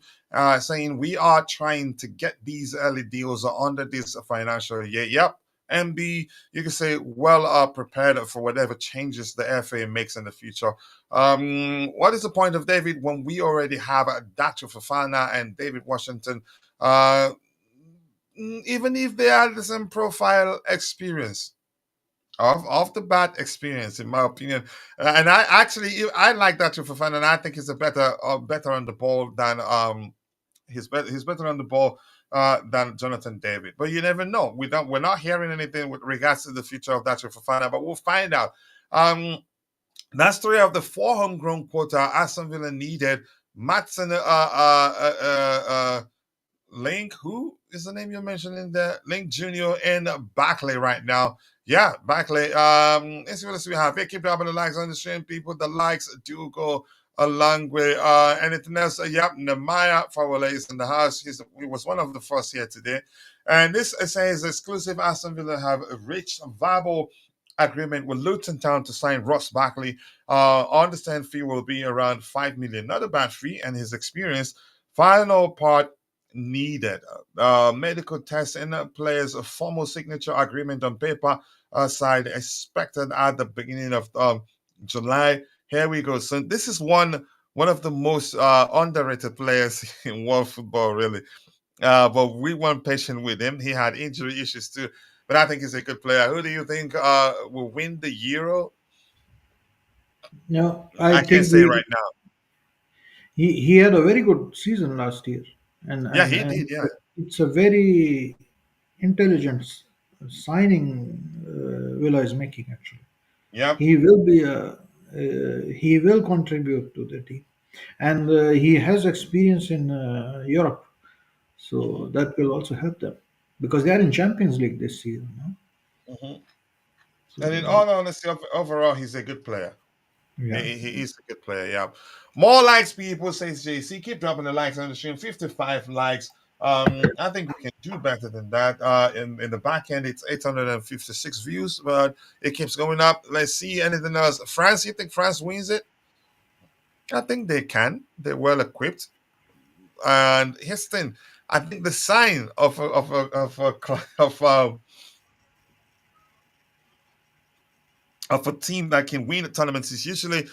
saying we are trying to get these early deals under this financial year. Yep. And be, you can say, well prepared for whatever changes the FA makes in the future. What is the point of David when we already have Dacho Fofana and David Washington? Uh, Even if they are the same profile experience, off the bat experience, in my opinion. And I like Dacho Fofana, and I think he's a better on the ball than he's better on the ball than Jonathan David. But you never know. We're not hearing anything with regards to the future of Dacho Fofana, but we'll find out. Um, that's three of the four homegrown quota Aston Villa needed. Maatsen, Link, who is the name you're mentioning there? Link Junior and Barkley right now. Yeah, Barkley. Let's see what else we have here. Keep dropping the likes on the stream, people. The likes do go a long way. Anything else? Yep, Nehemiah Fawale is in the house. He was one of the first here today. And this says exclusive Aston Villa have reached a verbal agreement with Luton Town to sign Ross Barkley. I understand fee will be around 5 million. Not a bad fee, and his experience. Final part needed. Medical test and players a formal signature agreement on paper side expected at the beginning of July. Here we go. So this is one of the most underrated players in world football, really. But we weren't patient with him. He had injury issues too. But I think he's a good player. Who do you think will win the Euro? no, I I can't think say right now. he had a very good season last year, and Yeah, and, he and did. Yeah. it's a very intelligent signing Villa is making. Actually, Yep. he will contribute to the team, and he has experience in Europe, so Hmm. that will also help them because they are in Champions League this season. No? Hmm. And in So all honesty, overall, he's a good player. yeah, He is a good player, yeah. More likes, people, says JC. Keep dropping the likes on the stream. 55 likes. I think we can do better than that. In the back end, it's 856 views, but it keeps going up. Let's see anything else. France, you think France wins it? I think they can. They're well equipped. And here's the thing. I think the sign of a team that can win tournaments is usually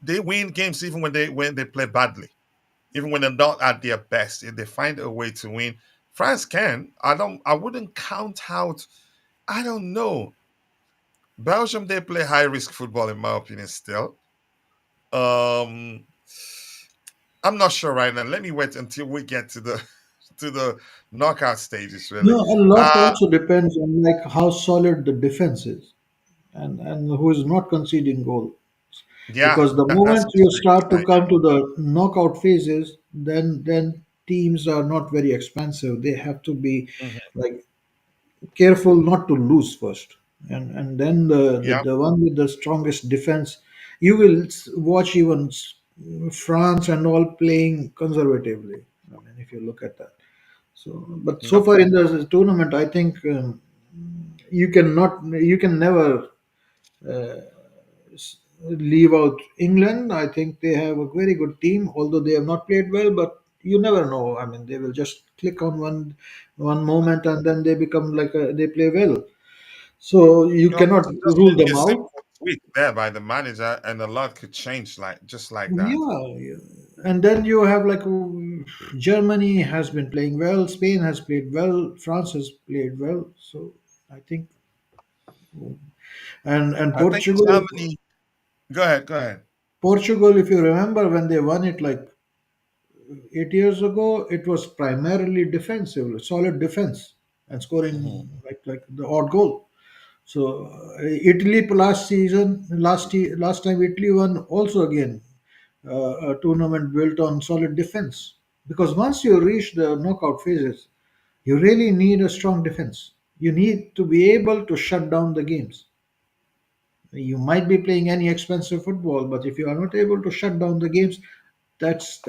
they win games even when they play badly. Even when they're not at their best, if they find a way to win. France can. I wouldn't count out. I don't know. Belgium, they play high risk football, in my opinion, still. Um I'm not sure right now. Let me wait until we get to the to the knockout stages, really. no, a lot Uh also depends on like how solid the defense is, and who is not conceding goal. yeah, Because the that's moment also you a good start to sign. come to the knockout phases, then teams are not very expansive. They have to be Mhm. like careful not to lose first, and then Yep. the one with the strongest defense, you will watch even France and all playing conservatively. I mean, if you look at that. So, but so Yep. far in the tournament, I think you can never leave out England. I think they have a very good team, although they have not played well. But you never know. I mean, they will just click on one moment and then they become they play well. So you No, cannot just rule maybe them a out. simple tweak there by the manager, and a lot could change like just like that. Yeah, yeah. And then you have Germany has been playing well, Spain has played well, France has played well. So I think and I think Portugal, Germany. Go ahead. Go ahead. Portugal, if you remember when they won it like 8 years ago, it was primarily defensive, solid defense. and scoring like the odd goal. So Italy last time Italy won also again a tournament built on solid defense. Because once you reach the knockout phases, you really need a strong defense. You need to be able to shut down the games. You might be playing any expensive football, but if you are not able to shut down the games, that's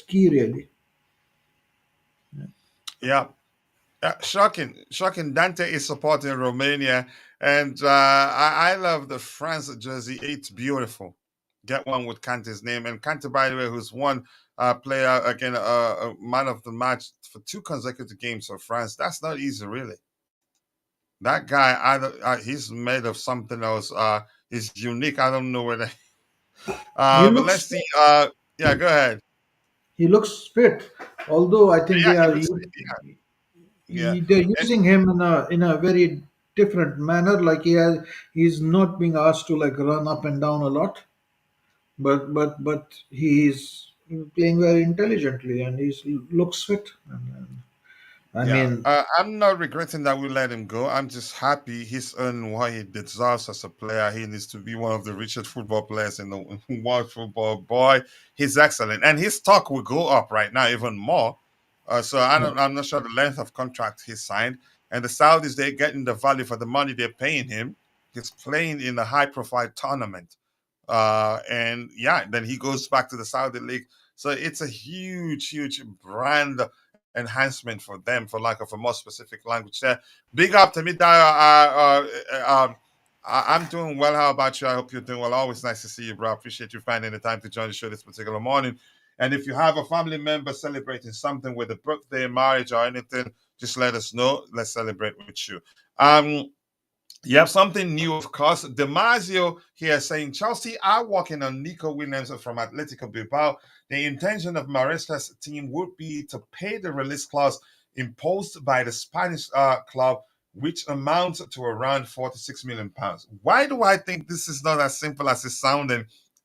key really. Yeah. Shocking, shocking. Dante is supporting Romania, and I love the France jersey. It's beautiful. Get one with Kante's name, and Kante, by the way, who's won player again, man of the match for 2 consecutive games for France. That's not easy, really. That guy, he's made of something else. He's unique. I don't know whether. He But let's looks see. Yeah, go ahead. he looks fit, although I think Yeah, he looks. Yeah, they're yeah. using him in a very different manner. Like he's not being asked to like run up and down a lot, but he's playing very intelligently and he looks fit. And I Yeah, mean, I'm not regretting that we let him go. I'm just happy he's earned what he deserves as a player. He needs to be one of the richest football players in the world football. Boy, he's excellent, and his stock will go up right now even more. So yeah. I'm not sure the length of contract he signed, and the Saudis they're getting the value for the money they're paying him. He's playing in a high-profile tournament, and yeah, then he goes back to the Saudi league. So it's a huge, huge brand enhancement for them, for lack of a more specific language there. Big up to me, Dio. I'm doing well. How about you? I hope you're doing well. Always nice to see you, bro. I appreciate you finding the time to join the show this particular morning. And if you have a family member celebrating something with a birthday, marriage, or anything, just let us know. Let's celebrate with you. You have something new, of course. Damasio here saying Chelsea are working on Nico Williams from Atletico Bilbao. The intention of Maresca's team would be to pay the release clause imposed by the Spanish club, which amounts to around £46 million. Why do I think this is not as simple as it's sounding?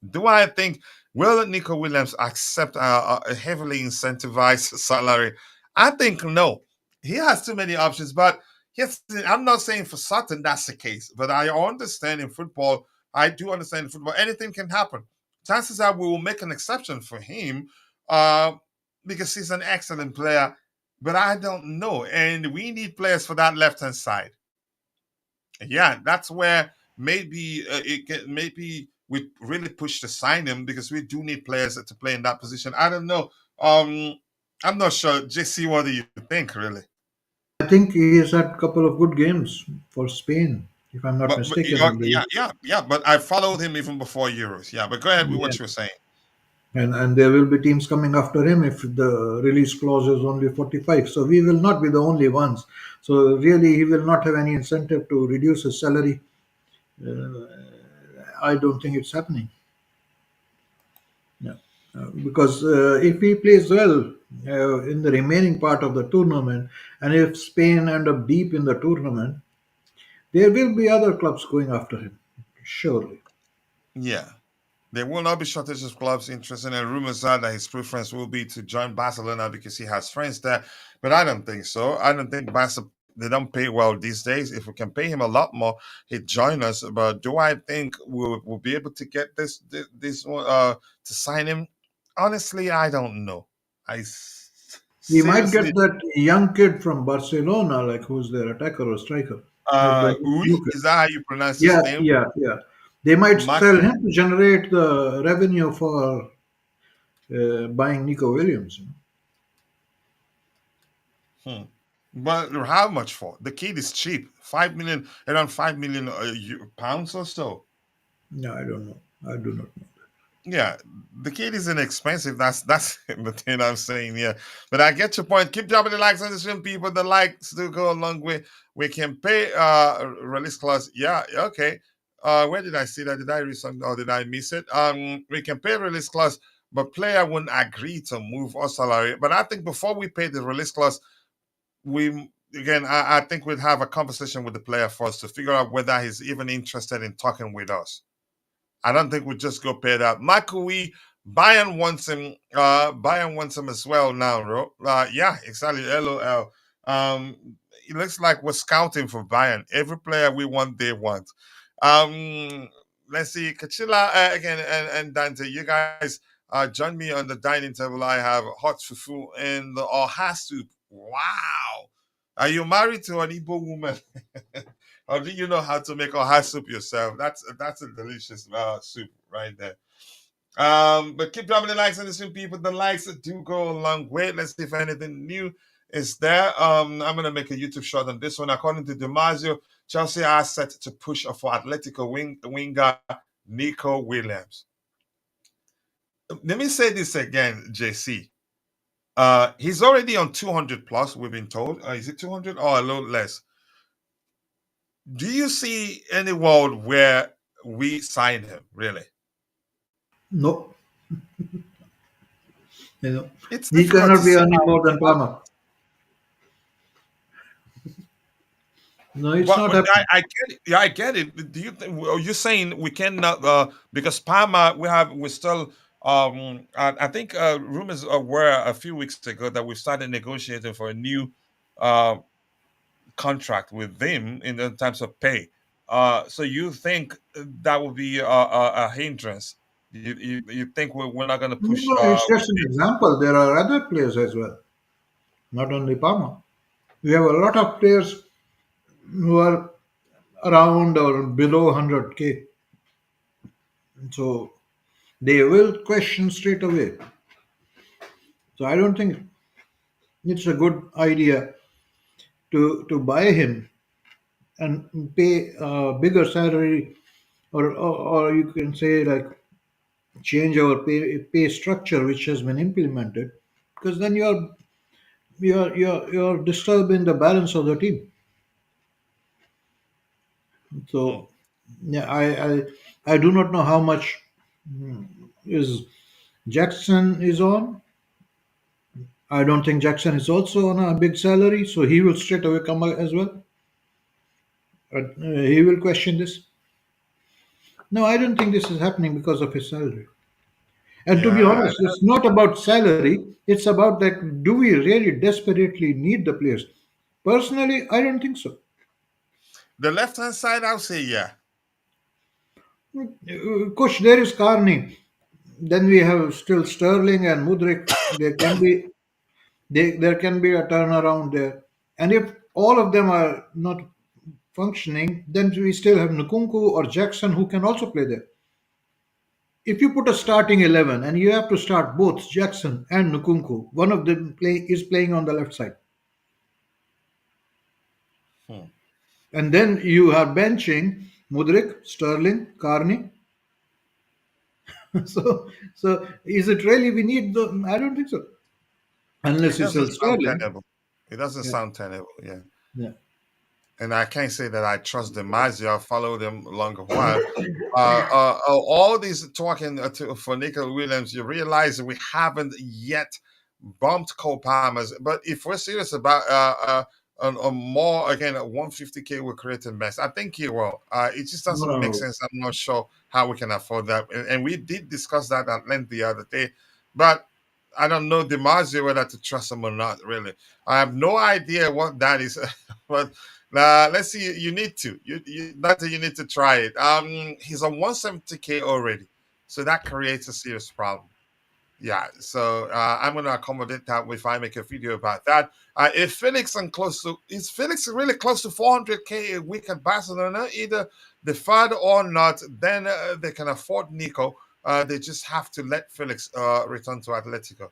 Do I think will Nico Williams accept a heavily incentivized salary? I think no. He has too many options, but yes, I'm not saying for certain that's the case, but I understand in football, I do understand in football, anything can happen. Chances are we will make an exception for him uh, because he's an excellent player, but I don't know. And we need players for that left hand side. Yeah, that's where maybe we really push to sign him because we do need players to play in that position. I don't know. I'm not sure. JC, what do you think, really? I think he has had a couple of good games for Spain, if I'm not But mistaken. In the yeah. But I followed him even before Euros. Yeah, but go ahead with yeah. what you were saying. And there will be teams coming after him if the release clause is only 45. So we will not be the only ones. So really, he will not have any incentive to reduce his salary. Uh, I don't think it's happening. Yeah. Because if he plays well in the remaining part of the tournament, and if Spain end up deep in the tournament, there will be other clubs going after him, surely. Yeah. There will not be shortage of clubs interested, and rumors are that his preference will be to join Barcelona because he has friends there. But I don't think so. I don't think Barca they don't pay well these days. If we can pay him a lot more, he'd join us. But do I think we'll be able to get this one to sign him? Honestly, I don't know. We might Seriously, get that young kid from Barcelona, like who's their attacker or striker, the Ui, new kid. is that how you pronounce his Yeah, name? yeah, yeah. They might sell Maatsen. him to generate the revenue for buying Nico Williams. Hmm. But how much for? The kid is cheap. 5 million, around 5 million pounds or so. No, I don't know. I do not know. Yeah, the kid isn't expensive. That's the thing I'm saying. Yeah, but I get your point. Keep dropping the likes on the stream, people. The likes do go a long way. We can pay release clause. Yeah, okay. Where did I see that? Did I read something or did I miss it? We can pay release clause, but player wouldn't agree to move or salary. But I think before we pay the release clause, I think we'd have a conversation with the player first to figure out whether he's even interested in talking with us. I don't think we just go pay that. Michael we Bayern wants him. Bayern wants him as well now, bro. Yeah, exactly. LOL. it looks like we're scouting for Bayern. Every player we want, they want. Um, let's see, Kachila again and Dante. You guys join me on the dining table. I have hot fufu and the oha soup. Wow. Are you married to an Igbo woman? Or do you know how to make oha soup yourself? That's a delicious soup right there. But keep dropping the likes on the stream, people. The likes do go a long way. Let's see if anything new is there. I'm gonna make a YouTube shot on this one. According to Damasio, Chelsea are set to push for Atletico winger Nico Williams. Let me say this again, JC. He's already on 200 plus. We've been told. Is it 200 or a little less? Do you see any world where we sign him? Really? No, It's he difficult cannot to be see earning how. more than Palmer. No, it's But not happening. I get it. Yeah, I get it. Do you think? Are you saying we cannot? Because Parma, we're still. I think rumors were a few weeks ago that we started negotiating for a new uh contract with them in the terms of pay. So you think that would be a hindrance? You think we're not going to No, push? no, it's just an example. There are other players as well, not only Palmer. We have a lot of players who are around or below 100K. So they will question straight away. So I don't think it's a good idea to buy him and pay a bigger salary, or you can say like change our pay structure which has been implemented, because then you're disturbing the balance of the team. Hmm. So yeah, I do not know how much is Jackson is on. I don't think Jackson is also on a big salary, so he will straight away come out as well. He will question this. No, I don't think this is happening because of his salary. And to be Yeah. honest, it's not about salary. It's about like, do we really desperately need the players? Personally, I don't think so. The left hand side, I'll say yeah. Coach, there is Carney. Then we have still Sterling and Mudrik. There can be a turnaround there. And if all of them are not functioning, then we still have Nkunku or Jackson who can also play there. If you put a starting 11 and you have to start both Jackson and Nkunku, one of them is playing on the left side. Hmm. And then you are benching Mudrik, Sterling, Carney. So is it really we need the? I don't think so. It Unless you doesn't sell sound Sterling. tenable. It doesn't Yeah, sound tenable. Yeah. yeah. And I can't say that I trust Demazia. I follow them a longer while. All these talking for Nico Williams, you realize we haven't yet bumped Cole Palmer's. But if we're serious about a more again at 150K we're creating mess, I think he will. It just No, doesn't no, make no. sense. I'm not sure how we can afford that. And we did discuss that at length the other day. But I don't know Demazia whether to trust him or not. Really, I have no idea what that is. But let's see. You need to. You need to try it. He's on 170K already, so that creates a serious problem. Yeah, so I'm going to accommodate that if I make a video about that. If Felix is Felix really close to 400K a week at Barcelona, either deferred or not, then they can afford Nico. They just have to let Felix return to Atletico.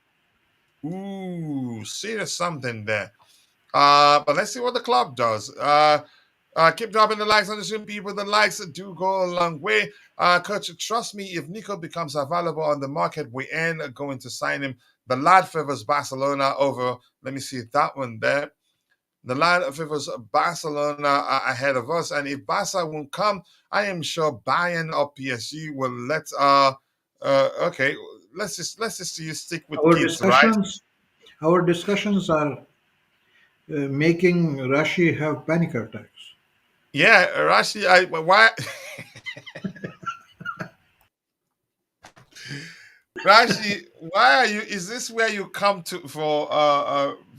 Ooh, serious something there. But let's see what the club does. Keep dropping the likes on the stream, people. The likes do go a long way. Coach, trust me, if Nico becomes available on the market, we ain't going to sign him. The lad favors Barcelona over, let me see that one there. The lad favors Barcelona ahead of us. And if Barca won't come, I am sure Bayern or PSG will let okay, let's just you stick with Our kids, right? discussions, our discussions are making Rashi have panic attacks. Yeah, Rashi, why Rashi, why are you? Is this where you come to for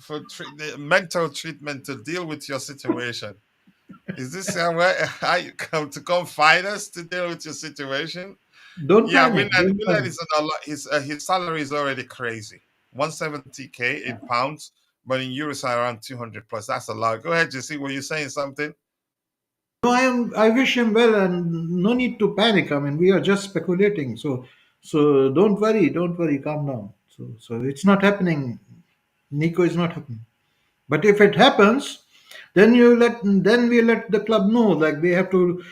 the mental treatment to deal with your situation. Is this where how you come find us to deal with your situation? Don't Yeah, panic. Don't Willian panic. is on a lot. His salary is already crazy, 170K in pounds, but in euros are around 200 plus. That's a lot. Go ahead, Jesse. Were you saying something? No, I am. I wish him well, and no need to panic. I mean, we are just speculating. So don't worry. Don't worry. Calm down. So it's not happening. Nico is not happening. But if it happens, then we let the club know. Like they have to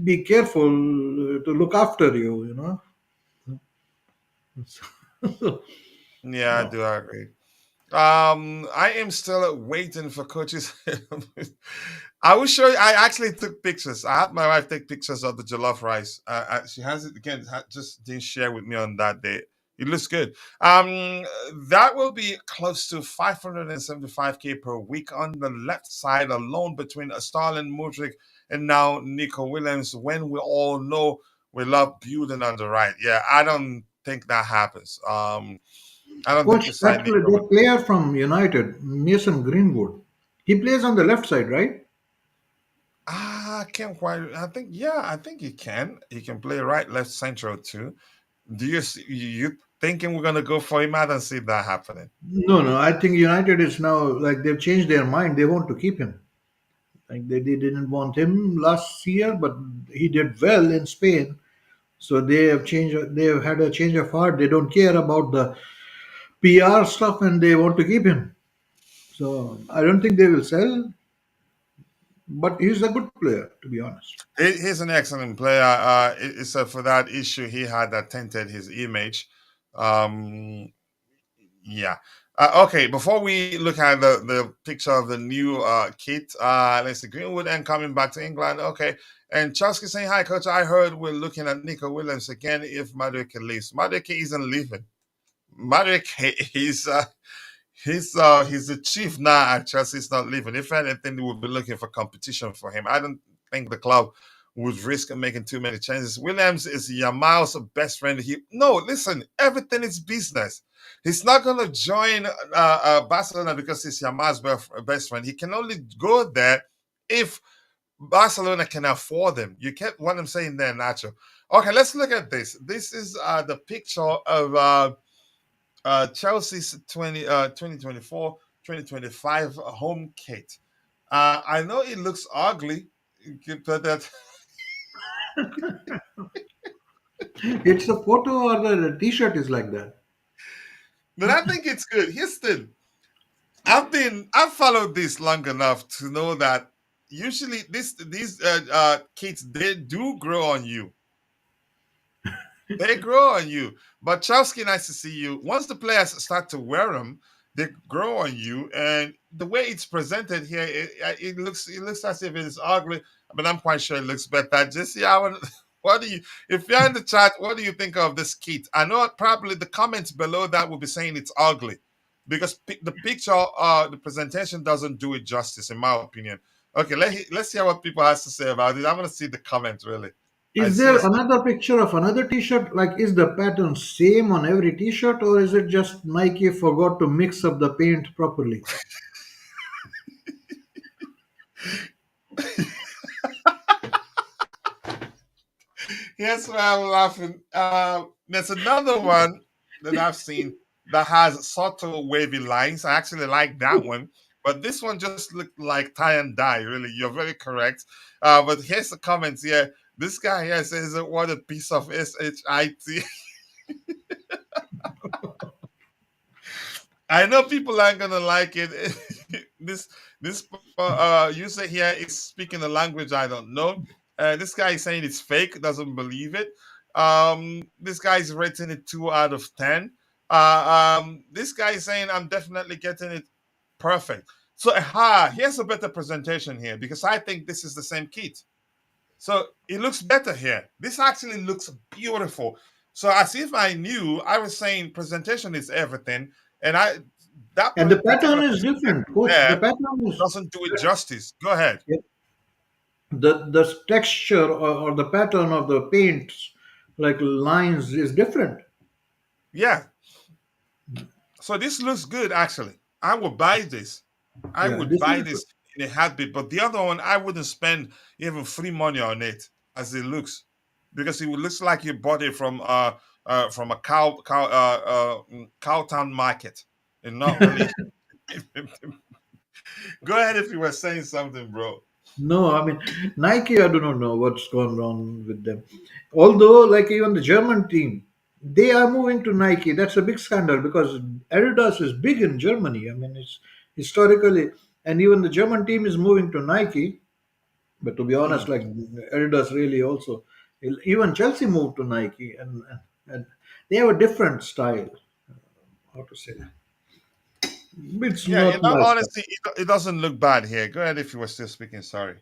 be careful to look after you. You know. Yeah, I do agree. I am still waiting for coaches. I will show you. I actually took pictures. I had my wife take pictures of the jollof rice. She has it again. Just didn't share with me on that day. It looks good. That will be close to 575K per week on the left side alone between Starlin Mudryk and now Nico Williams. When we all know we love building on the right. Yeah, I don't think that happens. I don't think Coach, we sign Nico. that player from United, Mason Greenwood, he plays on the left side, right? I can't quite. I think yeah. I think he can. He can play right, left, central too. Do you thinking we're gonna go for him? I don't see that happening. No, no. I think United is now like they've changed their mind. They want to keep him. Like they didn't want him last year, but he did well in Spain. So they have changed. They have had a change of heart. They don't care about the PR stuff, and they want to keep him. So I don't think they will sell. But he's a good player, to be honest. He's an excellent player. Except for that issue he had that tainted his image. Um, yeah. Okay, before we look at the picture of the new kit, let's see, Greenwood and coming back to England. Okay, and Chelsea saying, hi, coach. I heard we're looking at Nico Williams again if Madueke leaves. Madueke isn't leaving. Madueke is he's the chief now at Chelsea. He's not leaving. If anything, they would be looking for competition for him. I don't think the club would risk making too many changes. Williams is Yamal's best friend. Listen, everything is business. He's not going to join Barcelona because he's Yamal's best friend. He can only go there if Barcelona can afford him. You get what I'm saying there, Nacho. Okay, let's look at this. This is the picture of Chelsea's 2024 2025 home kit. I know it looks ugly, but that It's the photo or the T-shirt is like that. but I think it's good. Houston, I've followed this long enough to know that usually these kits they do grow on you. They grow on you. But Chelsea, nice to see you. Once the players start to wear them, they grow on you. And the way it's presented here, it looks as if it is ugly, but I'm quite sure it looks better. Jesse, what do you, if you're in the chat, what do you think of this kit? I know probably the comments below that will be saying it's ugly because the picture, the presentation doesn't do it justice, in my opinion. Okay, let's hear what people has to say about it. I want to see the comments really. I Is see. there another picture of another T-shirt? Like, is the pattern same on every T-shirt, or is it just Nike forgot to mix up the paint properly? Here's why I'm laughing. There's another one that I've seen that has subtle wavy lines. I actually like that one. But this one just looked like tie and dye, really. You're very correct. But here's the comments here. This guy here says, what a piece of SHIT. I know people aren't gonna like it. this user here is speaking a language I don't know. This guy is saying it's fake, doesn't believe it. This guy is rating it 2 out of 10. This guy is saying I'm definitely getting it perfect. So here's a better presentation here because I think this is the same kit. So it looks better here. This actually looks beautiful. So as if I knew, I was saying presentation is everything, and that And the particular pattern is different, coach. The there pattern is doesn't do it justice. Go ahead. the texture or the pattern of the paints, like lines, is different. Yeah. So this looks good actually. I would buy this. I Yeah, would this buy is this in a heartbeat. But the other one, I wouldn't spend even free money on it as it looks, because it looks like you bought it from a cow town market, and not really. Go ahead if you were saying something, bro. no. I mean, Nike. I do not know what's gone wrong with them. Although, like even the German team, they are moving to Nike. That's a big scandal because Adidas is big in Germany. I mean, it's historically, and even the German team is moving to Nike. But to be honest, Mm. like Adidas really also, even Chelsea moved to Nike, and they have a different style. How to say? It's Yeah, in not all my style. honesty, it doesn't look bad here. Go ahead if you were still speaking. Sorry.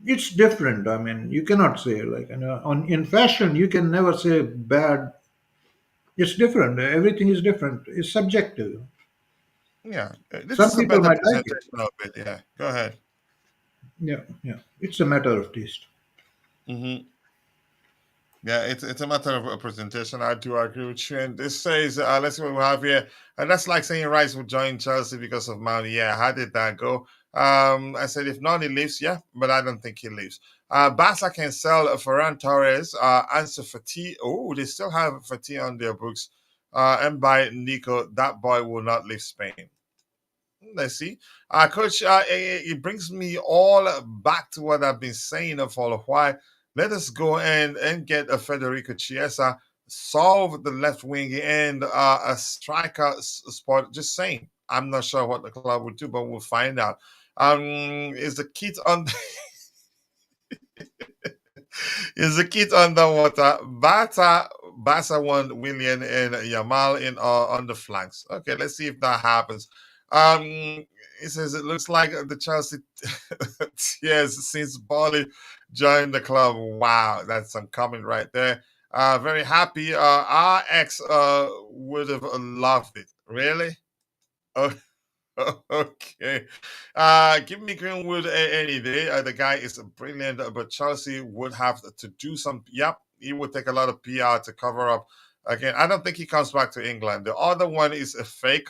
It's different. I mean, you cannot say like on in fashion you can never say bad. It's different. Everything is different. It's subjective. Yeah, this Some is a people better might like it. presentation of it. Yeah, go ahead. Yeah, yeah. It's a matter of taste. Hmm. Yeah, it's a matter of a presentation. I do agree with you. And this says, let's see what we have here. And that's like saying Rice would join Chelsea because of money. Yeah, how did that go? I said if not, he leaves. Yeah, but I don't think he leaves. Barca can sell Ferran Torres, answer Fati. Oh, they still have Fati on their books. And by Nico, that boy will not leave Spain. Let's see. Coach, it brings me all back to what I've been saying for a while. Let us go and get a Federico Chiesa, solve the left wing and a striker spot. Just saying. I'm not sure what the club would do, but we'll find out. Is the kit on is the kit underwater? Bata won William and Yamal in on the flanks. Okay, let's see if that happens. It says it looks like the Chelsea tears since Bali joined the club. Wow, that's some comment right there. Very happy. Our ex would have loved it. Really? Oh, okay. Give me Greenwood any day. The guy is brilliant, but Chelsea would have to do some. Yep, he would take a lot of PR to cover up. Again, I don't think he comes back to England. The other one is a fake.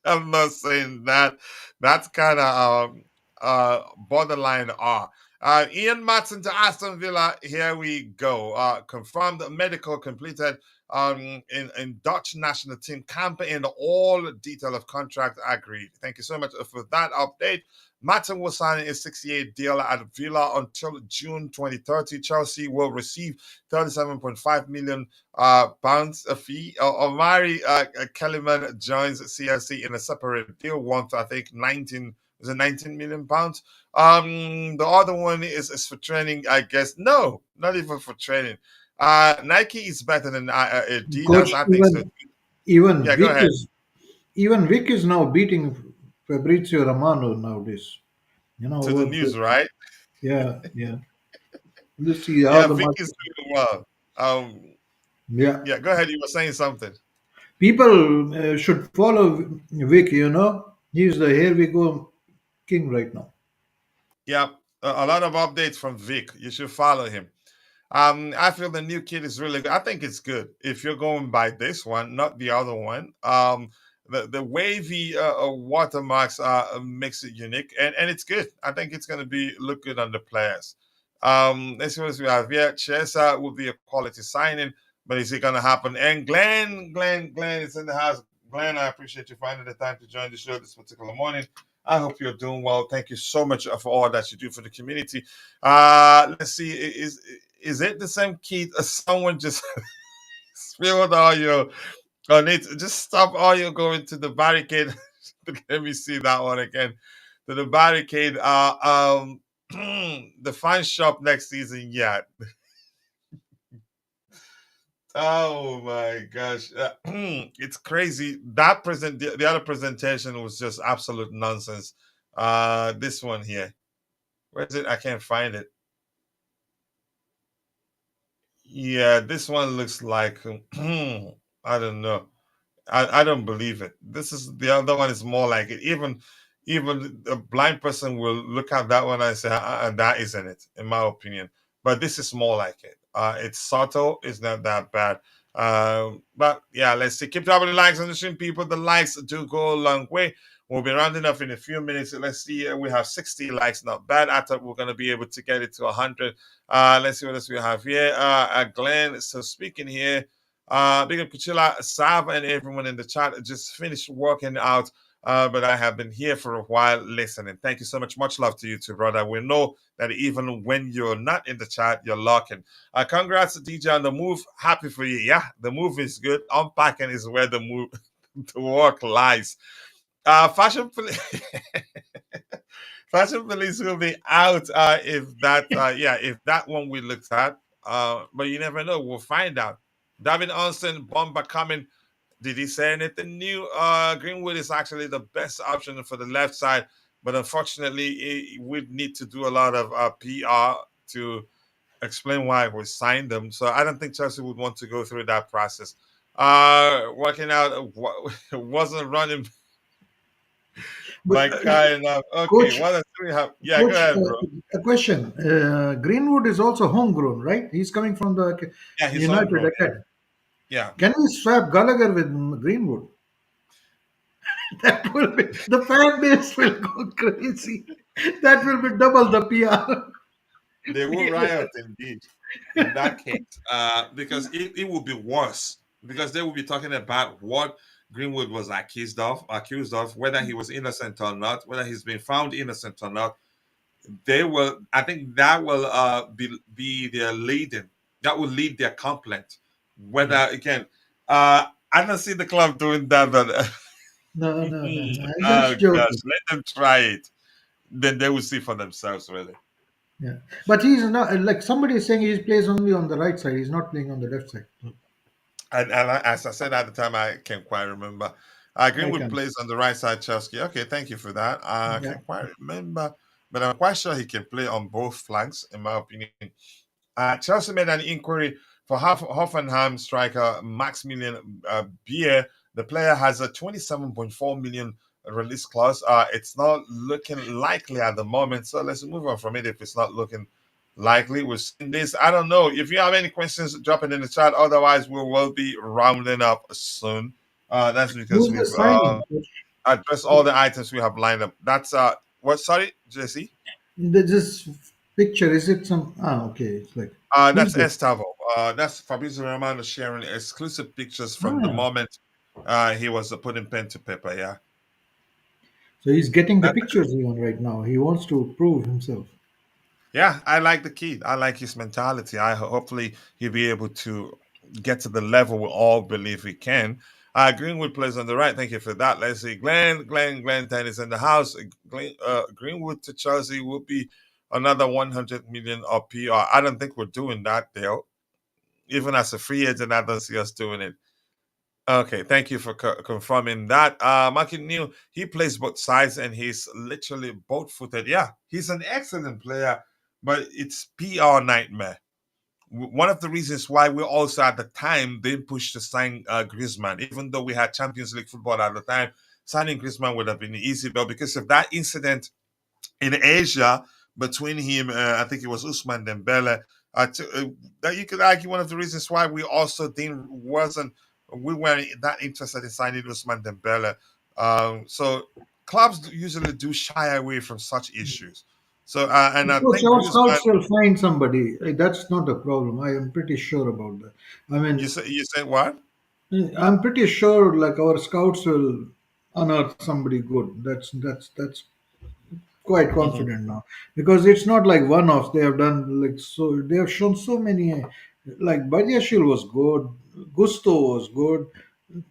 I'm not saying that. That's kind of borderline R. Ian Maatsen to Aston Villa. Here we go. Confirmed medical completed in Dutch national team camp and all detail of contract agreed. Thank you so much for that update. Maatsen will sign a 68 deal at Villa until June 2030. Chelsea will receive 37.5 million pounds a fee. Omari Kellyman joins CLC in a separate deal, worth I think 19 was it 19 million pounds. The other one is for training, I guess. No, not even for training. Nike is better than Coach, Adidas. I think so. even Yeah, go Vic ahead. is even Vic is now beating Fabrizio Romano nowadays. You know To the what? news, right? Yeah, yeah. Let's see how Yeah, the Vic is market. doing well. Yeah, Yeah, go ahead. You were saying something. people should follow Vic. You know, he's the here we go king right now. Yeah, a lot of updates from Vic. You should follow him. I feel the new kit is really good. I think it's good if you're going by this one, not the other one. The wavy watermarks makes it unique, and it's good. I think it's going to be look good on the players. Let's see what we have here. Chesa will be a quality signing, but is it going to happen? And Glenn is in the house. Glenn, I appreciate you finding the time to join the show this particular morning. I hope you're doing well. Thank you so much for all that you do for the community. Let's see. Is it the same key? Someone just spilled audio on it. Just stop audio going to the barricade. Let me see that one again. To the barricade. The fine shop next season. Yeah. Oh my gosh, it's crazy. That the other presentation was just absolute nonsense. This one here. Where is it? I can't find it. Yeah, this one looks like I don't know. I don't believe it. This is the other one is more like it. Even a blind person will look at that one and say, that isn't it, in my opinion. But this is more like it. It's subtle. It's not that bad. But yeah, let's see. Keep dropping the likes on the stream, people. The likes do go a long way. We'll be rounding up in a few minutes. Let's see. We have 60 likes. Not bad. I thought we are going to be able to get it to 100. Let's see what else we have here. Glenn. So speaking here, big up Kuchila, Sav, and everyone in the chat. Just finished working out. But I have been here for a while listening. Thank you so much. Much love to you too, brother. We know that even when you're not in the chat, you're locking. Congrats, DJ, on the move. Happy for you. Yeah, the move is good. Unpacking is where the move, the work lies. Fashion police, fashion police will be out if that, if that one we looked at. But you never know. We'll find out. David Austin, Bomber coming. Did he say anything new? Greenwood is actually the best option for the left side, but unfortunately, we'd need to do a lot of PR to explain why we signed them. So I don't think Chelsea would want to go through that process. Working out wasn't running But like kind of okay. coach, What else do we have? Yeah, go coach, ahead, bro. a question. Greenwood is also homegrown, right? He's coming from the Yeah, he's United homegrown. Academy. Yeah. Can we swap Gallagher with Greenwood? That will be the fan base will go crazy. That will be double the PR. They will riot indeed in that case, because it will be worse because they will be talking about what Greenwood was accused of, whether he was innocent or not, whether he's been found innocent or not. They will. I think that will be their leading. That will lead their complaint. Whether again, I don't see the club doing that, but No, no, no, no. I'm oh just gosh, joking. let them try it. Then they will see for themselves, really. Yeah, but he's not like somebody is saying he plays only on the right side. He's not playing on the left side. As I said at the time, I can't quite remember. I Greenwood can. plays on the right side, Chelsea. Okay, thank you for that. I Yeah. can't quite remember, but I'm quite sure he can play on both flanks, in my opinion. Chelsea made an inquiry for Hoffenheim striker Maximilian Beer. The player has a 27.4 million release clause. It's not looking likely at the moment, so let's move on from it if it's not looking likely. We've seen this. I don't know. If you have any questions, drop it in the chat. Otherwise, we will be rounding up soon. That's because Who's the we've signing? addressed all the items we have lined up. That's what? Sorry, Jesse. This picture is it some? Ah, okay. It's like who's That's this? Estevao. That's Fabrizio Romano sharing exclusive pictures from the Ah, moment he was putting pen to paper. Yeah. so he's getting the That- pictures even right now. He wants to prove himself. yeah, I like the kid. I like his mentality. Hopefully he'll be able to get to the level we all believe he can. Greenwood plays on the right. Thank you for that. Let's see. Glenn Tennis in the house. Greenwood to Chelsea will be another 100 million of PR. I don't think we're doing that deal. Even as a free agent, I don't see us doing it. Okay, thank you for confirming that. Markin New, he plays both sides and he's literally both footed. Yeah, he's an excellent player, but it's PR nightmare. One of the reasons why we also at the time didn't push to sign Griezmann, even though we had Champions League football at the time, signing Griezmann would have been easy, but because of that incident in Asia between him, I think it was Usman Dembele. That you could argue one of the reasons why we also didn't wasn't we weren't that interested in signing Usman Dembele. So clubs usually do shy away from such issues. So and I Coach, think our Griezmann, scouts will find somebody. That's not a problem. I am pretty sure about that. I mean, you say what? I'm pretty sure like our scouts will unearth somebody good. That's quite Mhm. confident now because it's not like one-offs. They have done like so. They have shown so many. Like Badiashil was good, Gusto was good,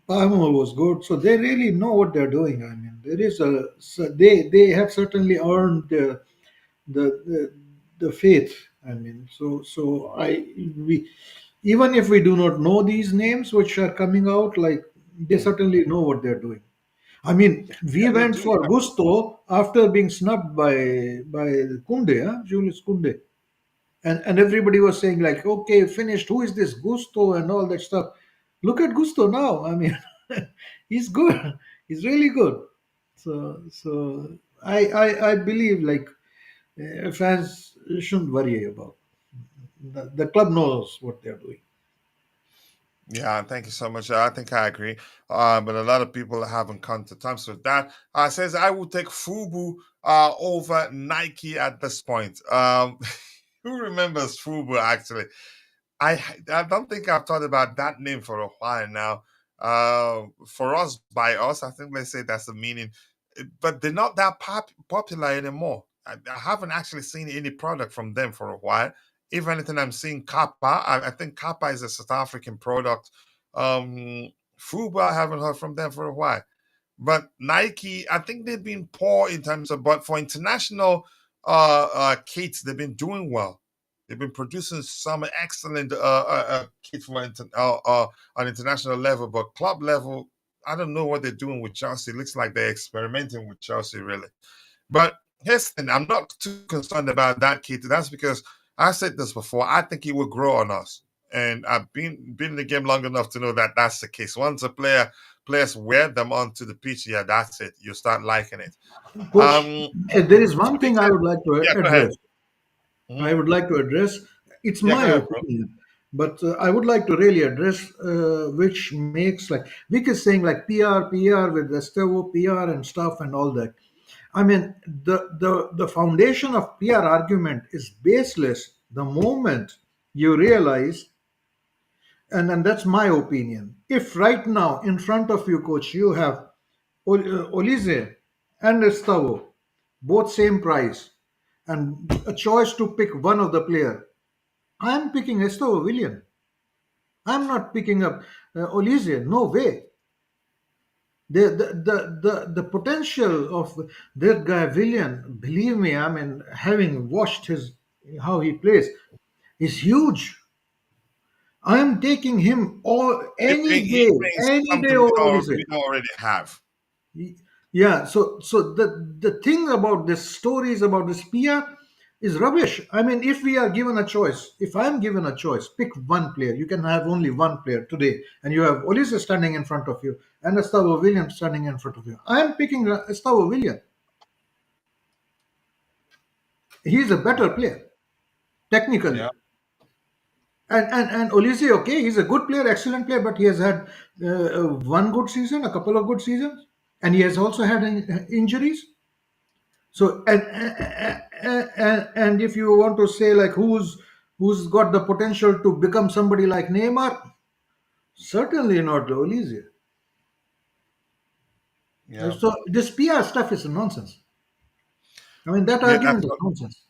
Palmer was good. So they really know what they're doing. I mean, there is a so they have certainly earned the the faith. I mean, so I we even if we do not know these names which are coming out, like they certainly know what they're doing. I mean, we Yeah, they went do. for Gusto after being snubbed by Kunde, huh? Julius Kunde, and everybody was saying like, okay, finished. Who is this Gusto and all that stuff? Look at Gusto now. I mean, he's good. He's really good. So I believe like fans shouldn't worry about. The club knows what they're doing. Yeah, thank you so much. I think I agree. But a lot of people haven't come to terms with that. Says I will take Fubu over Nike at this point. Who remembers Fubu actually? I don't think I've thought about that name for a while now. For us, by us, I think let's say that's the meaning. But they're not that popular anymore. I haven't actually seen any product from them for a while. If anything, I'm seeing Kappa. I think Kappa is a South African product. Fuba, I haven't heard from them for a while. But Nike, I think they've been poor in terms of, but for international kits, they've been doing well. They've been producing some excellent kits for on international level, but club level, I don't know what they're doing with Chelsea. It looks like they're experimenting with Chelsea, really. But here's the thing, I'm not too concerned about that kit. That's because I said this before. I think it will grow on us, and I've been in the game long enough to know that that's the case. Once players wear them onto the pitch, yeah, that's it. You start liking it. Coach, there is To one be thing I fair, would like to yeah, go ahead. address. I would like to address. It's Yeah, go my ahead, bro. opinion, but I would like to really address which makes like Vic is saying like PR with Estevao PR and stuff and all that. I mean, the foundation of PR argument is baseless the moment you realize, and that's my opinion. If right now in front of you, coach, you have Olise and Estavo, both same price, and a choice to pick one of the player, I'm picking Estavo William. I'm not picking up Olise. No way. The potential of that guy William, believe me, I mean, having watched his how he plays, is huge. I am taking him all He brings any day something over Olise. we don't already have. Yeah, so the thing about this stories about this Pia is rubbish. I mean, if we are given a choice, if I'm given a choice, pick one player. You can have only one player today, and you have Olise standing in front of you and Gustavo Williams standing in front of you. I'm picking Gustavo Williams. He's a better player technically. Yeah. And Olise, okay, he's a good player, excellent player, but he has had one good season, a couple of good seasons, and he has also had injuries. So and if you want to say like who's got the potential to become somebody like Neymar, certainly not Olise. Yeah. So this PR stuff is nonsense. I mean that Yeah, argument is nonsense.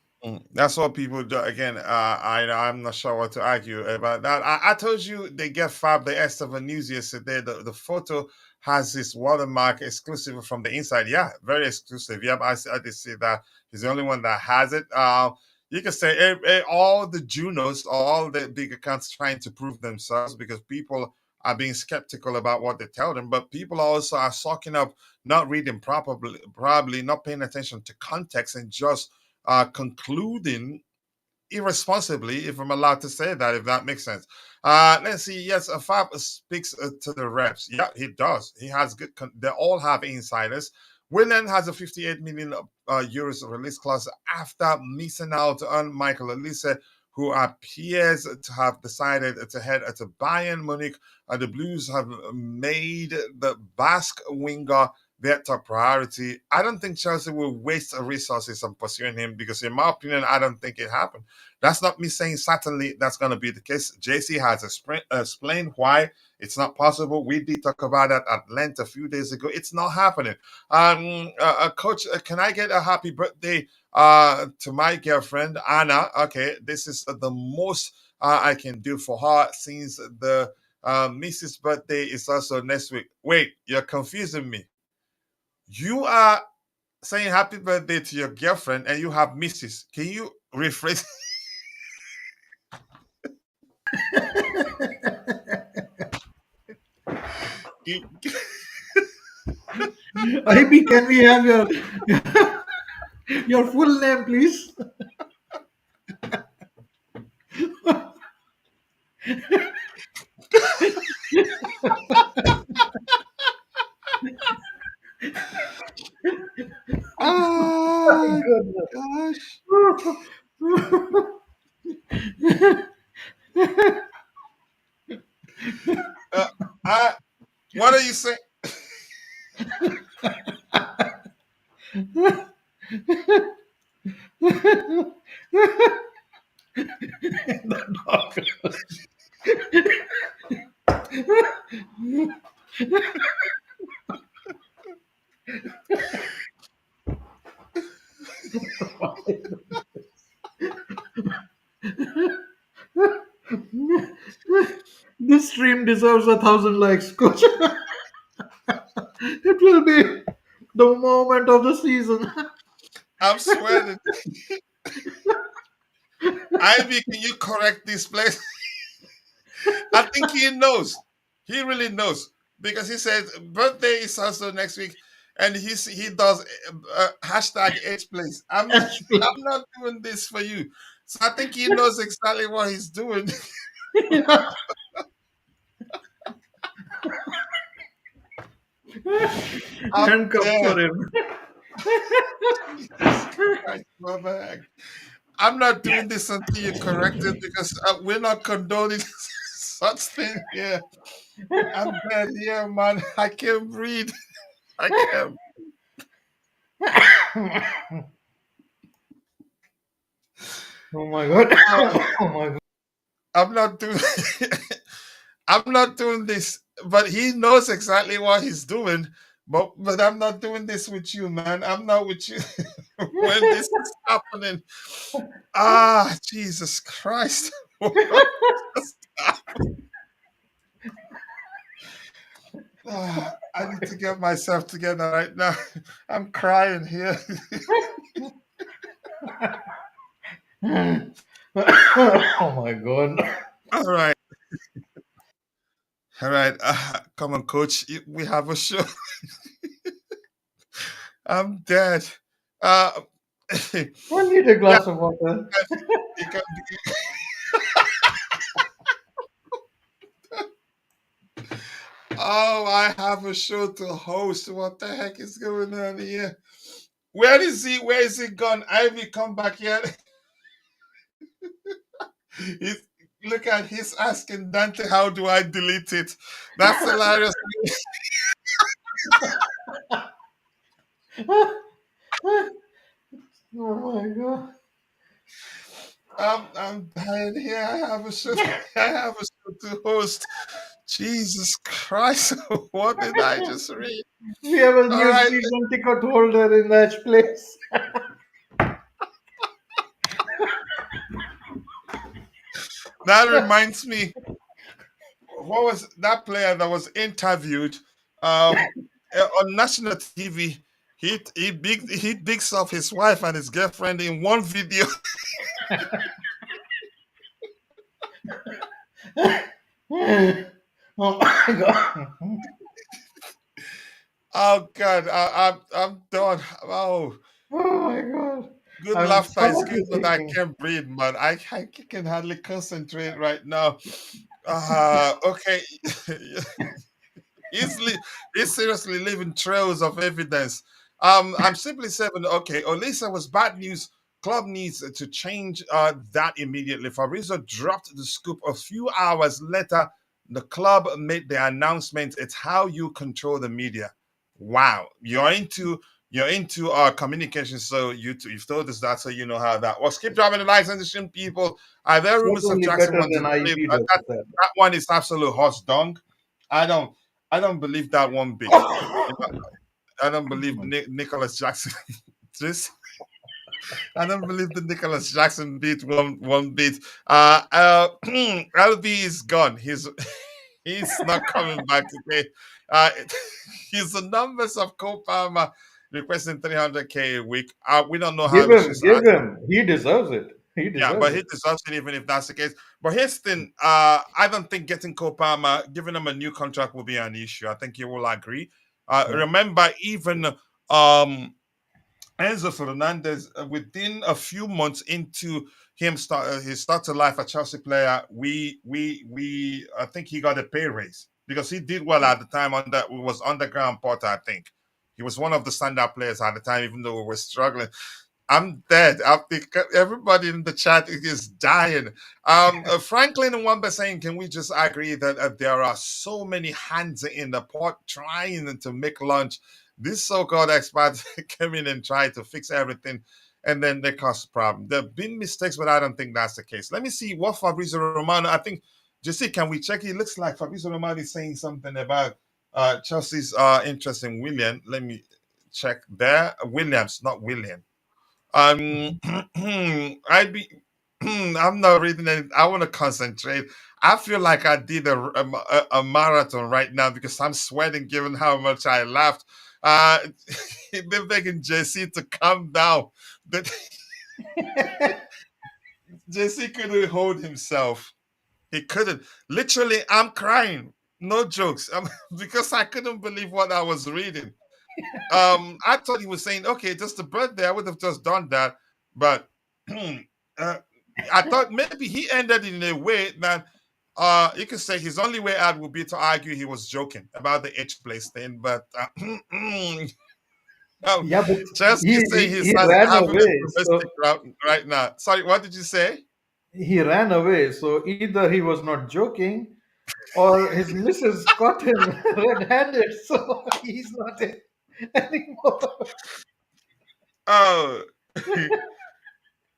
that's what people do. Again, I'm not sure what to argue about that. I told you they get Fab the Estevao news yesterday. The photo has this watermark exclusive from the inside. Yeah, very exclusive. Yep, I did see that. He's the only one that has it. You can say all the Junos, all the big accounts trying to prove themselves because people are being skeptical about what they tell them, but people also are sucking up, not reading properly, probably not paying attention to context and just concluding irresponsibly, if I'm allowed to say that, if that makes sense. Let's see. Yes, Fab speaks to the reps. Yeah, he does. He has good. They all have insiders. Willian has a 58 million euros release clause after missing out on Michael Elise, who appears to have decided to head to Bayern Munich. The Blues have made the Basque winger their top priority. I don't think Chelsea will waste resources on pursuing him because, in my opinion, I don't think it happened. That's not me saying certainly that's going to be the case. JC has explained why it's not possible. We did talk about that at length a few days ago. It's not happening. Coach, can I get a happy birthday to my girlfriend, Anna? Okay, this is the most I can do for her since the Mrs. birthday is also next week. Wait, you're confusing me. You are saying happy birthday to your girlfriend and you have Mrs. Can you rephrase? IB, can we have your your full name, please? Oh gosh. What are you saying? This stream deserves 1,000 likes, coach. It will be the moment of the season. I'm sweating. Ivy, can you correct this place? I think he knows. He really knows because he says birthday is also next week, and he does hashtag H place. I'm not doing this for you. So I think he knows exactly what he's doing. I'm Handcuffs dead. for him. Jesus Christ, what the heck? I'm not doing this until you correct it because we're not condoning such thing here. I'm dead here, man. I can't breathe. I can't. Oh my god. Uh, Oh my god. I'm not doing. I'm not doing this, but he knows exactly what he's doing. But I'm not doing this with you, man. I'm not with you when this is happening. Ah, Jesus Christ! What just happened? I need to get myself together right now. I'm crying here. Oh my god. All right, all right. Come on, coach. We have a show. I'm dead. Uh, I need a yeah, glass of water. you can, oh, I have a show to host. What the heck is going on here? Where is he? Where is he gone? Ivy, come back yet? He's, look at he's asking Dante, how do I delete it? That's hilarious. Oh my god. I'm dying here. I have a show. I have a show to host. Jesus Christ! What did I just read? We have a All new right, season ticket holder in that place. that reminds me. What was that player that was interviewed on national TV? He bigs up his wife and his girlfriend in one video. Oh my god. Oh God, I'm done. Oh, Oh my god. good I'm laughter is stomach good, is but I aching. can't breathe, man. I can hardly concentrate right now. Okay. He's seriously leaving trails of evidence. I'm simply saying, okay, Olisa was bad news. Club needs to change that immediately. Fabrizio dropped the scoop a few hours later. The club made the announcement. It's how you control the media. Wow, you're into communication, so you've told us that, so you know how that was. Keep dropping the likes and the stream, people. Are there rumors of Certainly Jackson better wanting than to leave? IV That does that one is absolute hot dung. I don't I don't believe that one bit. You know, I don't believe Nicholas Jackson. This I don't believe the Nicholas Jackson bit one bit. LB is gone. He's not coming back today. He's the numbers of Cole Palmer requesting 300K a week. We don't know how Give much him, he's give asking. him. He deserves it. He Yeah, deserves but it. he deserves it even if that's the case. But here's the thing, I don't think getting Kopama, giving him a new contract will be an issue. I think you will agree. Yeah. Remember, even Enzo Fernandez, within a few months into his starting life as Chelsea player, we I think he got a pay raise because he did well at the time. Was underground Potter, I think. He was one of the standout players at the time, even though we were struggling. I'm dead. I think everybody in the chat is dying. Franklin and Wamba saying, can we just agree that there are so many hands in the pot trying to make lunch? These so-called experts come in and try to fix everything, and then they cause a problem. There have been mistakes, but I don't think that's the case. Let me see what Fabrizio Romano. I think, Jesse, can we check? It looks like Fabrizio Romano is saying something about Chelsea's interest in William. Let me check there. Williams, not William. I be. I'm not reading it. I want to concentrate. I feel like I did a marathon right now because I'm sweating given how much I laughed. Uh, they're begging JC to calm down. But JC couldn't hold himself. He couldn't. Literally, I'm crying. No jokes. Because I couldn't believe what I was reading. I thought he was saying, okay, just the birthday. I would have just done that, but I thought maybe he ended in a way that you could say his only way out would be to argue he was joking about the H place thing, but no, Yeah, but just he, you say he, he's he ran having a away. domestic So route right now. Sorry, what did you say? he ran away. So either he was not joking or his missus caught him red-handed. So he's not in anymore. Oh,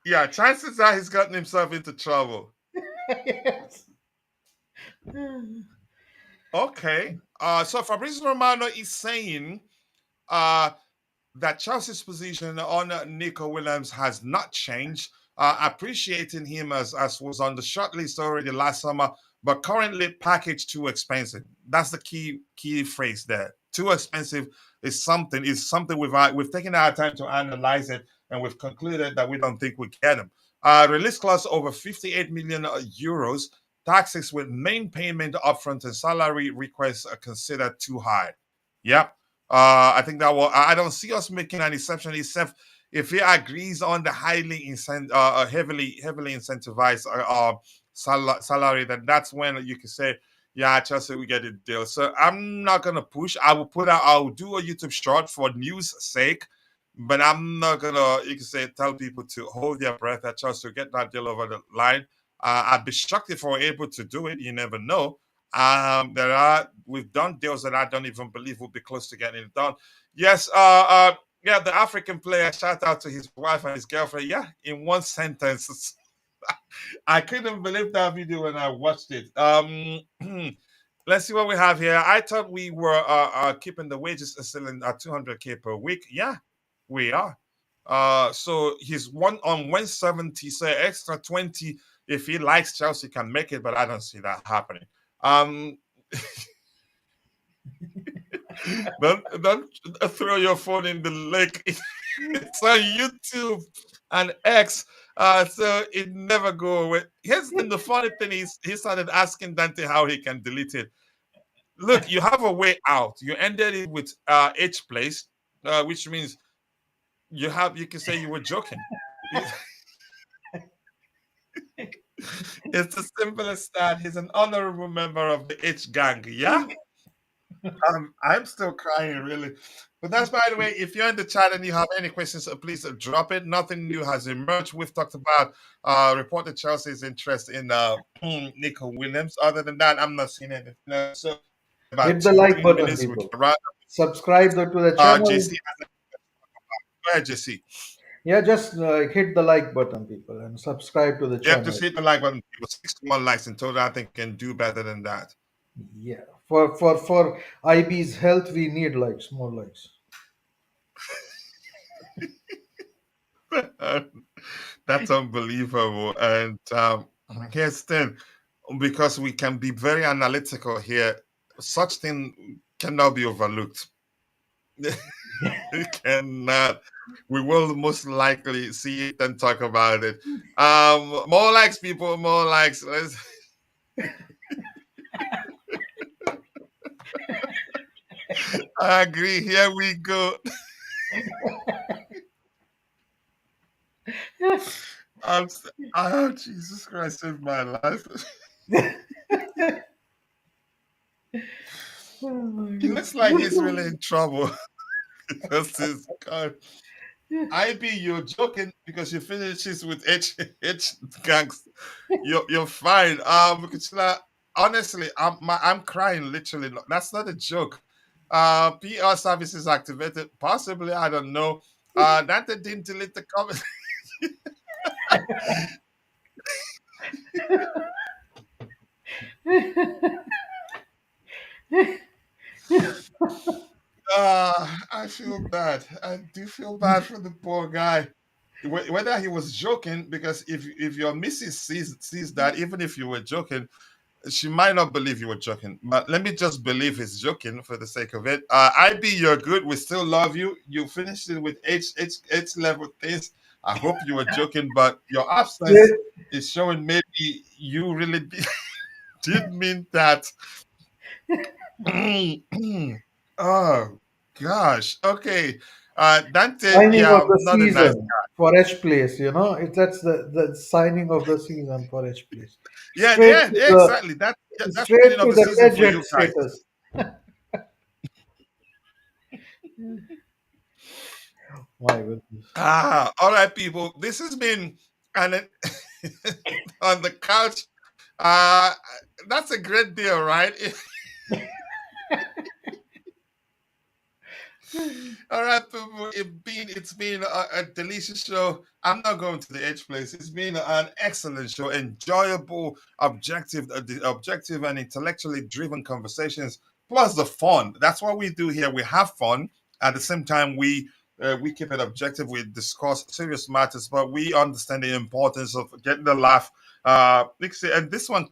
yeah. Chances are he's gotten himself into trouble. Yes. Okay. So Fabrizio Romano is saying uh that Chelsea's position on Nico Williams has not changed, appreciating him as was on the shortlist already last summer, but currently packaged too expensive. That's the key phrase there. Too expensive is something we've taken our time to analyze it, and we've concluded that we don't think we get him. Release clause over 58 million euros. Taxes with main payment upfront and salary requests are considered too high. Yep. I think that will. I don't see us making an exception, except if he agrees on the heavily incentivized salary. Then that's when you can say, yeah, Chelsea, we get a deal. So I'm not gonna push. I'll do a YouTube short for news sake, but I'm not gonna. You can say tell people to hold their breath at Chelsea to get that deal over the line. I'd be shocked if we're able to do it. You never know. We've done deals that I don't even believe will be close to getting it done. Yes, yeah, the African player, shout out to his wife and his girlfriend. Yeah, in one sentence. I couldn't believe that video when I watched it. Let's see what we have here. I thought we were keeping the wages still in at 200K per week. Yeah, we are. So he's one on 170, so extra 20 if he likes Chelsea can make it, but I don't see that happening. Um, don't throw your phone in the lake. It's on YouTube and X, so it never go away. Here's the funny thing is he started asking Dante how he can delete it. Look, you have a way out. You ended it with H place, which means you can say you were joking. It's as simple as that. He's an honorable member of the H gang. Yeah. I'm still crying, really. But that's by the way. If you're in the chat and you have any questions, please drop it. Nothing new has emerged. We've talked about reported Chelsea's interest in Nico Williams. Other than that, I'm not seeing anything else. So about Hit the two, like three button, minutes we people. can run. Subscribe to the channel. JC, go ahead, JC. Yeah, just hit the like button, people, and subscribe to the You have to channel. hit the like button. It was 61 likes in total. I think can do better than that. Yeah, for IB's health, we need likes, more likes. That's unbelievable. And here's the thing, because we can be very analytical here, such thing cannot be overlooked. It cannot. We will most likely see it and talk about it. More likes, people, more likes. I agree. Here we go. Oh, Jesus Christ, saved my life. Oh my He looks like he's really in trouble because he's God. IB, you're joking because you finishes with H gangs. You're fine. Because, honestly, I'm crying literally. That's not a joke. PR services activated. Possibly, I don't know. That they didn't delete the comment. I feel bad. I do feel bad for the poor guy. Whether he was joking, because if your missus sees that, even if you were joking, she might not believe you were joking. But let me just believe he's joking for the sake of it. IB, you're good. We still love you. You finished it with H level things. I hope you were joking, but your absence is showing maybe you really did mean that. Oh gosh. Okay. Dante, Signing yeah, of the not a nice. season for H place, that's the signing of the season for H place. Yeah, Straight yeah, to yeah, the exactly. That's the straight beginning to of the the season for legend you guys. status. My goodness. All right, people. This has been an on the couch. Uh that's a great deal, right? All right, people. It's been a delicious show. I'm not going to the H place. It's been an excellent show, enjoyable, objective and intellectually driven conversations, plus the fun. That's what we do here. We have fun. At the same time, we keep it objective. We discuss serious matters, but we understand the importance of getting the laugh. And this one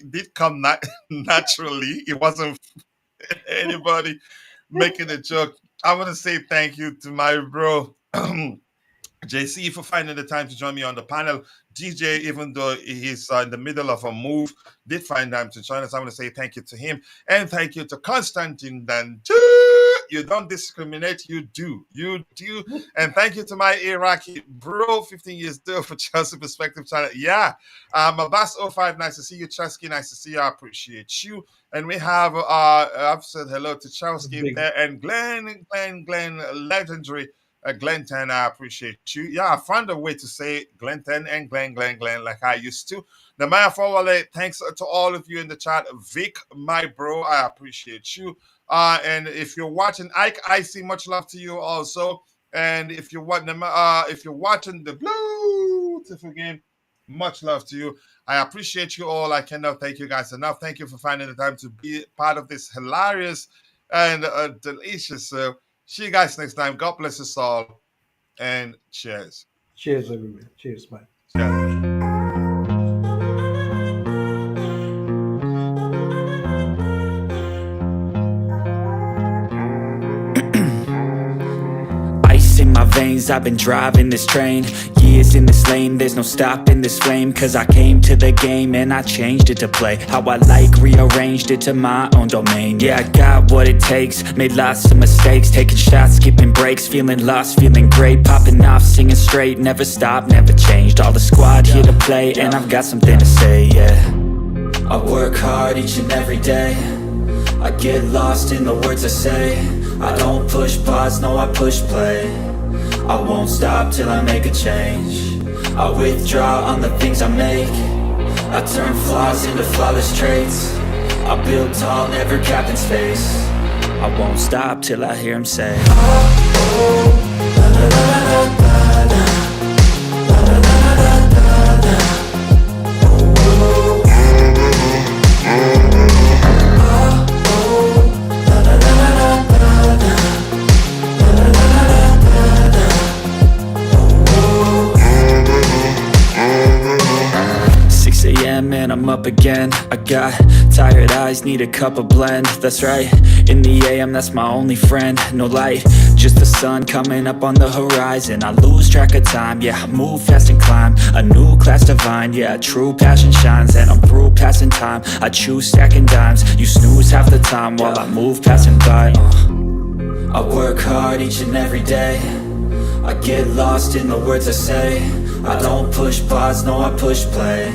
did come naturally. It wasn't anybody making a joke. I want to say thank you to my bro JC for finding the time to join me on the panel. DJ, even though he's in the middle of a move, did find time to join us. I want to say thank you to him and thank you to Constantine Dan. You don't discriminate, you do. You do. And thank you to my Iraqi bro, 15 years deal for Chelsea Perspective Channel. Yeah. Abbas05, nice to see you. Chesky, nice to see you. I appreciate you. And we have, I've said hello to Chelsky there and Glenn, legendary Glenn 10, I appreciate you. Yeah, I found a way to say Glenn 10 and Glenn like I used to. The Maya Fawale, thanks to all of you in the chat. Vic, my bro, I appreciate you. And if you're watching Ike, I see much love to you also. And if you're watching the beautiful game, much love to you. I appreciate you all. I cannot thank you guys enough. Thank you for finding the time to be part of this hilarious and delicious. See you guys next time. God bless us all. And cheers. Cheers, everybody. Cheers, bye. Cheers. In my veins, I've been driving this train. Years in this lane, there's no stopping this flame. Cause I came to the game and I changed it to play how I like, rearranged it to my own domain. Yeah, I got what it takes, made lots of mistakes, taking shots, skipping breaks, feeling lost, feeling great, popping off, singing straight, never stopped, never changed. All the squad here to play and I've got something to say, yeah. I work hard each and every day, I get lost in the words I say. I don't push pause, no, I push play. I won't stop till I make a change. I withdraw on the things I make. I turn flaws into flawless traits. I build tall, never capped in space. I won't stop till I hear him say, oh, oh, la, la, la, la, la, la, la, la, la, la, la, la. And I'm up again. I got tired eyes, need a cup of blend. That's right, in the AM, that's my only friend. No light, just the sun coming up on the horizon. I lose track of time, yeah, I move fast and climb a new class divine, yeah, true passion shines. And I'm through passing time, I choose stacking dimes. You snooze half the time while I move passing by. I work hard each and every day, I get lost in the words I say. I don't push pause, no, I push play.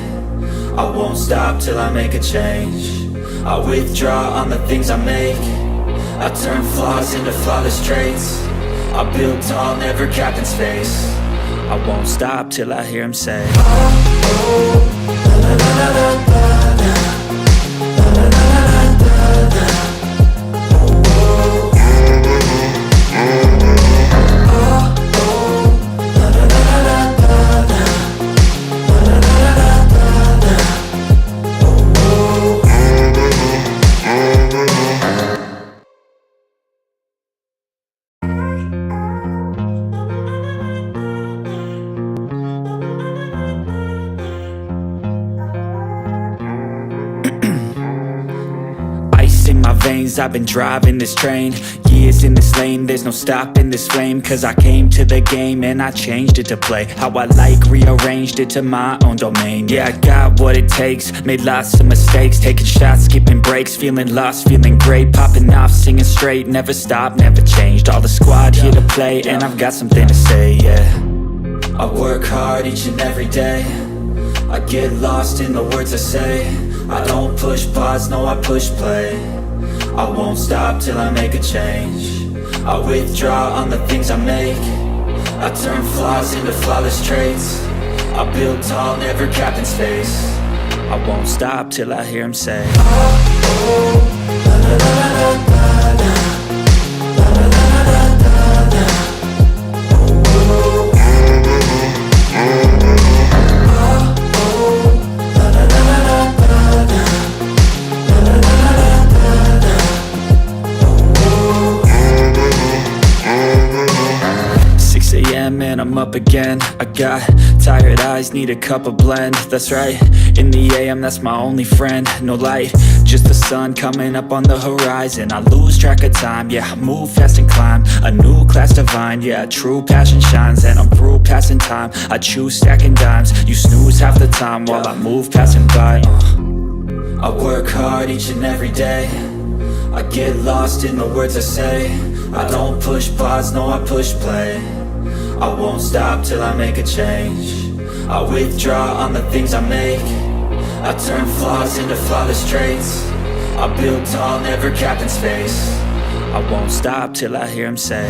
I won't stop till I make a change. I withdraw on the things I make. I turn flaws into flawless traits. I build tall, never capped in space. I won't stop till I hear him say, in my veins, I've been driving this train. Years in this lane, there's no stopping this flame. Cause I came to the game and I changed it to play how I like, rearranged it to my own domain. Yeah, I got what it takes, made lots of mistakes, taking shots, skipping breaks, feeling lost, feeling great, popping off, singing straight, never stopped, never changed. All the squad here to play and I've got something to say, yeah. I work hard each and every day, I get lost in the words I say. I don't push pause, no I push play. I won't stop till I make a change. I withdraw on the things I make. I turn flaws into flawless traits. I build tall, never capped in space. I won't stop till I hear him say, and I'm up again. I got tired eyes, need a cup of blend. That's right, in the AM, that's my only friend. No light, just the sun coming up on the horizon. I lose track of time, yeah, I move fast and climb a new class divine, yeah, true passion shines. And I'm through passing time, I choose stacking dimes. You snooze half the time while I move passing by. I work hard each and every day, I get lost in the words I say. I don't push pause, no I push play. I won't stop till I make a change. I withdraw on the things I make. I turn flaws into flawless traits. I build tall, never capped in space. I won't stop till I hear him say,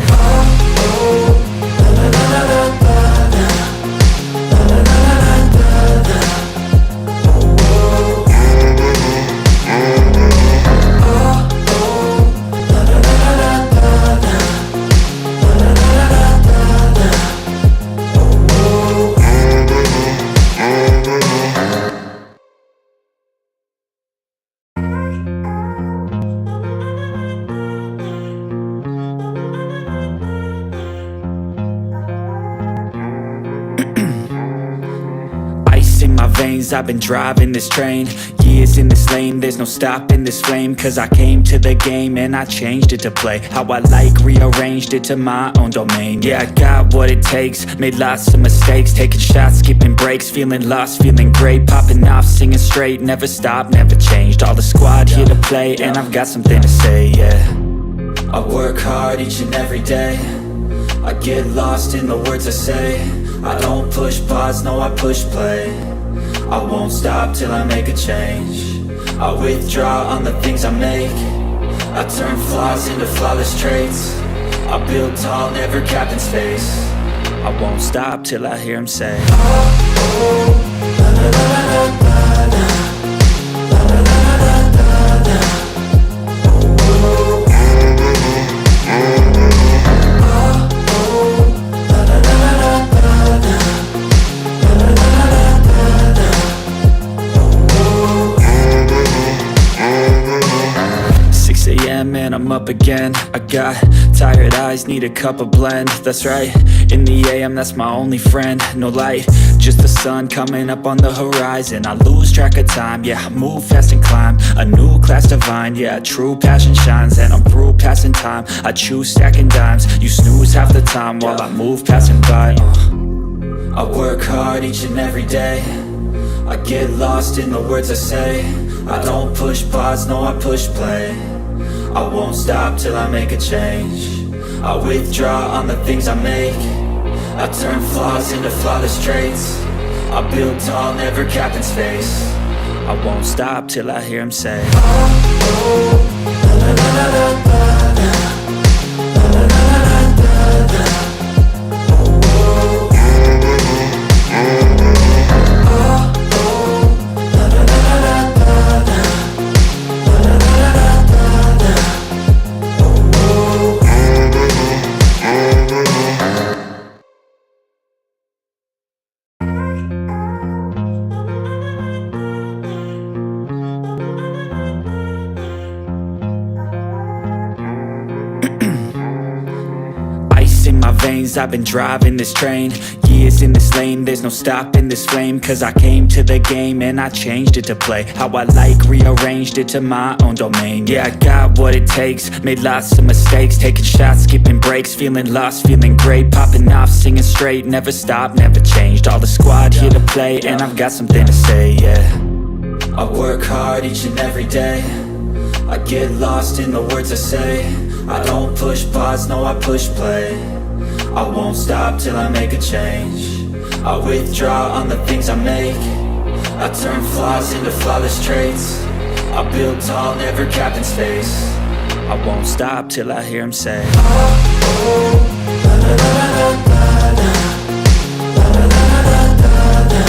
I've been driving this train. Years in this lane, there's no stopping this flame. Cause I came to the game and I changed it to play how I like, rearranged it to my own domain. Yeah, I got what it takes, made lots of mistakes, taking shots, skipping breaks, feeling lost, feeling great, popping off, singing straight, never stopped, never changed. All the squad here to play and I've got something to say, yeah. I work hard each and every day, I get lost in the words I say. I don't push pause, no I push play. I won't stop till I make a change. I withdraw on the things I make. I turn flaws into flawless traits. I build tall, never capped in space. I won't stop till I hear him say, and I'm up again. I got tired eyes, need a cup of blend. That's right, in the AM, that's my only friend. No light, just the sun coming up on the horizon. I lose track of time, yeah, I move fast and climb a new class divine, yeah, true passion shines. And I'm through passing time, I choose stacking dimes. You snooze half the time while I move passing by. I work hard each and every day, I get lost in the words I say. I don't push pause, no I push play. I won't stop till I make a change. I withdraw on the things I make. I turn flaws into flawless traits. I build tall, never capped in space. I won't stop till I hear him say, oh, oh, veins, I've been driving this train. Years in this lane, there's no stopping this flame. Cause I came to the game and I changed it to play how I like, rearranged it to my own domain. Yeah, I got what it takes, made lots of mistakes, taking shots, skipping breaks, feeling lost, feeling great, popping off, singing straight, never stopped, never changed. All the squad here to play and I've got something to say, yeah. I work hard each and every day, I get lost in the words I say. I don't push pause, no I push play. I won't stop till I make a change. I withdraw on the things I make. I turn flaws into flawless traits. I build tall, never capped in space. I won't stop till I hear him say, oh, oh, la, la, la, la, la, la, la, la, la, la, la, la.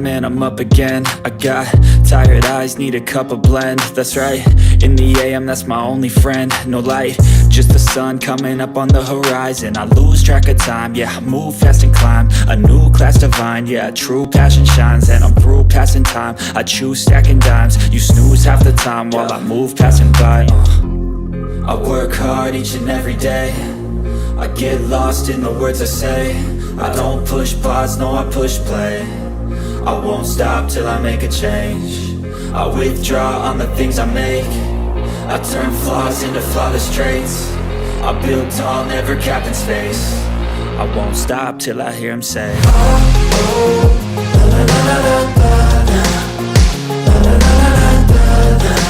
And I'm up again. I got tired eyes, need a cup of blend. That's right, in the AM, that's my only friend. No light, just the sun coming up on the horizon. I lose track of time, yeah, I move fast and climb a new class divine, yeah, true passion shines. And I'm through passing time, I choose stacking dimes. You snooze half the time while I move passing by. I work hard each and every day, I get lost in the words I say. I don't push pause, no I push play. I won't stop till I make a change. I withdraw on the things I make. I turn flaws into flawless traits. I build tall, never capped in space. I won't stop till I hear him say, oh, oh, la, la, la, la, la, la, la, la, la, la, la, la.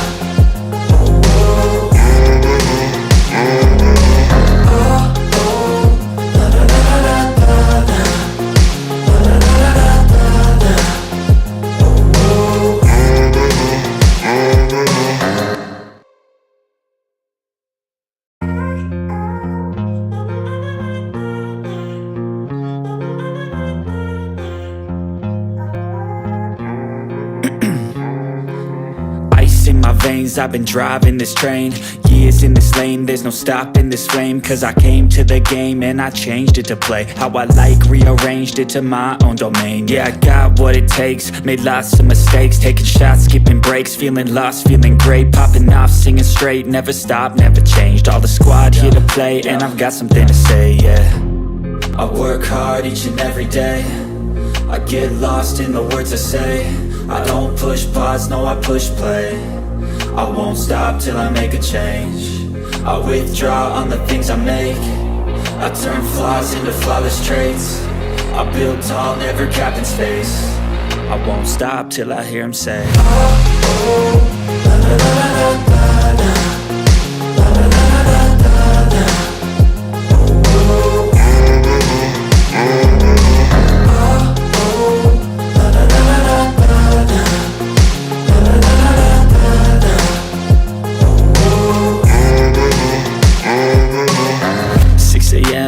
I've been driving this train, years in this lane, there's no stopping this flame. Cause I came to the game and I changed it to play how I like, rearranged it to my own domain. Yeah, I got what it takes, made lots of mistakes, taking shots, skipping breaks, feeling lost, feeling great, popping off, singing straight, never stopped, never changed. All the squad here to play and I've got something to say, yeah. I work hard each and every day, I get lost in the words I say. I don't push pause, no I push play. I won't stop till I make a change. I withdraw on the things I make. I turn flaws into flawless traits. I build tall, never capped in space. I won't stop till I hear him say, oh, oh, la, la, la, la, la, la, la, la, la, la, la, la.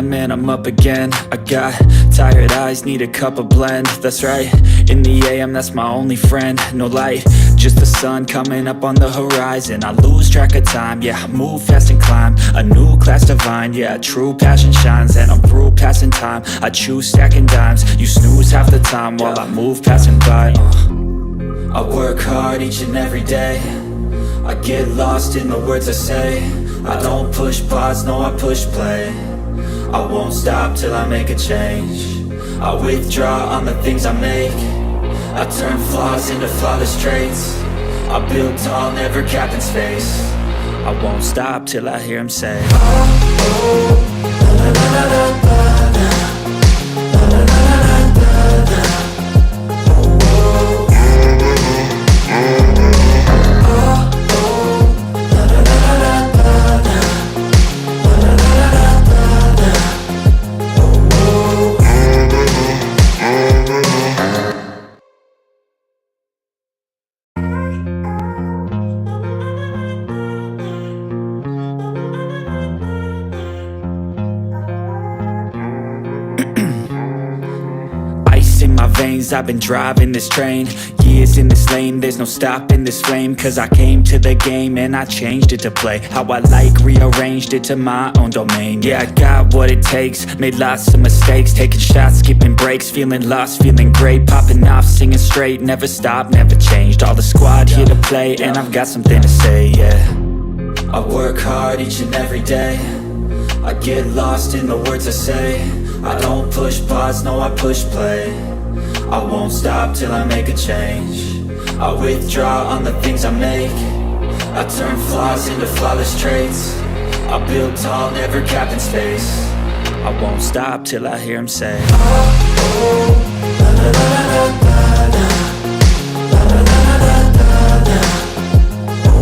Man, I'm up again. I got tired eyes, need a cup of blend. That's right, in the AM, that's my only friend. No light, just the sun coming up on the horizon. I lose track of time, yeah, I move fast and climb a new class divine, yeah, true passion shines. And I'm through passing time, I choose stacking dimes. You snooze half the time while I move passing by. I work hard each and every day, I get lost in the words I say. I don't push pause, no I push play. I won't stop till I make a change. I withdraw on the things I make. I turn flaws into flawless traits. I build tall, never capped in space. I won't stop till I hear him say, oh, oh, la, la, la, la, la, la, la, la, la, la, la, la. I've been driving this train, years in this lane, there's no stopping this flame. Cause I came to the game and I changed it to play how I like, rearranged it to my own domain. Yeah, I got what it takes, made lots of mistakes, taking shots, skipping breaks, feeling lost, feeling great, popping off, singing straight, never stopped, never changed. All the squad here to play, and I've got something to say, yeah. I work hard each and every day, I get lost in the words I say. I don't push pause, no I push play. I won't stop till I make a change. I withdraw on the things I make. I turn flaws into flawless traits. I build tall, never capped in space. I won't stop till I hear him say, oh, oh, la, la, la, la, la, la, la, la, la, la, la, la. Oh,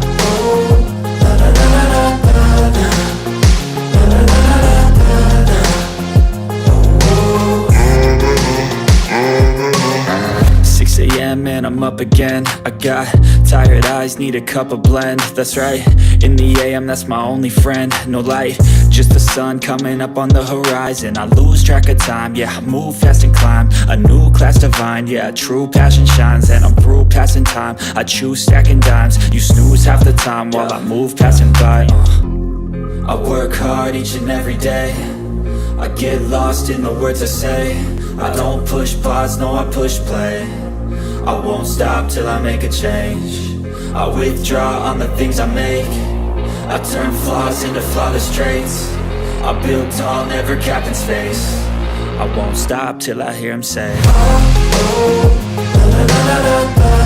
oh, la, la, la, la, la, la, la, la, la, la, 6 a.m. and I'm up again. I got tired eyes, need a cup of blend. That's right, in the AM, that's my only friend. No light, just the sun coming up on the horizon. I lose track of time, yeah, I move fast and climb a new class divine, yeah, true passion shines. And I'm through passing time, I choose stacking dimes. You snooze half the time while I move passing by. I work hard each and every day, I get lost in the words I say. I don't push pause, no I push play. I won't stop till I make a change. I withdraw on the things I make. I turn flaws into flawless traits. I build tall, never capped in space. I won't stop till I hear him say, oh, oh, la, la, la, la, la.